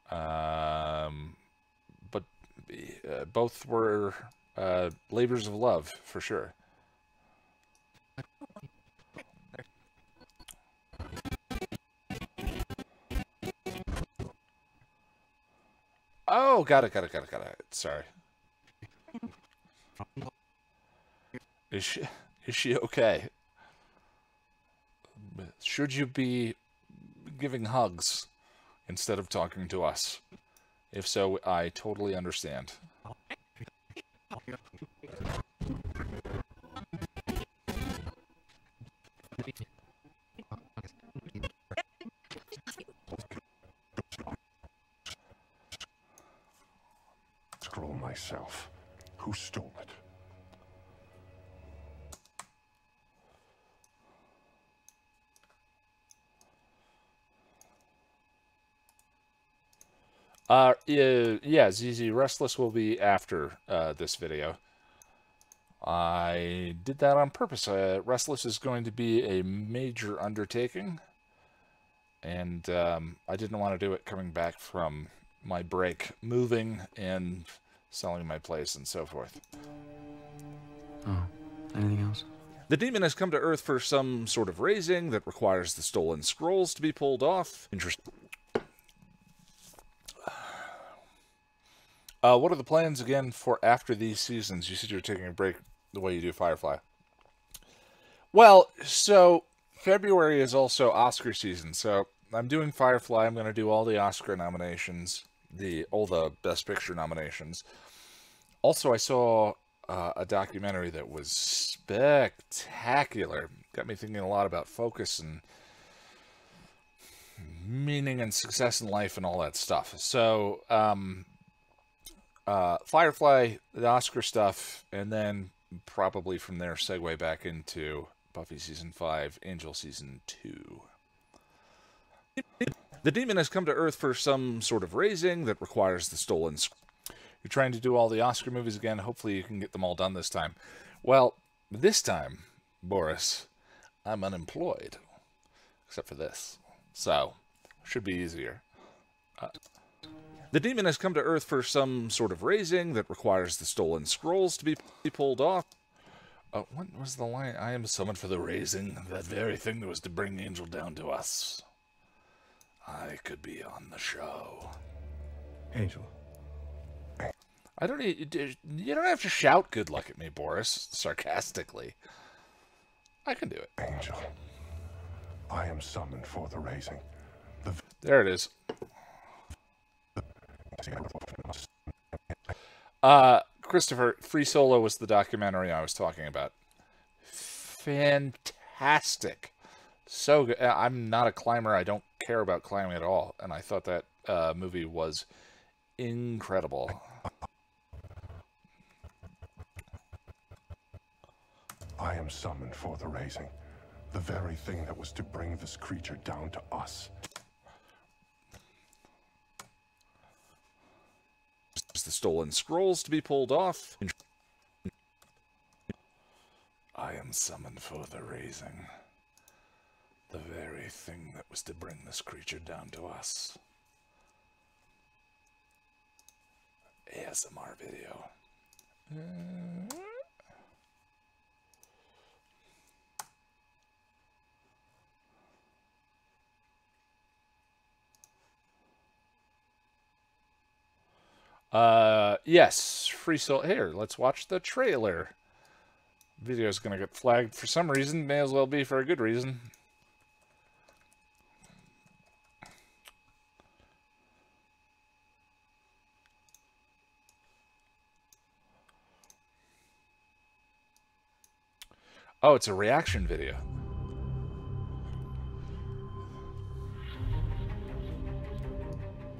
But both were labors of love, for sure. Oh, got it. Sorry. Is she okay? Should you be giving hugs instead of talking to us? If so, I totally understand. Scroll myself. Who stole it? Yeah, ZZ Restless will be after this video. I did that on purpose. Restless is going to be a major undertaking, and I didn't want to do it coming back from my break, moving and selling my place and so forth. Oh, anything else? The demon has come to Earth for some sort of raising that requires the stolen scrolls to be pulled off. Interesting. What are the plans again for after these seasons? You said you were taking a break the way you do Firefly. Well, so February is also Oscar season, so I'm doing Firefly. I'm going to do all the Oscar nominations, all the Best Picture nominations. Also, I saw a documentary that was spectacular. Got me thinking a lot about focus and meaning and success in life and all that stuff. So, Firefly, the Oscar stuff, and then probably from there segue back into Buffy Season 5, Angel Season 2. The demon has come to Earth for some sort of raising that requires the stolen scrolls. You're trying to do all the Oscar movies again. Hopefully you can get them all done this time. Well, this time, Boris, I'm unemployed. Except for this. So, should be easier. The demon has come to Earth for some sort of raising that requires the stolen scrolls to be pulled off. What was the line? I am summoned for the raising, that very thing that was to bring Angel down to us. I could be on the show. Angel. I don't need, you don't have to shout good luck at me, Boris, sarcastically. I can do it. Angel. I am summoned for the raising. There it is. Christopher, Free Solo was the documentary I was talking about. Fantastic. So good. I'm not a climber. I don't care about climbing at all. And I thought that movie was incredible. I am summoned for the raising. The very thing that was to bring this creature down to us. The stolen scrolls to be pulled off. I am summoned for the raising. The very thing that was to bring this creature down to us. ASMR video. Yes, Free Solo. Here, let's watch the trailer. Video's gonna get flagged for some reason. May as well be for a good reason. Oh, it's a reaction video.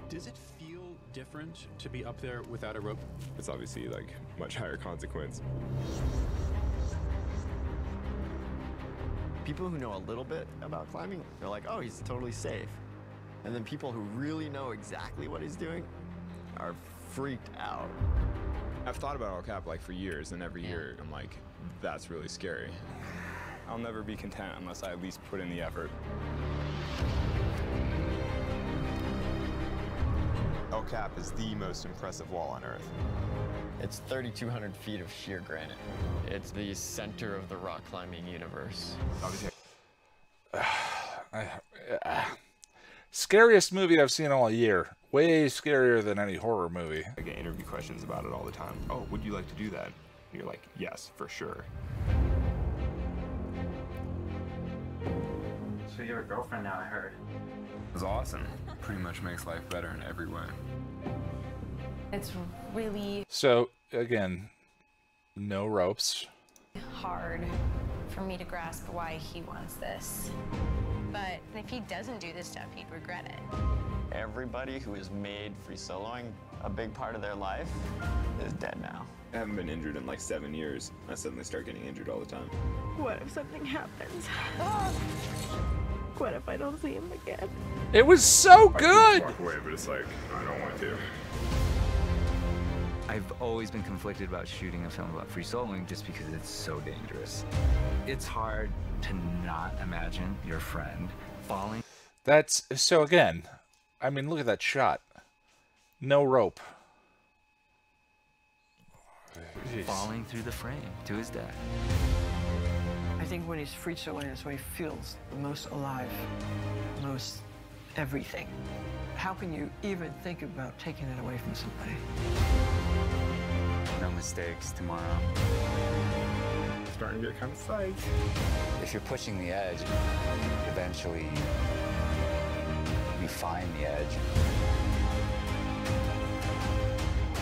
Does it feel different to be up there without a rope? It's obviously like much higher consequence. People who know a little bit about climbing, they're like, oh, he's totally safe. And then people who really know exactly what he's doing are freaked out. I've thought about all cap like for years, and every year I'm like, that's really scary. I'll never be content unless I at least put in the effort. El Cap is the most impressive wall on Earth. It's 3,200 feet of sheer granite. It's the center of the rock climbing universe. Scariest movie I've seen all year way scarier than any horror movie. I get interview questions about it all the time. Oh, would you like to do that? And you're like, yes, for sure. So you have a girlfriend now, I heard. It's awesome. Pretty much makes life better in every way. It's really So, again, no ropes. hard for me to grasp why he wants this. But if he doesn't do this stuff, he'd regret it. Everybody who has made free soloing a big part of their life is dead now. I haven't been injured in like 7 years. I suddenly start getting injured all the time. What if something happens? What if I don't see him again? It was so good! I walk away, but it's like, I don't want to. I've always been conflicted about shooting a film about free soloing just because it's so dangerous. It's hard to not imagine your friend falling. That's, so again, I mean, look at that shot. No rope. Falling through the frame to his death. I think when he's free soloing, that's when he feels the most alive, most everything. How can you even think about taking it away from somebody? No mistakes tomorrow. It's starting to get kind of psyched. If you're pushing the edge, eventually you find the edge.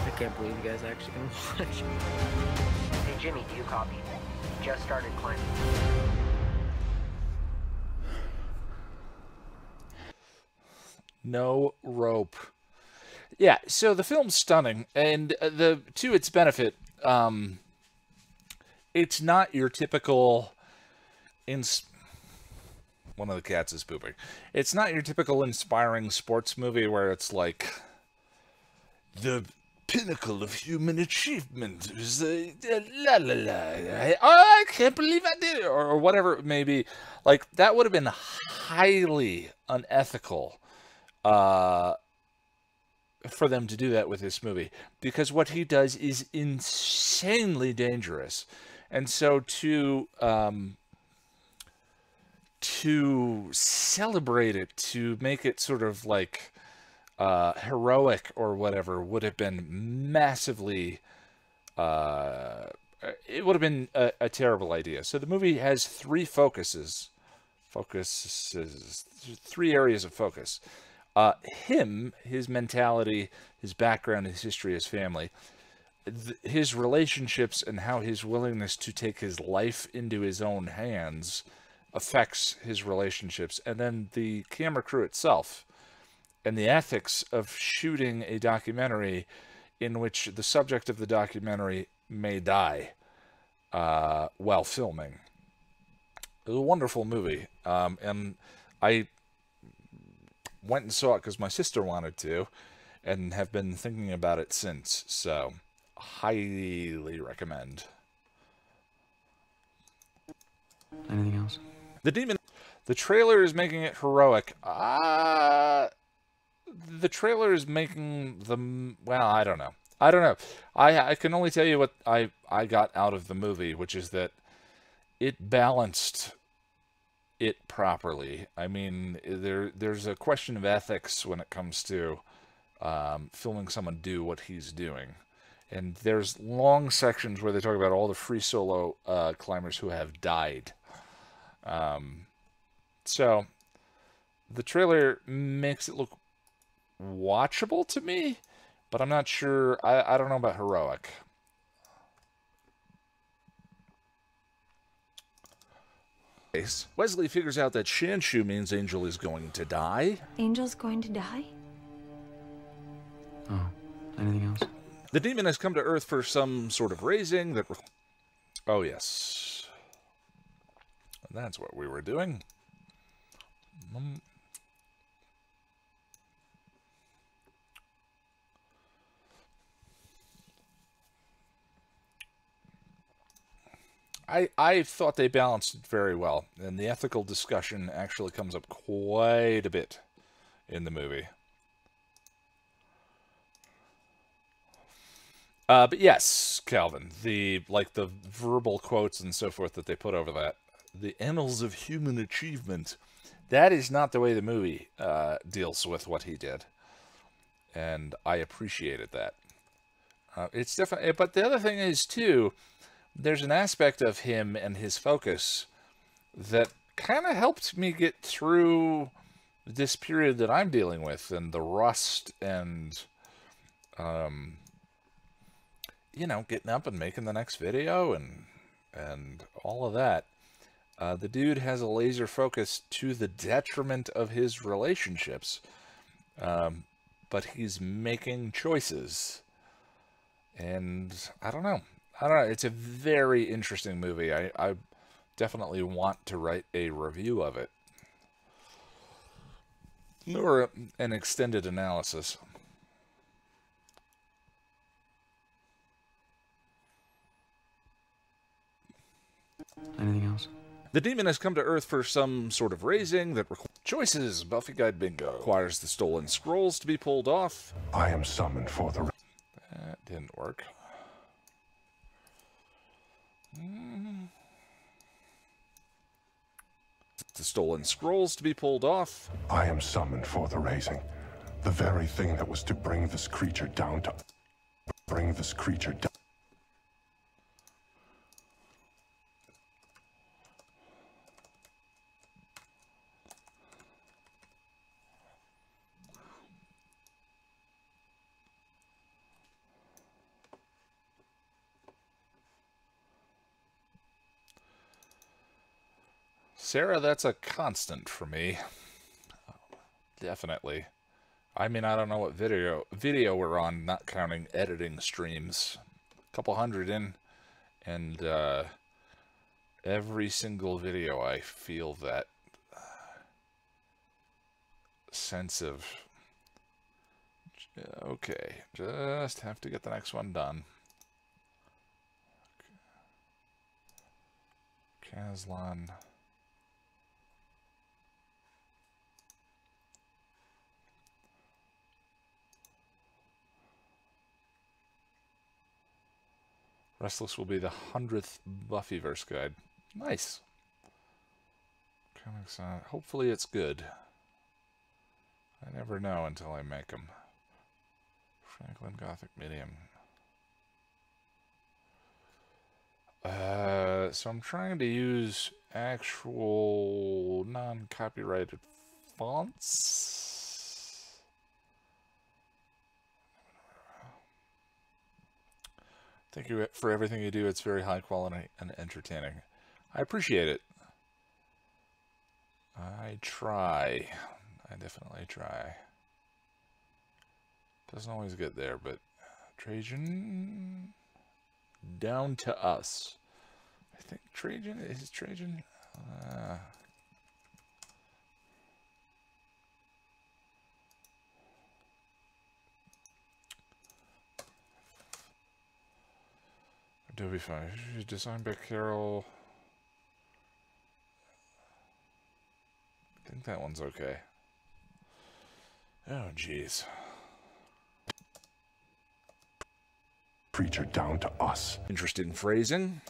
I can't believe you guys are actually gonna watch. Hey Jimmy, do you copy? Just started climbing. No rope. Yeah, so the film's stunning, and to its benefit, it's not your typical one of the cats is pooping. It's not your typical inspiring sports movie where it's like the pinnacle of human achievement is la la la. I can't believe I did it, or whatever it may be. Like, that would have been highly unethical for them to do that with this movie, because what he does is insanely dangerous. And so to celebrate it, to make it sort of like heroic or whatever, would have been massively it would have been a terrible idea. So the movie has three three areas of focus. Him, his mentality, his background, his history, his family, his relationships, and how his willingness to take his life into his own hands affects his relationships, and then the camera crew itself, and the ethics of shooting a documentary in which the subject of the documentary may die while filming. It was a wonderful movie, and I went and saw it because my sister wanted to, and have been thinking about it since, so highly recommend. Anything else? The trailer is making it heroic. The trailer is making the... Well, I don't know. I can only tell you what I got out of the movie, which is that it balanced it properly. I mean, there's a question of ethics when it comes to filming someone do what he's doing. And there's long sections where they talk about all the free solo climbers who have died. So the trailer makes it look watchable to me, but I'm not sure. I don't know about heroic. Wesley figures out that Shanshu means Angel is going to die. Angel's going to die? Oh, anything else? The demon has come to Earth for some sort of raising that... Oh, yes. And that's what we were doing. I thought they balanced it very well, and the ethical discussion actually comes up quite a bit in the movie. But yes, Calvin, the verbal quotes and so forth that they put over that, the annals of human achievement, that is not the way the movie deals with what he did. And I appreciated that. It's definitely, but the other thing is too, there's an aspect of him and his focus that kind of helped me get through this period that I'm dealing with, and the rust, and you know, getting up and making the next video, and all of that. The dude has a laser focus to the detriment of his relationships, but he's making choices. And I don't know. It's a very interesting movie. I definitely want to write a review of it. Or an extended analysis. Anything else? The demon has come to Earth for some sort of raising that requires choices. Buffy Guide Bingo requires the stolen scrolls to be pulled off. I am summoned for the... That didn't work. The stolen scrolls to be pulled off. I am summoned for the raising. The very thing that was to bring this creature down to... Bring this creature down... Sarah, that's a constant for me. Definitely. I mean, I don't know what video we're on, not counting editing streams. A couple hundred in, and every single video I feel that sense of, okay, just have to get the next one done. Kazlan. Restless will be the 100th Buffyverse guide. Nice. Comics on. Hopefully it's good. I never know until I make them. Franklin Gothic Medium. So I'm trying to use actual non-copyrighted fonts. Thank you for everything you do. It's very high quality and entertaining. I appreciate it. I try. I definitely try. Doesn't always get there, but Trajan, down to us. I think Trajan is Trajan. Adobe Fire, designed by Carol. I think that one's okay. Oh, jeez. Creature down to us. Interesting phrasing.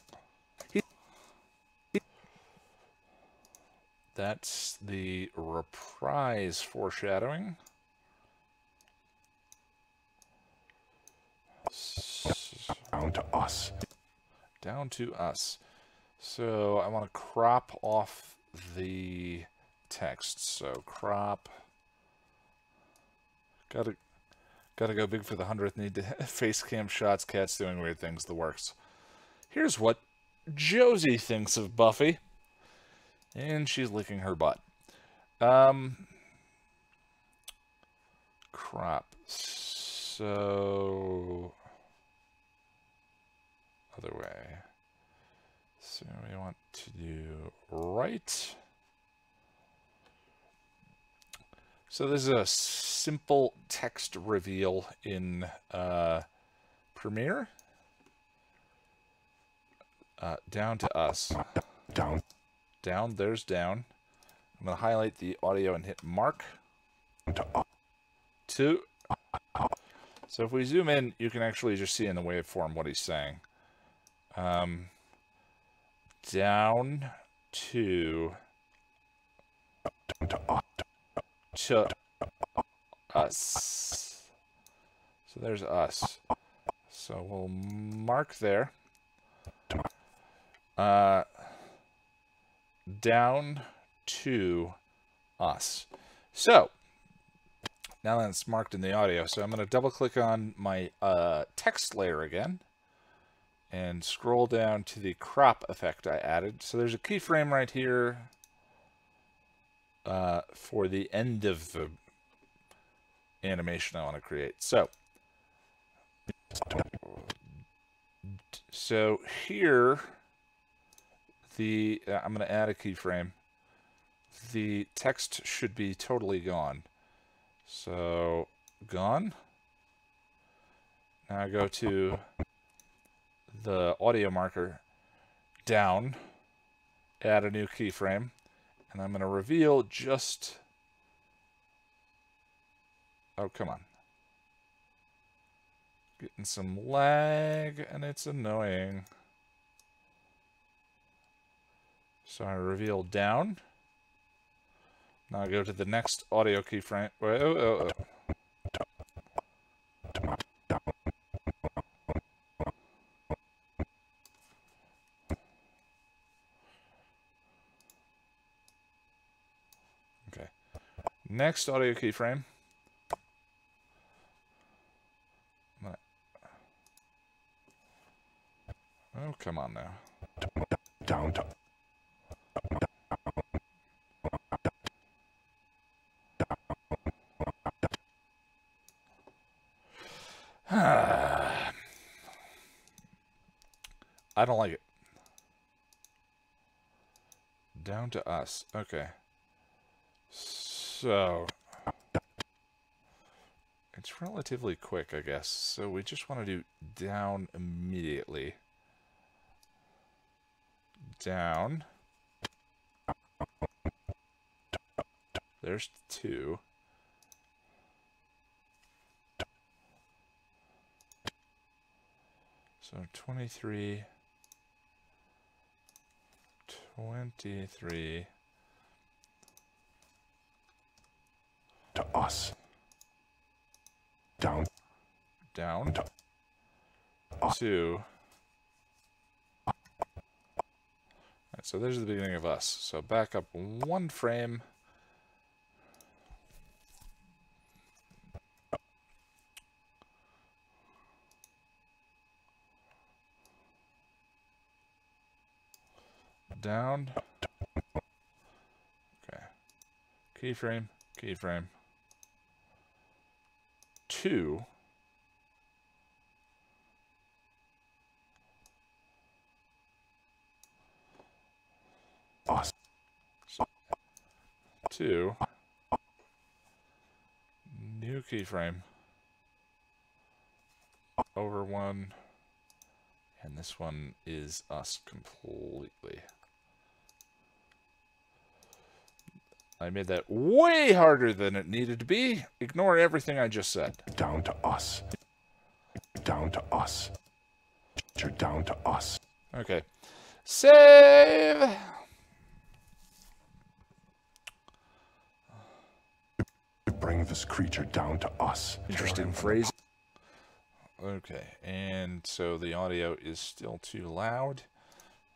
That's the reprise foreshadowing. Down to us. Down to us. So I want to crop off the text. So crop. Gotta go big for the 100th. Need to face cam shots, cats doing weird things, the works. Here's what Josie thinks of Buffy. And she's licking her butt. Crop. So other way. So we want to do right. So this is a simple text reveal in Premiere. Down to us. Down. Down, there's down. I'm going to highlight the audio and hit mark. To. So if we zoom in, you can actually just see in the waveform what he's saying. Down to us. So there's us. So we'll mark there. Down to us. So now that it's marked in the audio, so I'm going to double click on my text layer again and scroll down to the crop effect I added. So there's a keyframe right here for the end of the animation I want to create. So here, I'm going to add a keyframe. The text should be totally gone. So, gone. Now I go to the audio marker, down, add a new keyframe, and I'm going to reveal just... Oh, come on. Getting some lag, and it's annoying. So I reveal down. Now I go to the next audio keyframe. Okay. Next audio keyframe. Oh, come on now. Down to... I don't like it. Down to us. Okay. So it's relatively quick, I guess. So we just want to do down immediately. Down. There's 2. So 23. 23. To us. Down. Down. To 2. Right, so there's the beginning of us. So back up 1 frame. Down. Okay. Keyframe, keyframe. 2. Us. So, 2. New keyframe. Over 1. And this one is us completely. I made that way harder than it needed to be. Ignore everything I just said. Down to us. Down to us. You're down to us. Okay. Save! Bring this creature down to us. Interesting phrase. Okay, and so the audio is still too loud.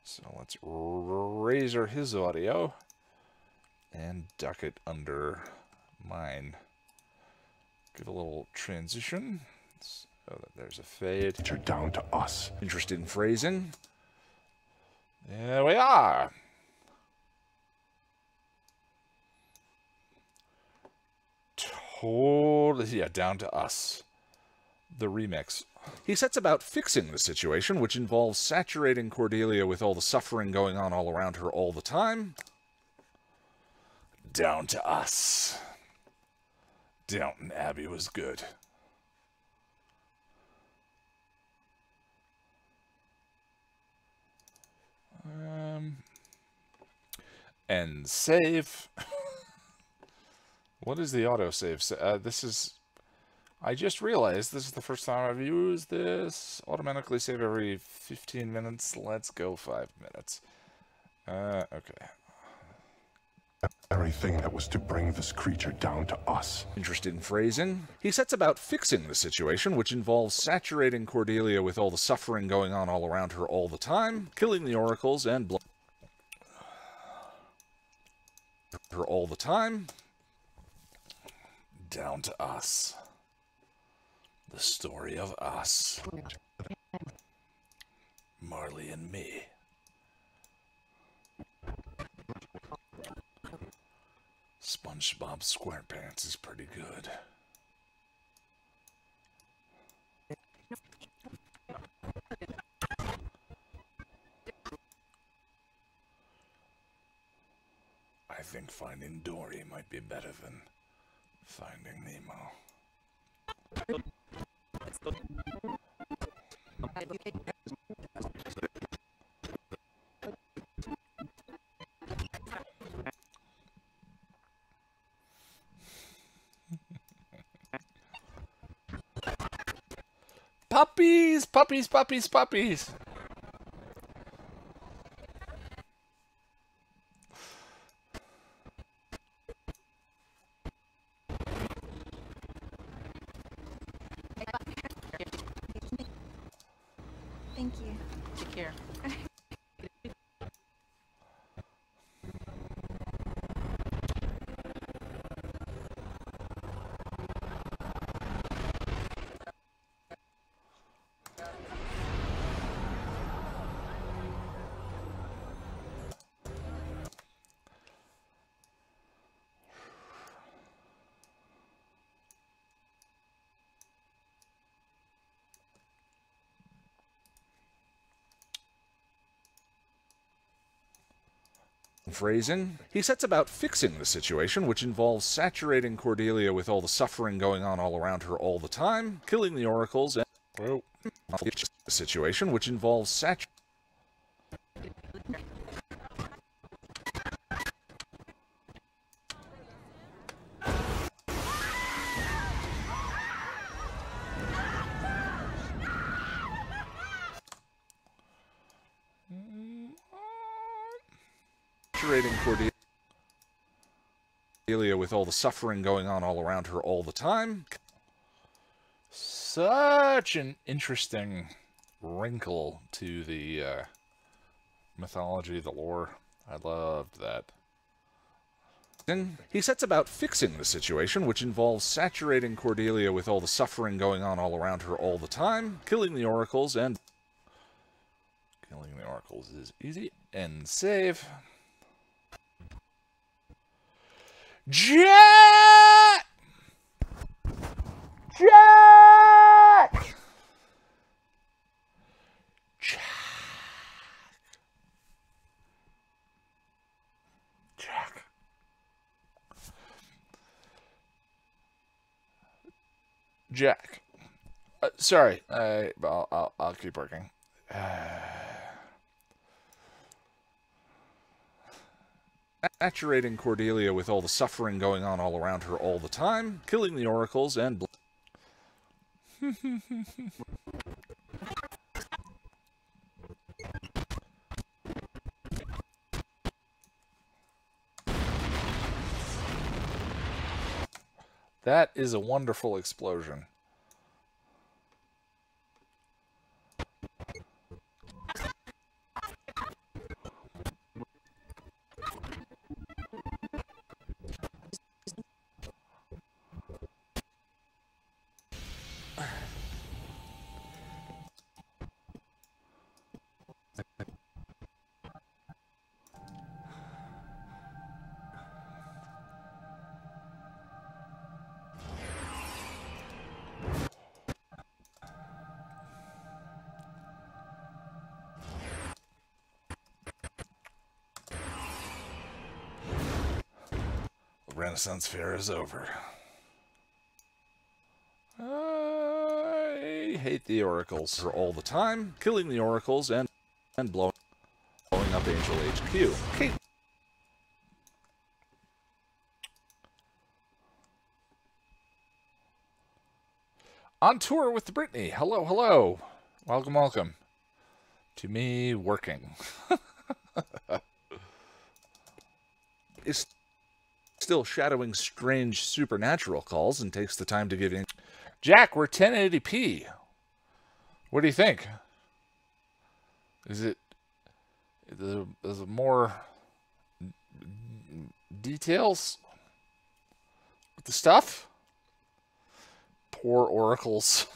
So let's razor his audio and duck it under mine. Give a little transition so that there's a fade. You're down to us. Interesting phrasing. There we are. Totally, yeah, down to us. The remix. He sets about fixing the situation, which involves saturating Cordelia with all the suffering going on all around her all the time. Down to us. Downton Abbey was good. And save. What is the autosave? This is... I just realized this is the first time I've used this. Automatically save every 15 minutes. Let's go 5 minutes. Okay. Everything that was to bring this creature down to us. Interested in phrasing? He sets about fixing the situation, which involves saturating Cordelia with all the suffering going on all around her all the time, killing the oracles and her all the time. Down to us. The story of us. Marley and me. SpongeBob SquarePants is pretty good. I think Finding Dory might be better than Finding Nemo. Puppies! Puppies, puppies, puppies! Thank you. Take care. Phrasing? He sets about fixing the situation, which involves saturating Cordelia with all the suffering going on all around her all the time, killing the oracles, and the situation, which involves saturating. Cordelia with all the suffering going on all around her all the time. Such an interesting wrinkle to the mythology, the lore. I loved that. He sets about fixing the situation, which involves saturating Cordelia with all the suffering going on all around her all the time, killing the oracles, and... Killing the oracles is easy and save. Jack! Jack! Jack! Jack. Jack. Sorry. I'll keep working. Saturating Cordelia with all the suffering going on all around her all the time, killing the oracles, and... That is a wonderful explosion. Renaissance Fair is over. I hate the oracles. For all the time, killing the oracles, and blowing up Angel HQ. Kate. On tour with the Brittany. Hello, hello. Welcome, welcome. To me, working. still shadowing strange supernatural calls and takes the time to give in. Jack, we're 1080p. What do you think? Is it more details with the stuff? Poor oracles.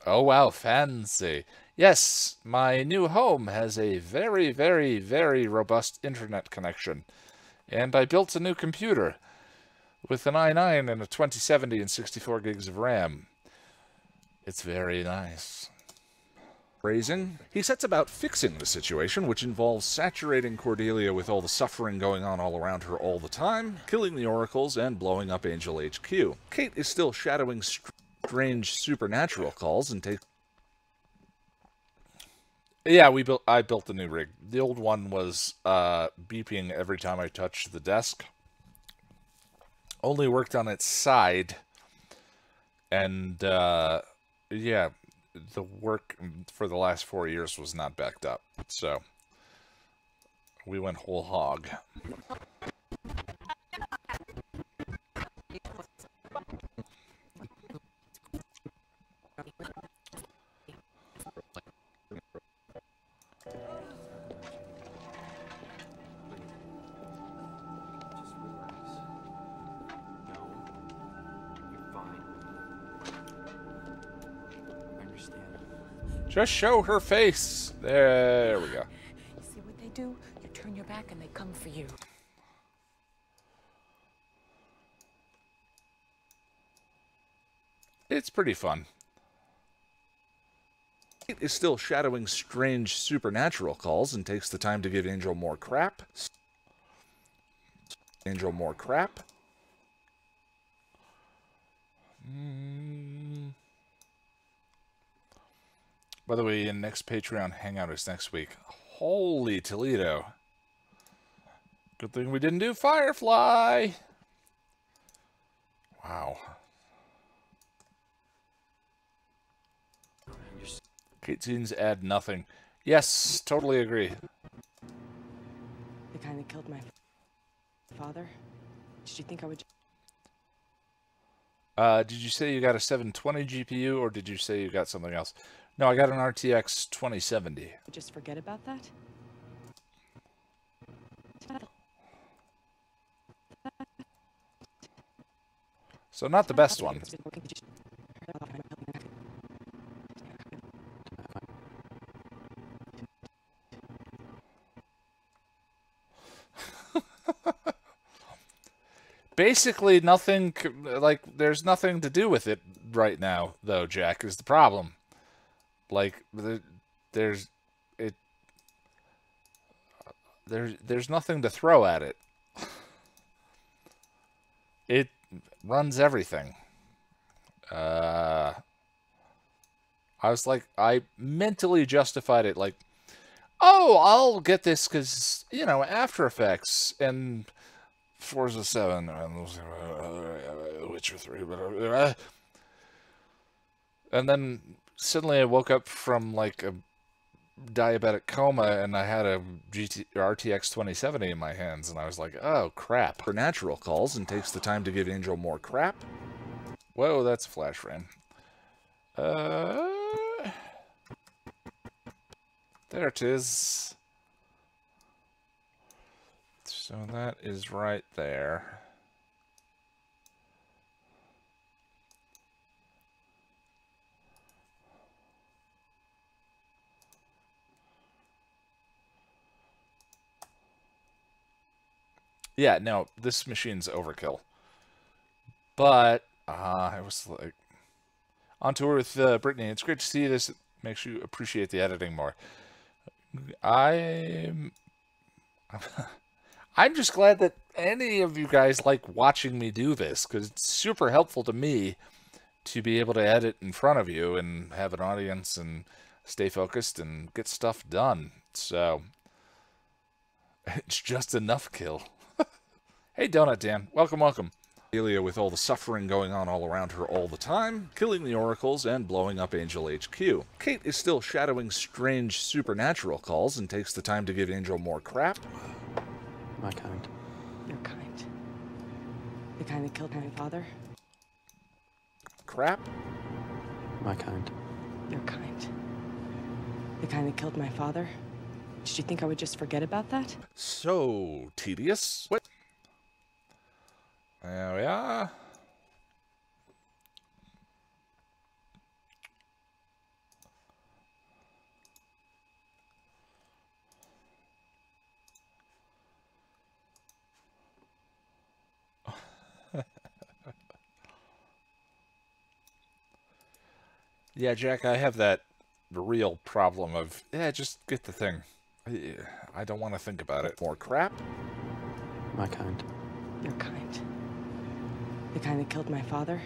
Oh wow, fancy. Yes, my new home has a very, very, very robust internet connection. And I built a new computer with an i9 and a 2070 and 64 gigs of RAM. It's very nice. Phrasing. He sets about fixing the situation, which involves saturating Cordelia with all the suffering going on all around her all the time, killing the oracles, and blowing up Angel HQ. Kate is still shadowing strange supernatural calls and takes... Yeah, I built the new rig. The old one was beeping every time I touched the desk. Only worked on its side. And, yeah, the work for the last 4 years was not backed up. So, we went whole hog. Just show her face. There we go. You see what they do? You turn your back and they come for you. It's pretty fun. It is still shadowing strange supernatural calls and takes the time to give Angel more crap. Angel more crap. By the way, next Patreon Hangout is next week. Holy Toledo. Good thing we didn't do Firefly. Wow. Cutscenes add nothing. Yes, totally agree. The kind that killed my father? Did you think I would... Did you say you got a 720 GPU, or did you say you got something else? No, I got an RTX 2070. Just forget about that? So not the best one. Basically nothing, like, there's nothing to do with it right now, though, Jack, is the problem. Like, there's nothing to throw at it. It runs everything. I was like, I mentally justified it, like, oh, I'll get this because, you know, After Effects and Forza 7 and Witcher 3, and then suddenly I woke up from like a diabetic coma and I had a RTX 2070 in my hands and I was like, oh crap. For natural calls and takes the time to give Angel more crap. Whoa, that's a flash frame. There it is. So that is right there. Yeah, no, this machine's overkill. But, I was like, on tour with Brittany. It's great to see this. It makes you appreciate the editing more. I'm just glad that any of you guys like watching me do this, because it's super helpful to me to be able to edit in front of you and have an audience and stay focused and get stuff done. So, it's just enough kill. Hey, Donut Dan. Welcome, welcome. Cordelia with all the suffering going on all around her all the time, killing the oracles and blowing up Angel HQ. Kate is still shadowing strange supernatural calls and takes the time to give Angel more crap. My kind. Your kind. The kind that killed my father. Crap. My kind. Your kind. The kind that killed my father. Did you think I would just forget about that? So tedious. What? There we are. Yeah, Jack, I have that real problem of, yeah, just get the thing. I don't want to think about it. More crap? My kind. Your kind. The kind that killed my father.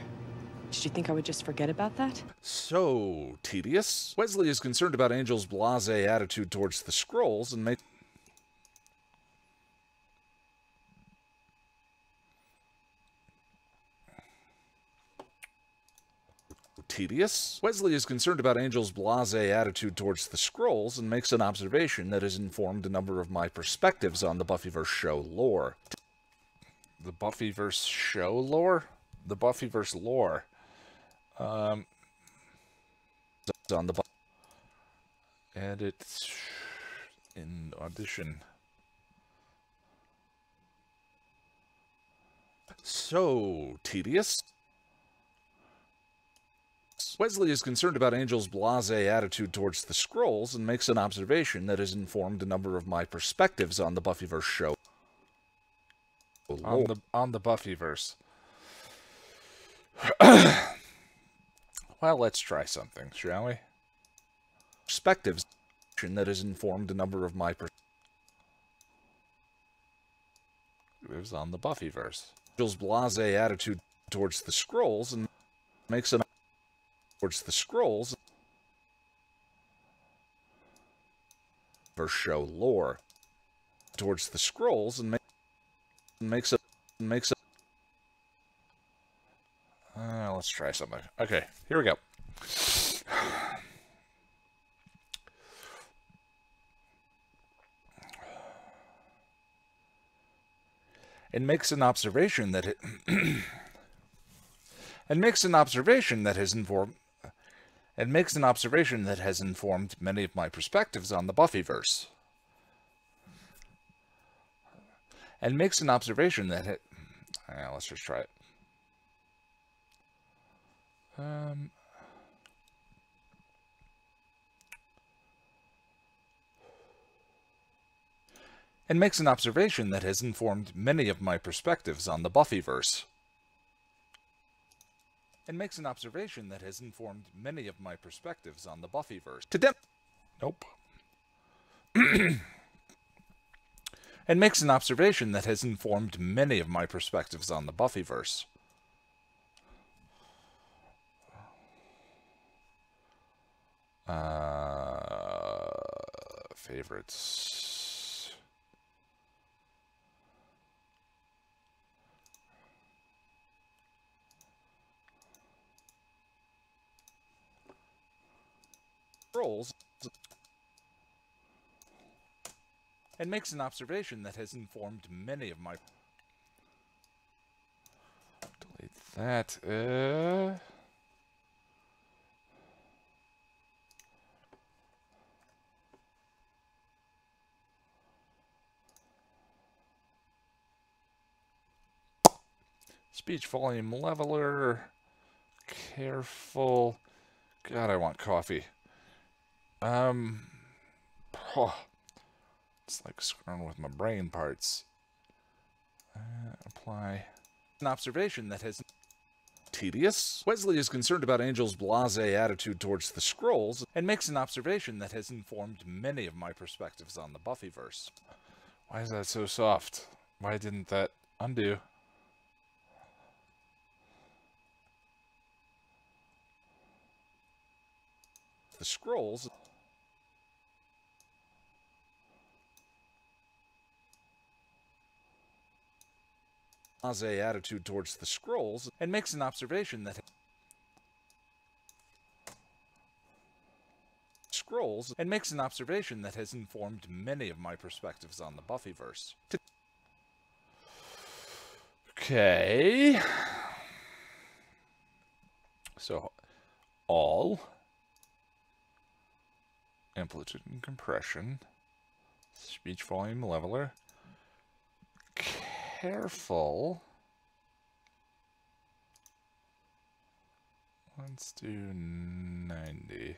Did you think I would just forget about that? So tedious. Wesley is concerned about Angel's blasé attitude towards the scrolls and makes... Tedious. Wesley is concerned about Angel's blasé attitude towards the scrolls and makes an observation that has informed a number of my perspectives on the Buffyverse show lore. The Buffyverse show lore? The Buffyverse lore. On the edit in audition. So tedious. Wesley is concerned about Angel's blasé attitude towards the scrolls and makes an observation that has informed a number of my perspectives on the Buffyverse show. On the Buffyverse. Well, let's try something, shall we? Perspectives that has informed a number of my perspectives on the Buffyverse. Angel's blasé attitude towards the scrolls and makes an towards the scrolls verse show lore towards the scrolls and makes a let's try something. Okay, here we go. and makes an observation that makes an observation that has informed many of my perspectives on the Buffyverse. And makes an observation that let's just try it. And makes an observation that has informed many of my perspectives on the Buffyverse. And makes an observation that has informed many of my perspectives on the Buffyverse. Nope. And makes an observation that has informed many of my perspectives on the Buffyverse. Favorites. Rolls. And makes an observation that has informed many of my... Delete that. Speech volume leveler. Careful. God, I want coffee. It's like screwing with my brain parts. Apply. An observation that has... Tedious. Wesley is concerned about Angel's blasé attitude towards the scrolls and makes an observation that has informed many of my perspectives on the Buffyverse. Why is that so soft? Why didn't that undo? The scrolls. blasé attitude towards the scrolls and makes an observation that has informed many of my perspectives on the Buffyverse. Okay. So, all amplitude and compression, speech volume leveler, careful. Let's do 90.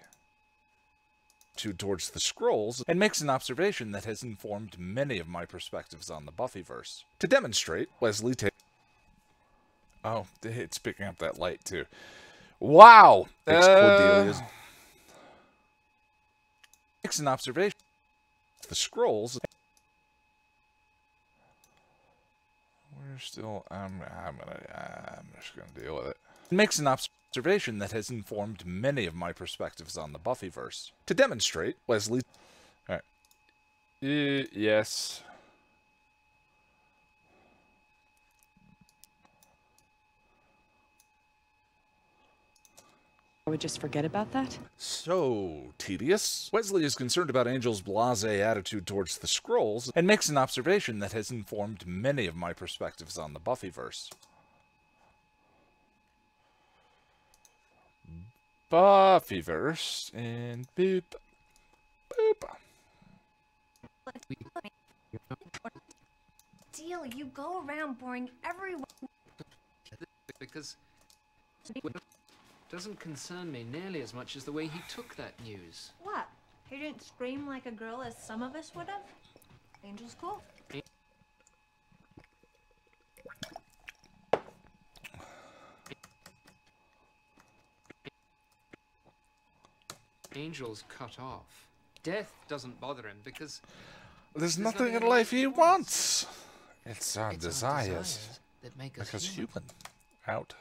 Towards the scrolls and makes an observation that has informed many of my perspectives on the Buffyverse. To demonstrate, Wesley takes... Oh, it's picking up that light too. Wow! Takes Cordelia's... Makes an observation. The scrolls... We're still... I'm just gonna deal with it. Makes an observation that has informed many of my perspectives on the Buffyverse. To demonstrate, Wesley... Alright. Yes. I would just forget about that? So tedious. Wesley is concerned about Angel's blasé attitude towards the scrolls and makes an observation that has informed many of my perspectives on the Buffyverse. Buffyverse, and boop, boop. Deal, you go around boring everyone. Because it doesn't concern me nearly as much as the way he took that news. What? He didn't scream like a girl as some of us would have? Angel's cool. Angel's cut off. Death doesn't bother him because there's nothing in life he wants. It's our desires that make us because human. Out.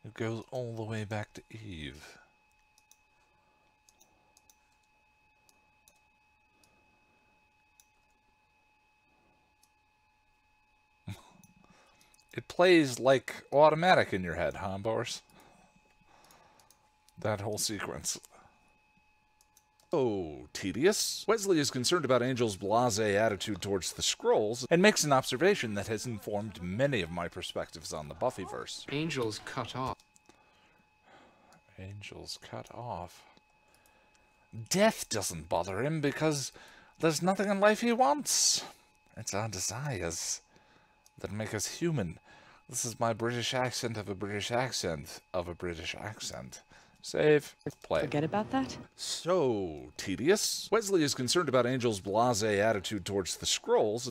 It goes all the way back to Eve. It plays like automatic in your head, huh, Boris? That whole sequence. Oh, tedious. Wesley is concerned about Angel's blasé attitude towards the scrolls and makes an observation that has informed many of my perspectives on the Buffyverse. Angel's cut off. Angel's cut off. Death doesn't bother him because there's nothing in life he wants. It's our desires that make us human. This is my British accent of a British accent of a British accent. Save. Play. Forget about that? So tedious. Wesley is concerned about Angel's blasé attitude towards the scrolls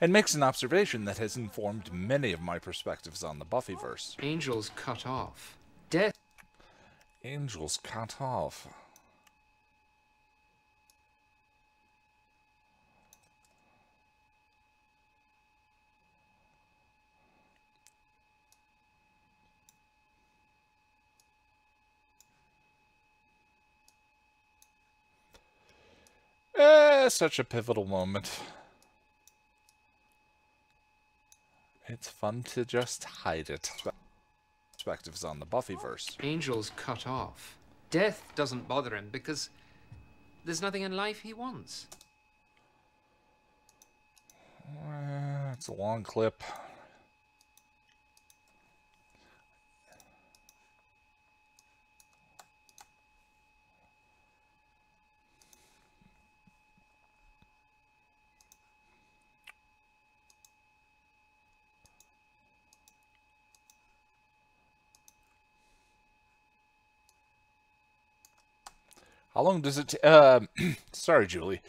and makes an observation that has informed many of my perspectives on the Buffyverse. Angel's cut off. Death. Angel's cut off. Such a pivotal moment. It's fun to just hide it. Perspectives on the Buffyverse. Angel's cut off. Death doesn't bother him because there's nothing in life he wants. It's a long clip. How long does it sorry, Julie.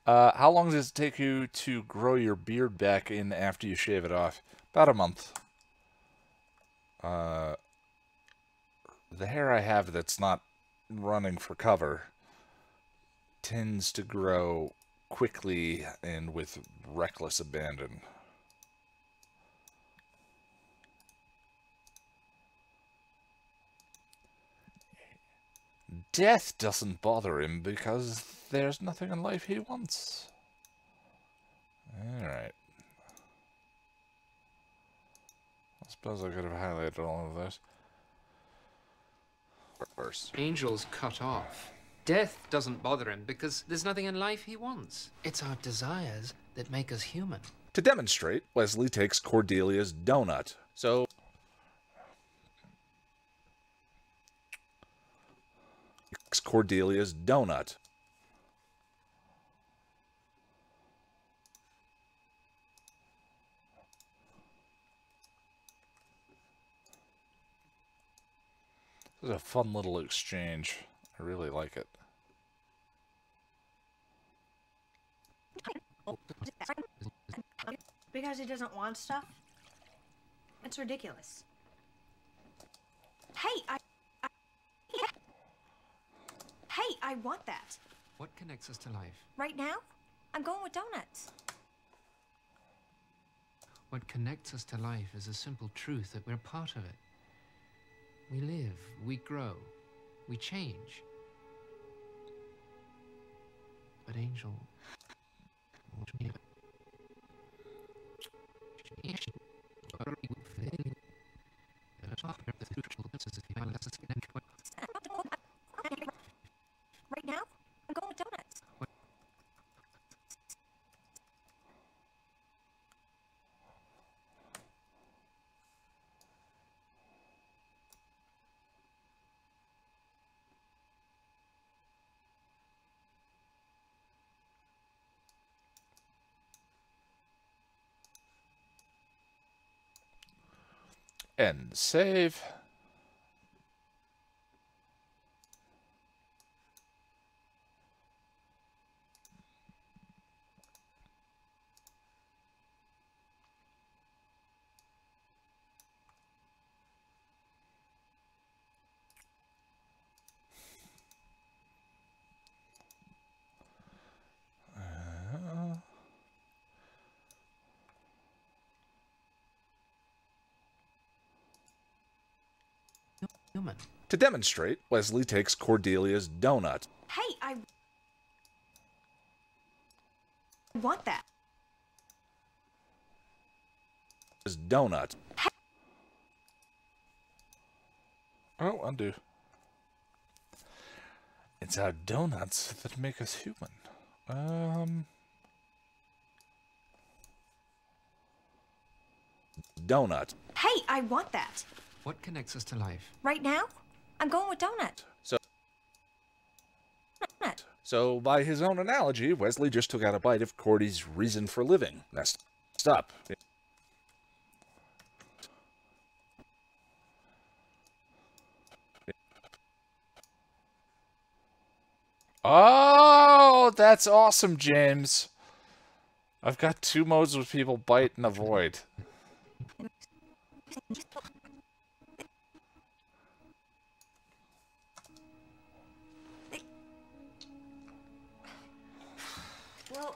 How long does it take you to grow your beard back in after you shave it off? About a month. The hair I have that's not running for cover tends to grow quickly and with reckless abandon. Death doesn't bother him because there's nothing in life he wants. Alright. I suppose I could have highlighted all of this. First. Angel's cut off. Death doesn't bother him because there's nothing in life he wants. It's our desires that make us human. To demonstrate, Wesley takes Cordelia's donut. So Cordelia's donut. This is a fun little exchange. I really like it. Because he doesn't want stuff? It's ridiculous. Hey, Hey, I want that. What connects us to life? Right now? I'm going with donuts. What connects us to life is a simple truth that we're part of it. We live, we grow, we change. But Angel... Right now? I'm going with donuts. And save. Human. To demonstrate, Wesley takes Cordelia's donut. Hey, I want that. His donut. Oh, undo. It's our donuts that make us human. Donut. Hey, I want that. What connects us to life? Right now? I'm going with donuts. So, by his own analogy, Wesley just took out a bite of Cordy's reason for living. That's stop. Oh, that's awesome, James. I've got two modes with people bite and avoid. Well,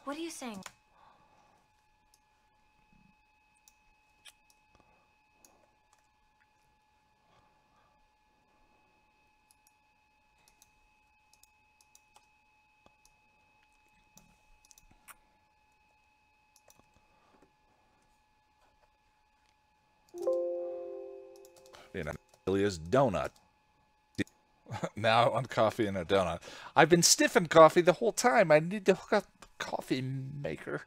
what are you saying? Cordelia's donut. Now on coffee and a donut. I've been stiffing coffee the whole time. I need to hook up the coffee maker.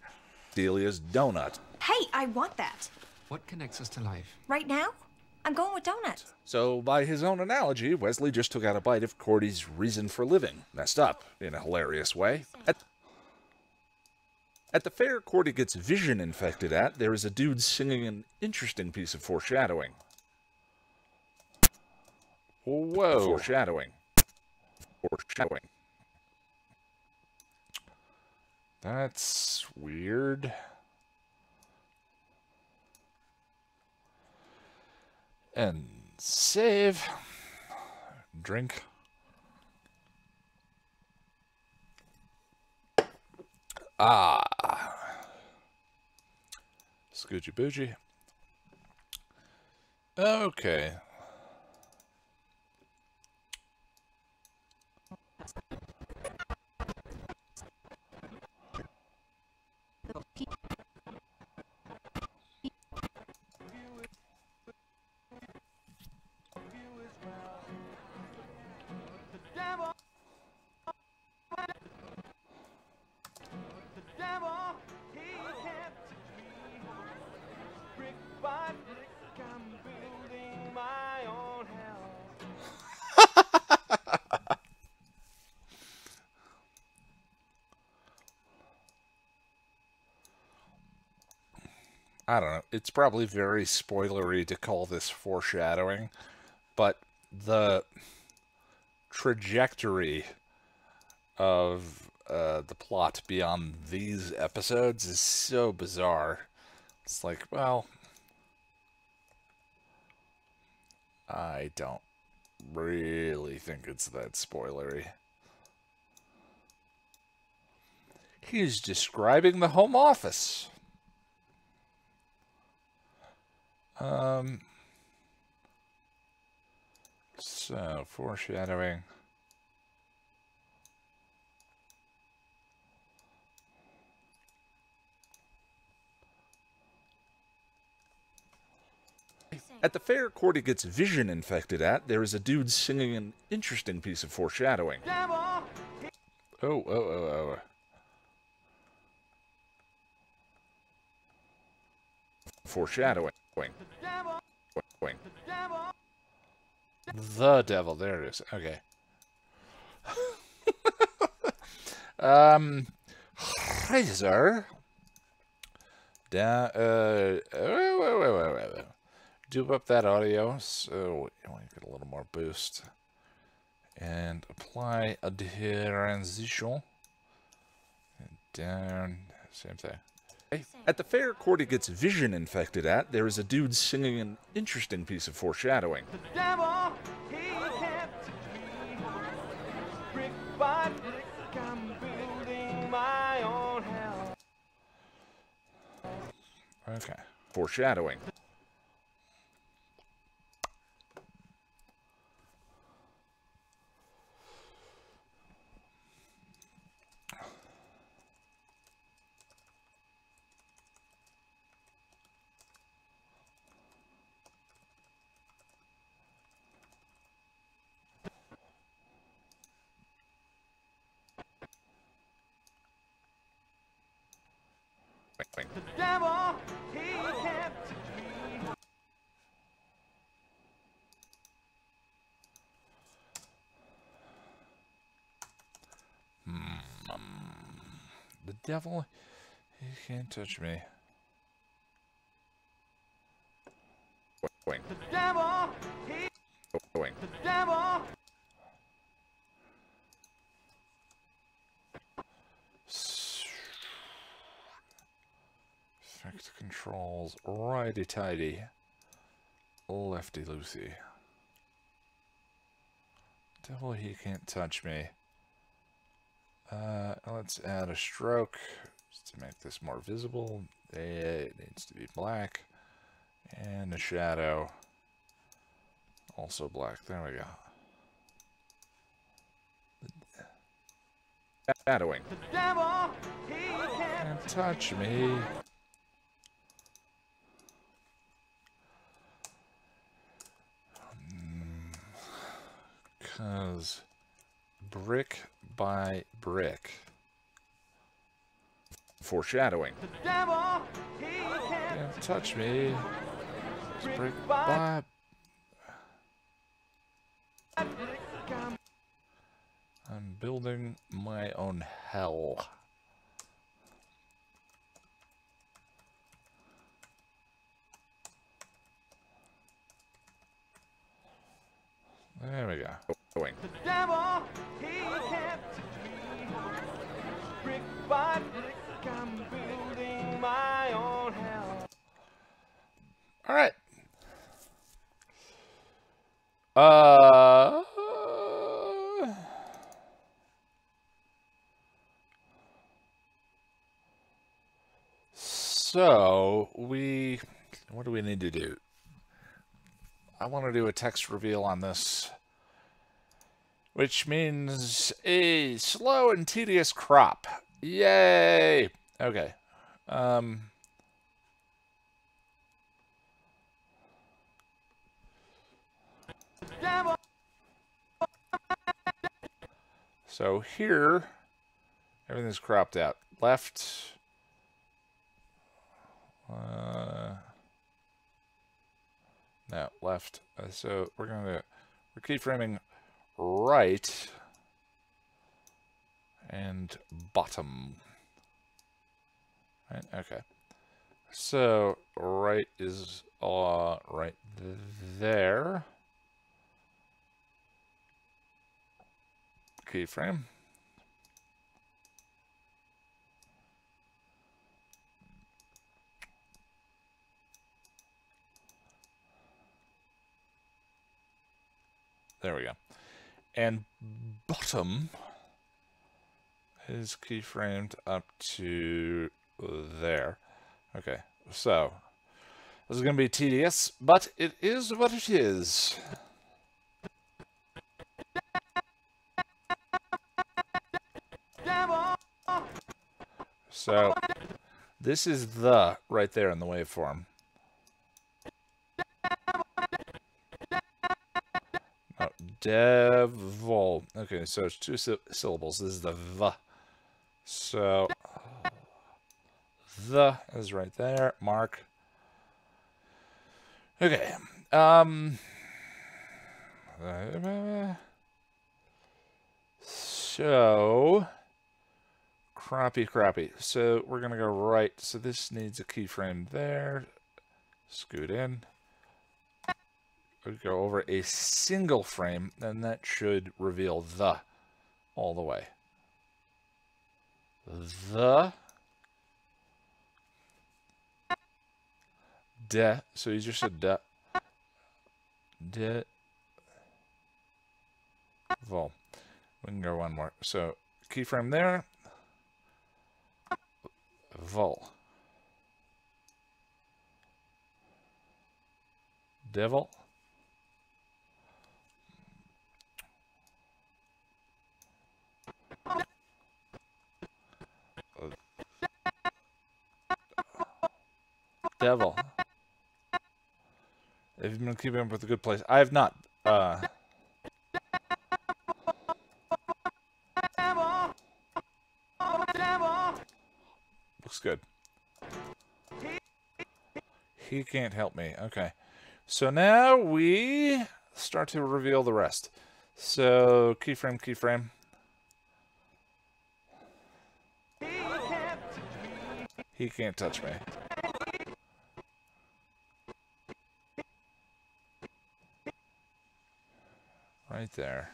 Cordelia's donut. Hey, I want that. What connects us to life? Right now? I'm going with donuts. So, by his own analogy, Wesley just took out a bite of Cordy's reason for living. Messed up, in a hilarious way. At the fair Cordy gets vision infected at, there is a dude singing an interesting piece of foreshadowing. Whoa. Foreshadowing. Foreshadowing. That's weird. And save. Drink. Ah. Scoochie boochie. Okay. I don't know. It's probably very spoilery to call this foreshadowing, but the trajectory of the plot beyond these episodes is so bizarre. It's like, well, I don't really think it's that spoilery. He's describing the home office. So, foreshadowing. At the fair Cordy gets vision infected at, there is a dude singing an interesting piece of foreshadowing. Oh. Foreshadowing. The devil, there it is. Okay. Razor. Down, do up that audio so you want to get a little more boost. And apply a transition. And down, same thing. At the fair Cordy gets vision infected at, there is a dude singing an interesting piece of foreshadowing. The devil, he can't brick by brick, I'm building my own hell. Okay. Foreshadowing. The devil, he can't The devil, he can't touch me. The devil, he the devil. Effect controls, righty-tighty, lefty-loosey. Devil, he can't touch me. Let's add a stroke just to make this more visible. It needs to be black. And a shadow, also black. There we go. Shadowing. The devil, he can't touch me. Because brick by brick. Foreshadowing. The devil, he can't touch me. Brick by I'm building my own hell. There we go. Going. The devil, he can't brick by brick, I'm building my own hell. All right. So, what do we need to do? I want to do a text reveal on this, which means a slow and tedious crop. Yay! Okay. So here, everything's cropped out. Left. No, left. So we're keyframing right and bottom. Right, okay. So right is right there. Keyframe. There we go. And bottom is keyframed up to there. Okay, so this is going to be tedious, but it is what it is. So this is the right there in the waveform. Oh, devil. Okay, so it's two syllables. This is the V. So the is right there. Mark. Okay. So crappy. So we're gonna go right. So this needs a keyframe there. Scoot in. We go over a single frame, and that should reveal the all the way. The de. So you just said de. De. Vol. We can go one more. So keyframe there. Vol. Devil. Devil. If you've been keeping up with a good place, I have not. Looks good. He can't help me. Okay. So now we start to reveal the rest. So keyframe. He can't touch me. Right there.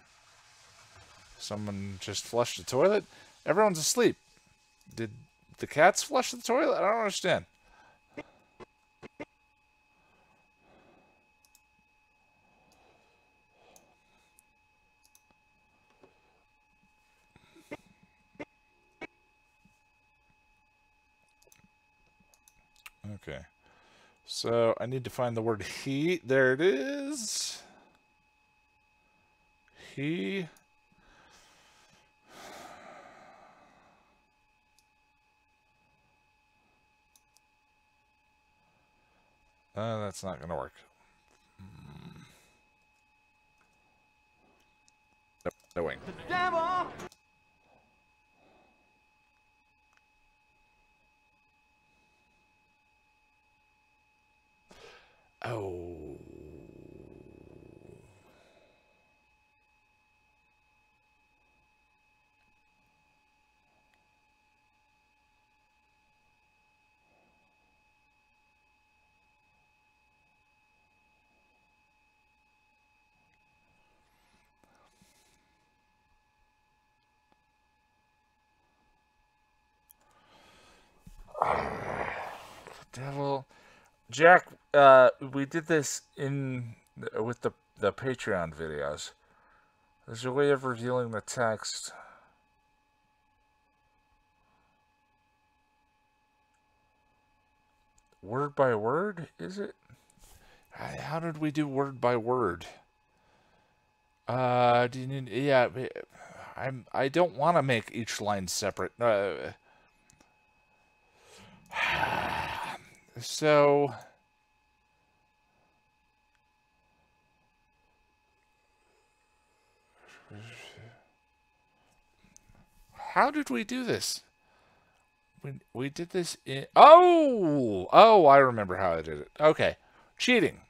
Someone just flushed the toilet? Everyone's asleep. Did the cats flush the toilet? I don't understand. Okay. So I need to find the word he. There it is. He. That's not going to work. Nope, no wing. Oh. Devil. Jack, we did this with the Patreon videos. There's a way of revealing the text. word by word, is it? How did we do word by word? Yeah, I don't want to make each line separate. So how did we do this? We did this in... Oh, I remember how I did it. Okay. Cheating.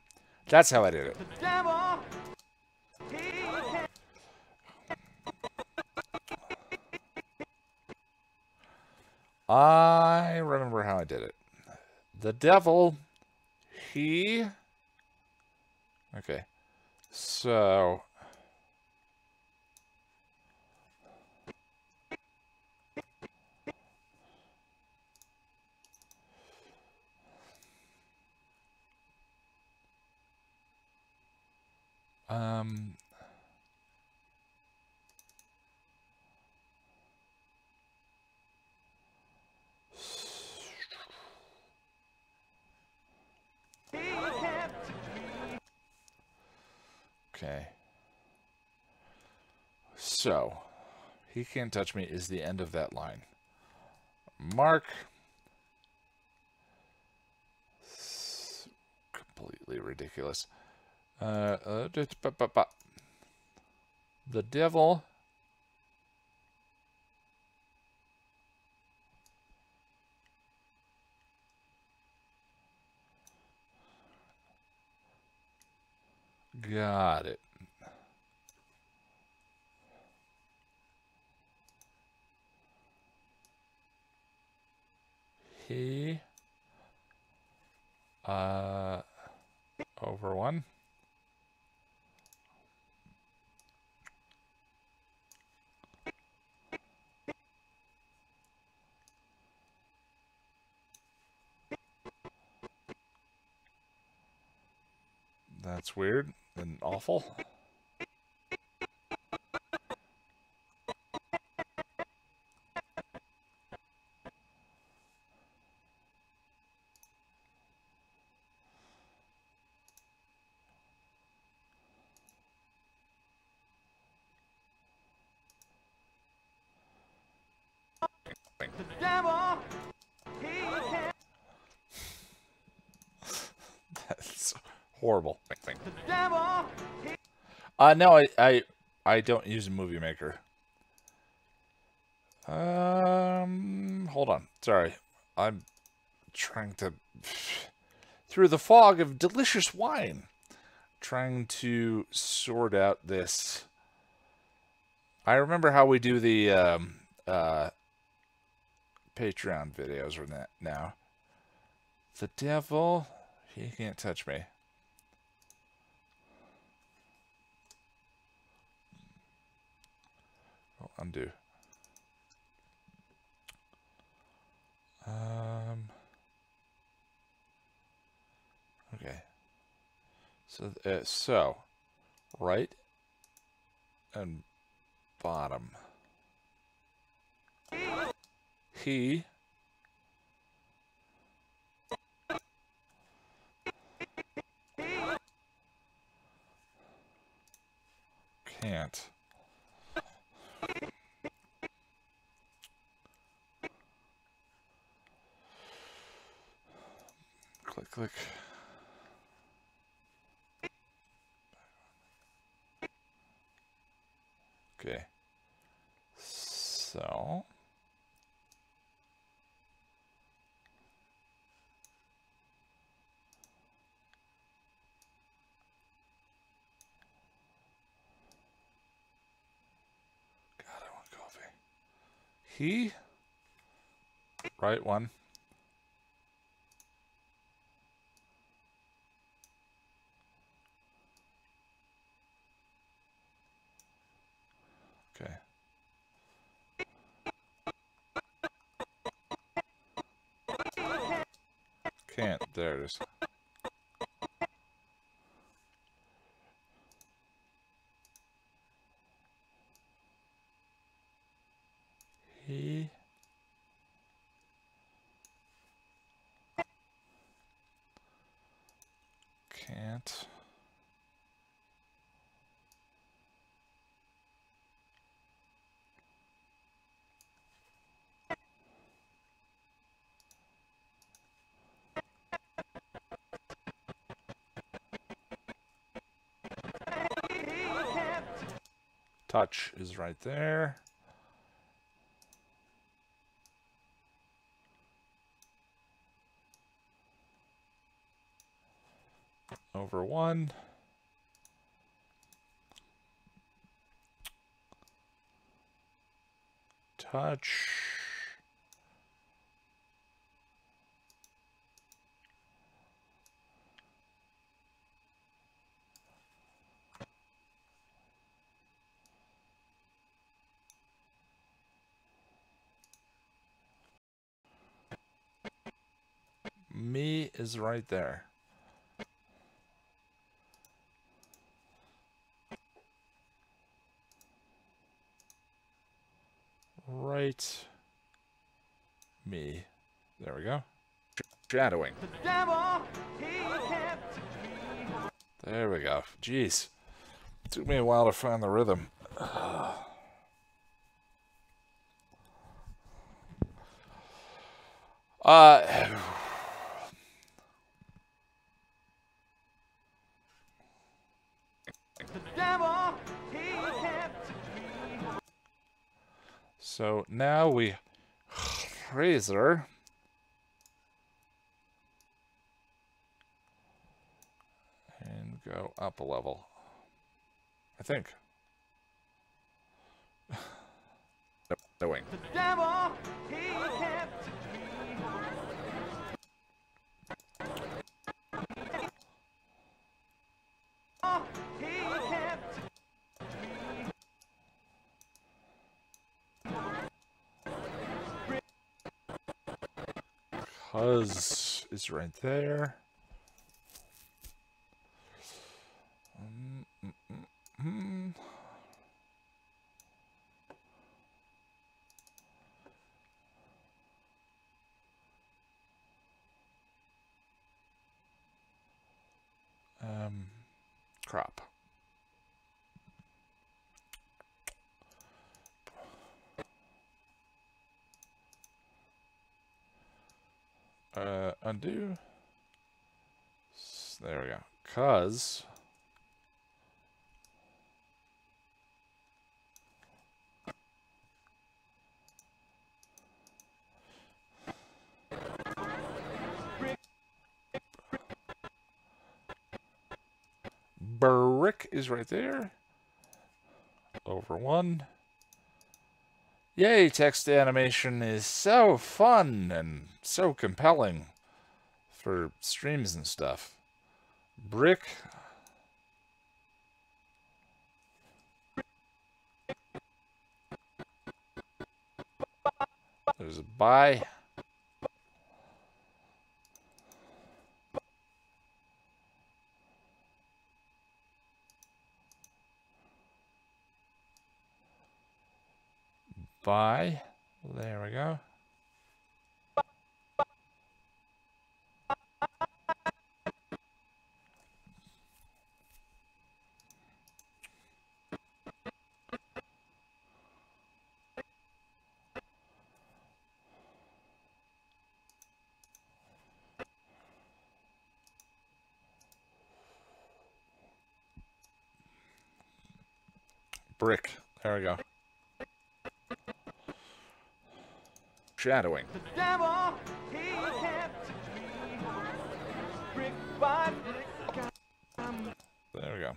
That's how I did it. I remember how I did it. The devil, he... Okay. So... Okay. So, he can't touch me is the end of that line. Mark. Completely ridiculous. The devil. Got it. He over one. That's weird and awful. That's horrible. No, I don't use a movie maker. Hold on. Sorry. I'm trying to through the fog of delicious wine, trying to sort out this. I remember how we do the Patreon videos or that now. The devil, he can't touch me. Oh, undo. Okay. So, right and bottom. He can't. Click, click. Okay. So. God, I want coffee. He. Right one. Okay. Can't. There it is. He can't. Touch is right there. Over 1. Touch. Me is right there. Right. Me. There we go. Shadowing. There we go. Jeez. It took me a while to find the rhythm. So now we razor and go up a level. I think. Doing. The devil, he can't. Cuz is right there. Crop. Undo. There we go. Cuz brick is right there. Over 1. Yay, text animation is so fun and so compelling for streams and stuff. Brick. There's a buy. Buy. There we go. Brick. There we go. Shadowing. The devil, he can't. Brick by brick. There we go.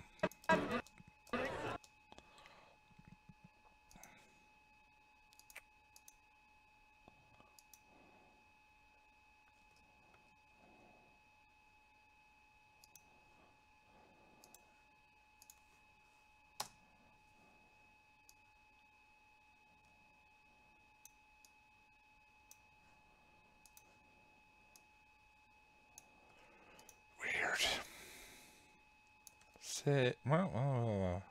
Say, well,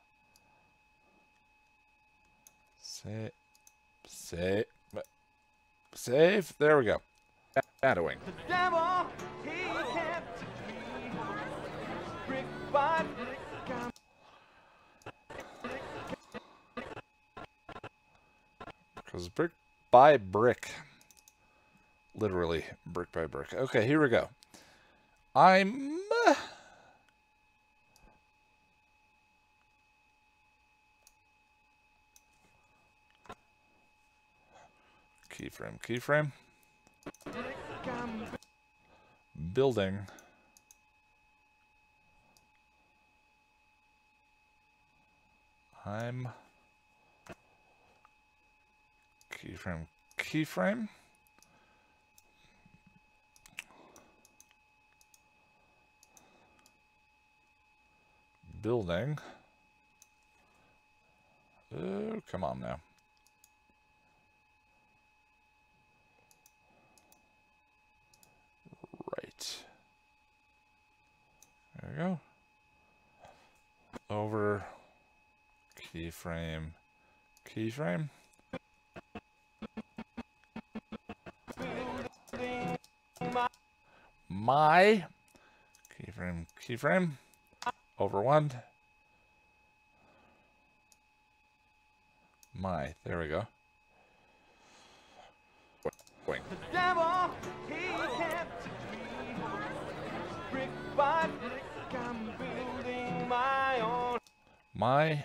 save. There we go. Shadowing. The devil, he can't. by brick, because brick by brick. Literally, brick by brick. Okay, here we go. I'm... Keyframe, keyframe. Building. I'm... Keyframe, keyframe. Building. Oh, come on now. Right. There we go. Over. Keyframe. Keyframe. My. Keyframe. Keyframe. Over one. My. There we go. Wing. the devil, he kept me. Brick by brick, I'm building my own. My.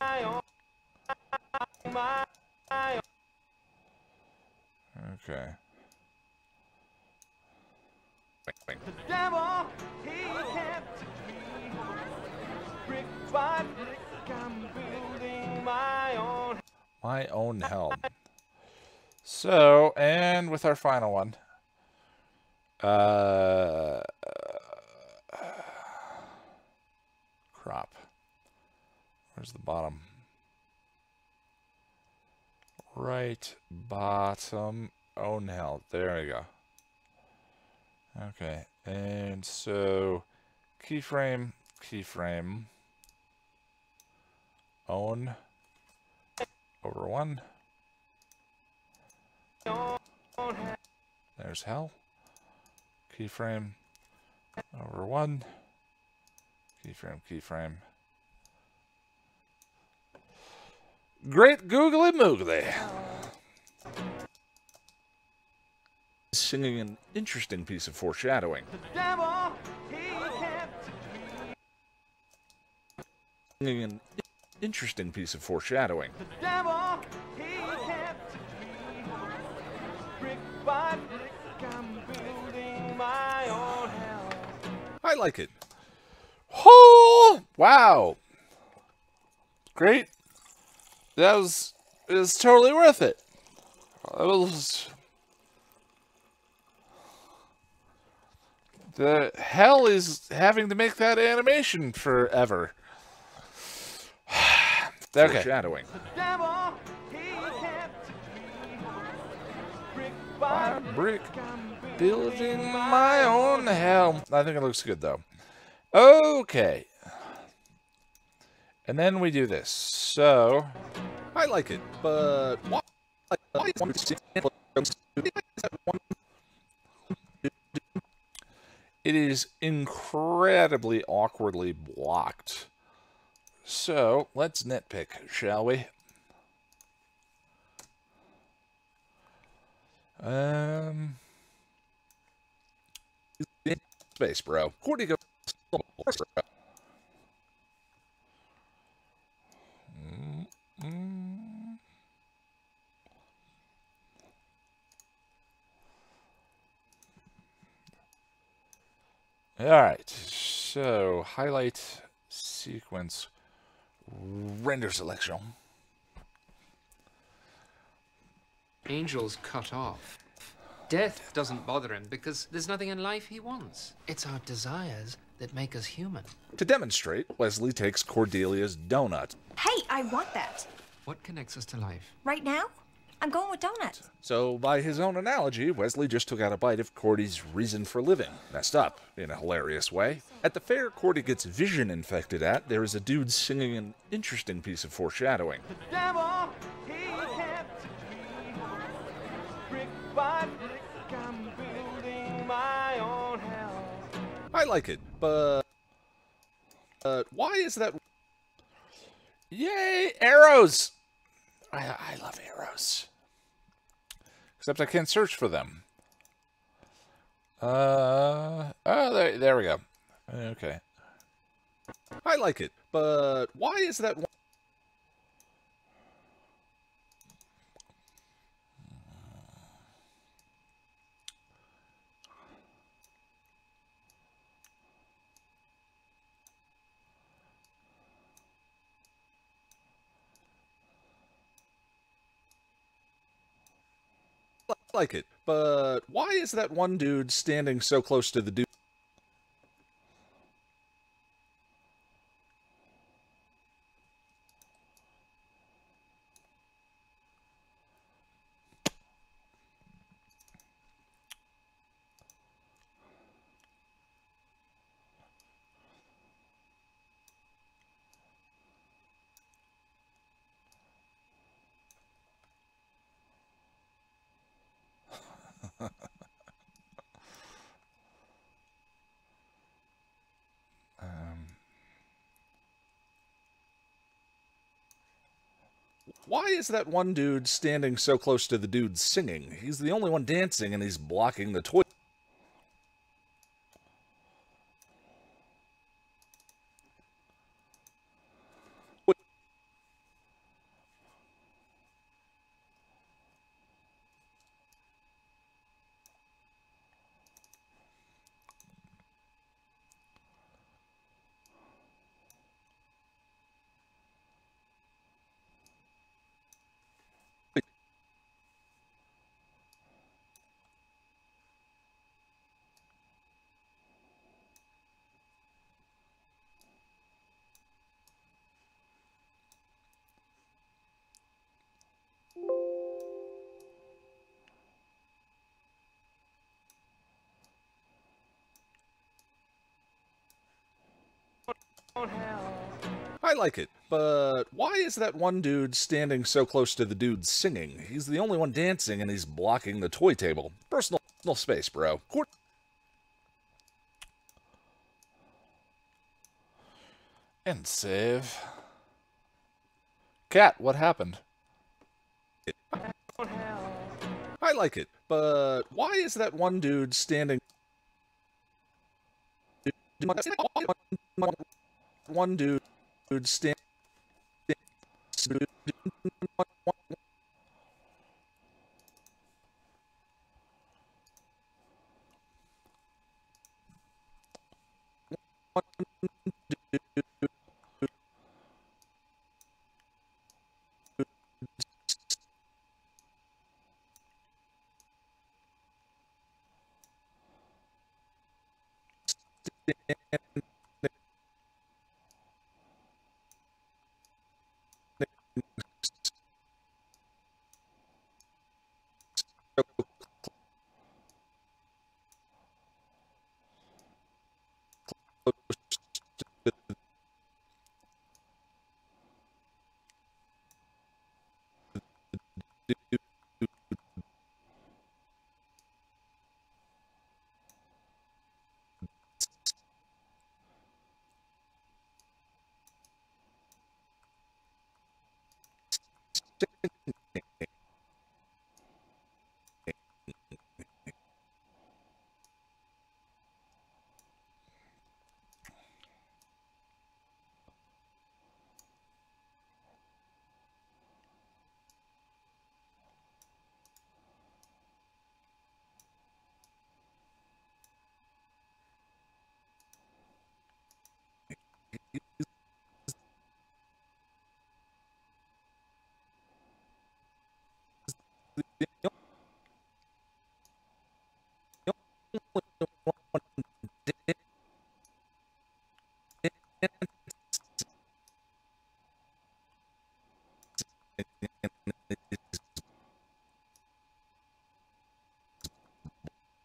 My own. My own. Okay. Wing. The devil, he kept me. Brick by brick, I'm building my own. My own hell. So, and with our final one. Crop. Where's the bottom? Right bottom. Own hell. There we go. Okay. And so, keyframe, keyframe. Own. Over one. There's hell. Keyframe. Over one. Keyframe, keyframe. Great googly moogly. Singing an interesting piece of foreshadowing. The devil, he kept me. Singing an interesting piece of foreshadowing. The devil, he kept me. Brick by brick, I'm building my own hell. I like it. Oh, wow. Great. It was totally worth it. It was... The hell is having to make that animation forever. Okay. Foreshadowing. The devil, he kept me. Brick by brick, building my own hell. I think it looks good though. Okay. And then we do this. So, I like it, but why it is incredibly awkwardly blocked. So, let's nitpick, shall we? Space, bro. Where do you go? All right, so highlight sequence render selection. Angel's cut off. Death doesn't bother him because there's nothing in life he wants. It's our desires that make us human. To demonstrate, Wesley takes Cordelia's donut. Hey, I want that. What connects us to life? Right now? I'm going with donuts. So, by his own analogy, Wesley just took out a bite of Cordy's reason for living. Messed up, in a hilarious way. At the fair Cordy gets vision infected at, there is a dude singing an interesting piece of foreshadowing. The devil, he kept me. Brick by brick, I'm building my own hell. I like it, but why is that? Yay, arrows! I love arrows. Except I can't search for them. Oh, there we go. Okay. I like it, but why is that one? I like it, but why is that one dude standing so close to the dude? Why is that one dude standing so close to the dude singing? He's the only one dancing and he's blocking the toy. I like it, but why is that one dude standing so close to the dude singing? He's the only one dancing and he's blocking the toy table. Personal space, bro. And save. Cat, what happened? I like it, but why is that one dude standing? One dude standing.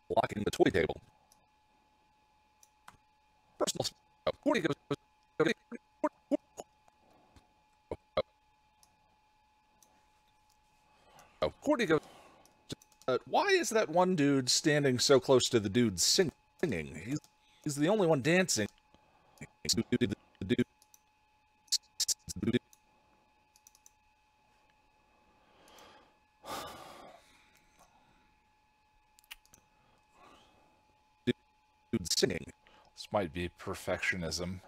Blocking the toy table. Personal space. Cordy goes. Why is that one dude standing so close to the dude singing? He's the only one dancing. dude singing. This might be perfectionism,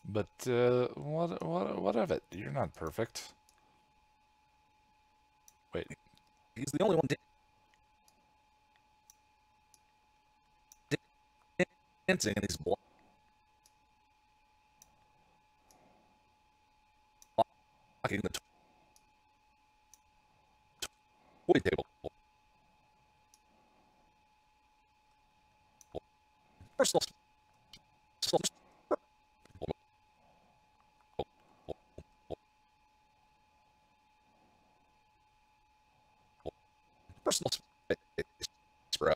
but what of it? You're not perfect. Wait, he's the only one dancing, and he's blocking the toy table. Personal space, bro.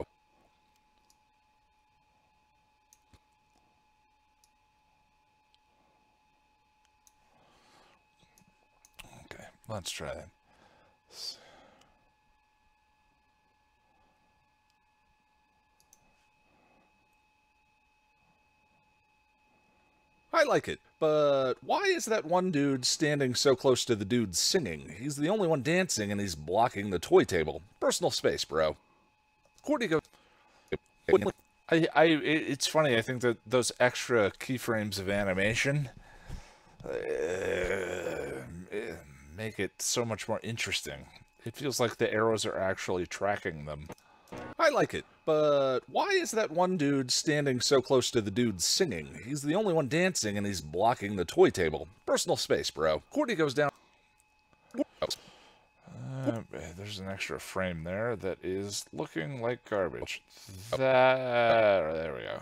Okay, let's try that. I like it, but why is that one dude standing so close to the dude singing? He's the only one dancing, and he's blocking the toy table. Personal space, bro. Cordy goes. It's funny. I think that those extra keyframes of animation make it so much more interesting. It feels like the arrows are actually tracking them. I like it, but why is that one dude standing so close to the dude singing? He's the only one dancing, and he's blocking the toy table. Personal space, bro. Cordy goes down. There's an extra frame there that is looking like garbage. There we go.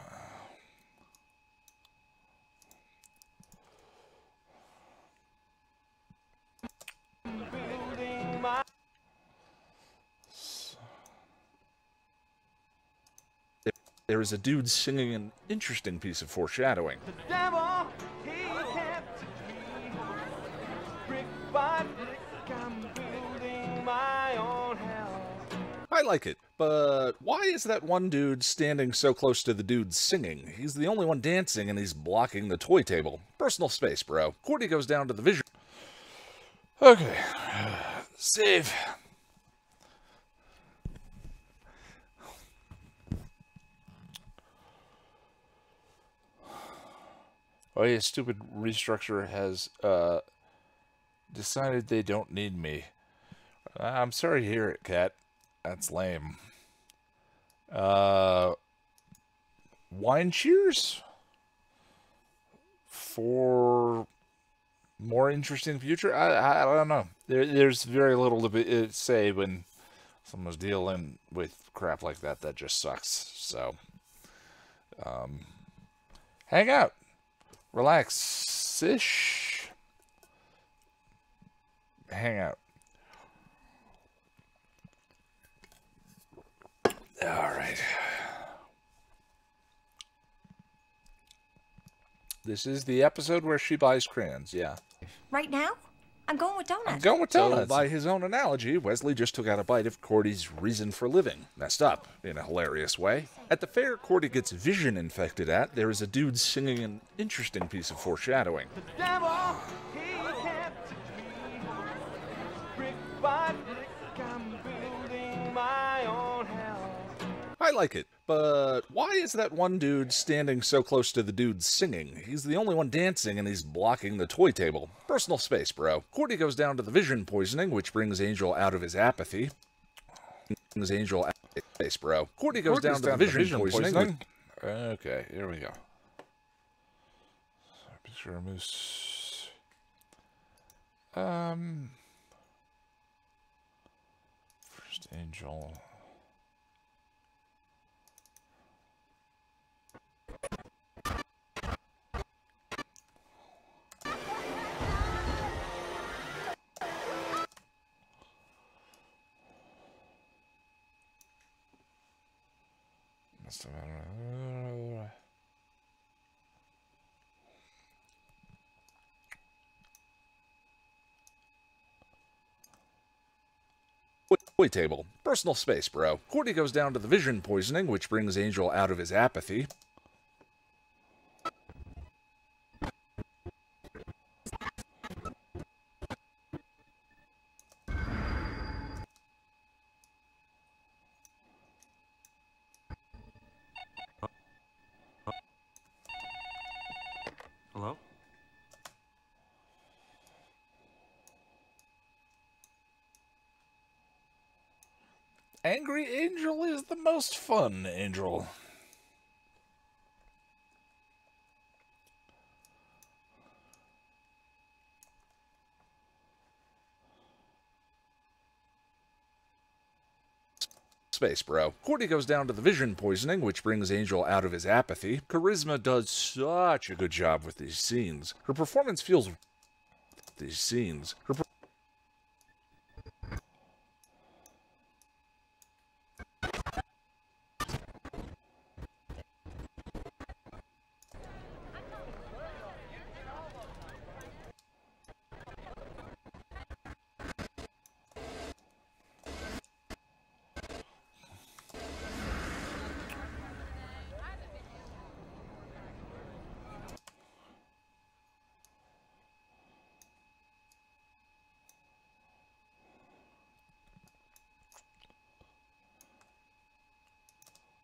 There is a dude singing an interesting piece of foreshadowing. The devil, he kept me. Brick by brick, I'm building my own hell. I like it, but why is that one dude standing so close to the dude singing? He's the only one dancing, and he's blocking the toy table. Personal space, bro. Cordy goes down to the vision. Okay. Save. Oh yeah, stupid restructure has decided they don't need me. I'm sorry to hear it, Cat. That's lame. Wine cheers? For more interesting future? I don't know. There's very little to say when someone's dealing with crap like that. That just sucks. So, hang out. Relax-ish. Hang out. All right. This is the episode where she buys crayons, yeah. Right now? I'm going with donuts. I'm going with donuts. So, by his own analogy, Wesley just took out a bite of Cordy's reason for living. Messed up, in a hilarious way. At the fair Cordy gets vision infected at, there is a dude singing an interesting piece of foreshadowing. The devil, he kept me. Brick by brick, I'm building my own hell. I like it, but why is that one dude standing so close to the dude singing? He's the only one dancing, and he's blocking the toy table. Personal space, bro. Cordy goes down to the vision poisoning, which brings Angel out of his apathy. Brings Angel out of his space, bro. Cordy goes down to the vision poisoning. Okay, here we go. Picture of moose. First Angel. Must have been. Toy table. Personal space, bro. Cordy goes down to the vision poisoning, which brings Angel out of his apathy. Hello? Angry Angel is the most fun angel. Space, bro. Courtney goes down to the vision poisoning, which brings Angel out of his apathy. Charisma does such a good job with these scenes. Her performance feels...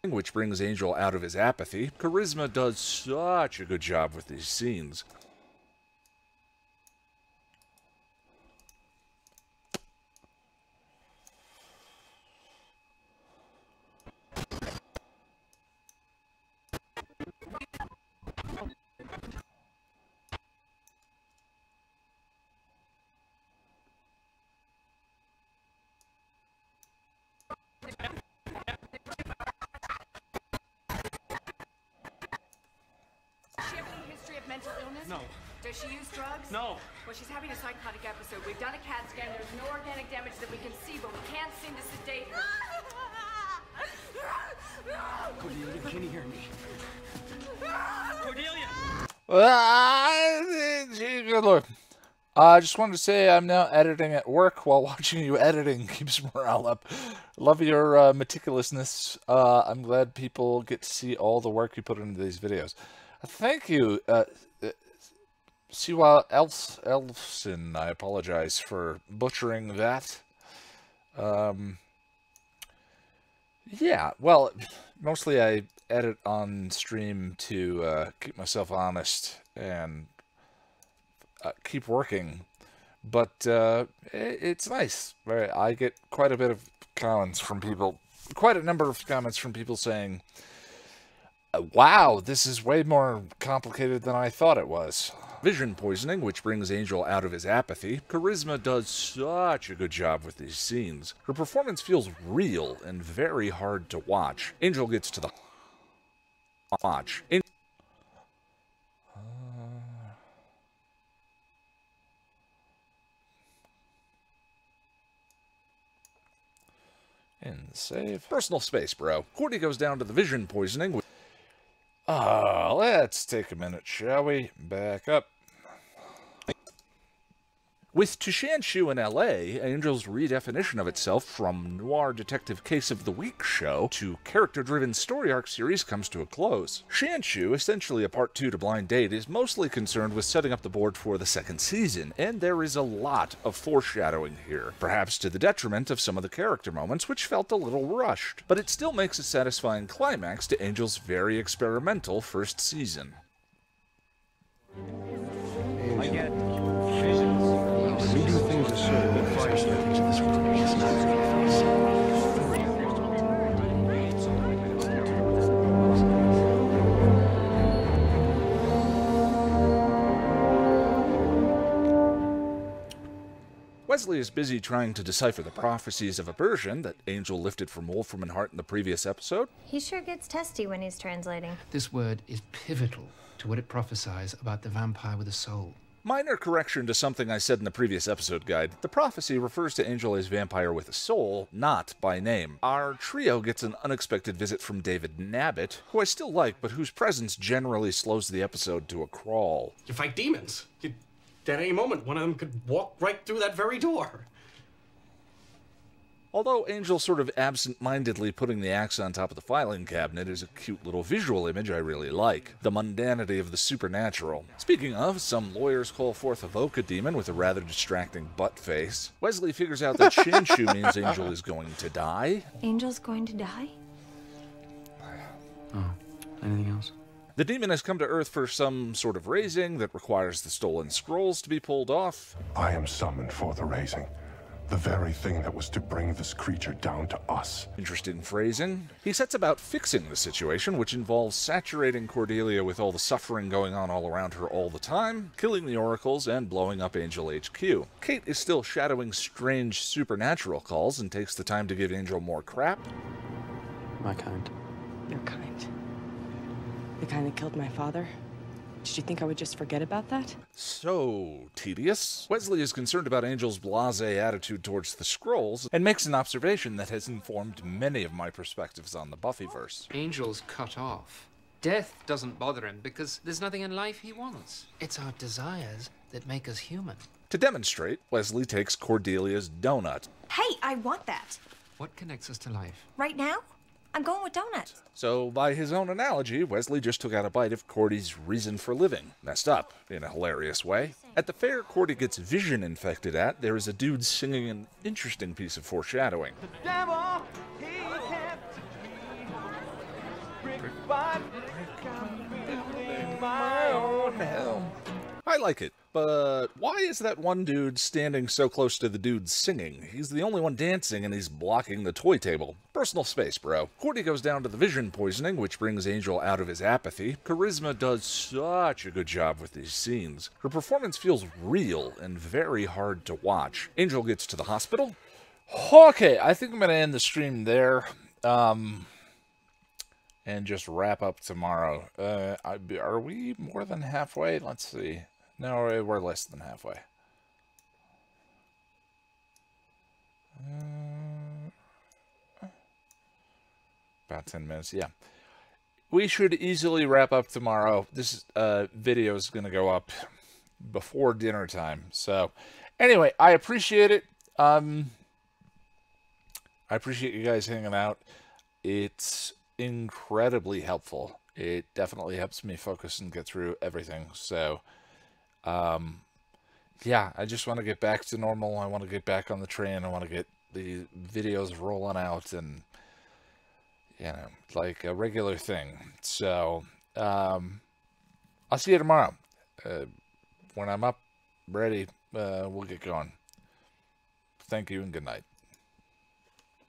which brings Angel out of his apathy. Charisma does such a good job with these scenes. Mental illness? No. Does she use drugs? No. Well, she's having a psychotic episode. We've done a CAT scan. There's no organic damage that we can see, but we can't seem to sedate her. Cordelia, can you hear me? Cordelia! Good lord. I just wanted to say I'm now editing at work while watching you editing keeps morale up. Love your meticulousness. I'm glad people get to see all the work you put into these videos. Thank you, Siwa Elfson. I apologize for butchering that. Yeah, well, mostly I edit on stream to keep myself honest and keep working. But it's nice. I get quite a bit of comments from people, quite a number of comments from people saying, wow, this is way more complicated than I thought it was. Vision poisoning, which brings Angel out of his apathy. Charisma does such a good job with these scenes. Her performance feels real and very hard to watch. Angel gets to the watch. And save. Personal space, bro. Courtney goes down to the vision poisoning. Let's take a minute, shall we? Back up. With To Shanshu in L.A., Angel's redefinition of itself from noir detective case of the week show to character-driven story arc series comes to a close. Shanshu, essentially a part 2 to Blind Date, is mostly concerned with setting up the board for the second season, and there is a lot of foreshadowing here, perhaps to the detriment of some of the character moments, which felt a little rushed. But it still makes a satisfying climax to Angel's very experimental first season. I get visions. We do things a certain way. Wesley is busy trying to decipher the prophecies of aversion that Angel lifted from Wolfram and Hart in the previous episode. He sure gets testy when he's translating. This word is pivotal to what it prophesies about the vampire with a soul. Minor correction to something I said in the previous episode guide. The prophecy refers to Angel as vampire with a soul, not by name. Our trio gets an unexpected visit from David Nabbit, who I still like, but whose presence generally slows the episode to a crawl. You fight demons. At any moment, one of them could walk right through that very door. Although Angel sort of absent-mindedly putting the axe on top of the filing cabinet is a cute little visual image I really like. The mundanity of the supernatural. Speaking of, some lawyers call forth a Voca demon with a rather distracting butt face. Wesley figures out that Shanshu means Angel is going to die. Angel's going to die? Oh, anything else? The demon has come to Earth for some sort of raising that requires the stolen scrolls to be pulled off. I am summoned for the raising. The very thing that was to bring this creature down to us. Interesting phrasing. He sets about fixing the situation, which involves saturating Cordelia with all the suffering going on all around her all the time, killing the oracles, and blowing up Angel HQ. Kate is still shadowing strange supernatural calls and takes the time to give Angel more crap. My kind. Your kind. The kind that killed my father? Did you think I would just forget about that? So tedious. Wesley is concerned about Angel's blasé attitude towards the scrolls and makes an observation that has informed many of my perspectives on the Buffyverse. Angel's cut off. Death doesn't bother him because there's nothing in life he wants. It's our desires that make us human. To demonstrate, Wesley takes Cordelia's donut. Hey, I want that. What connects us to life? Right now? I'm going with donuts. So, by his own analogy, Wesley just took out a bite of Cordy's reason for living. Messed up, in a hilarious way. At the fair Cordy gets vision infected at, there is a dude singing an interesting piece of foreshadowing. Devil, he tempted me. Brick by brick, I'm building my own hell. I like it, but why is that one dude standing so close to the dude singing? He's the only one dancing and he's blocking the toy table. Personal space, bro. Cordy goes down to the vision poisoning, which brings Angel out of his apathy. Charisma does such a good job with these scenes. Her performance feels real and very hard to watch. Angel gets to the hospital. Okay, I think I'm going to end the stream there. And just wrap up tomorrow. Are we more than halfway? Let's see. No, we're less than halfway. About 10 minutes, yeah. We should easily wrap up tomorrow. This video is going to go up before dinner time. So, anyway, I appreciate it. I appreciate you guys hanging out. It's incredibly helpful. It definitely helps me focus and get through everything. So, yeah, I just want to get back to normal. I want to get back on the train. I want to get the videos rolling out and, you know, like a regular thing. So, I'll see you tomorrow. When I'm up, ready, we'll get going. Thank you and good night.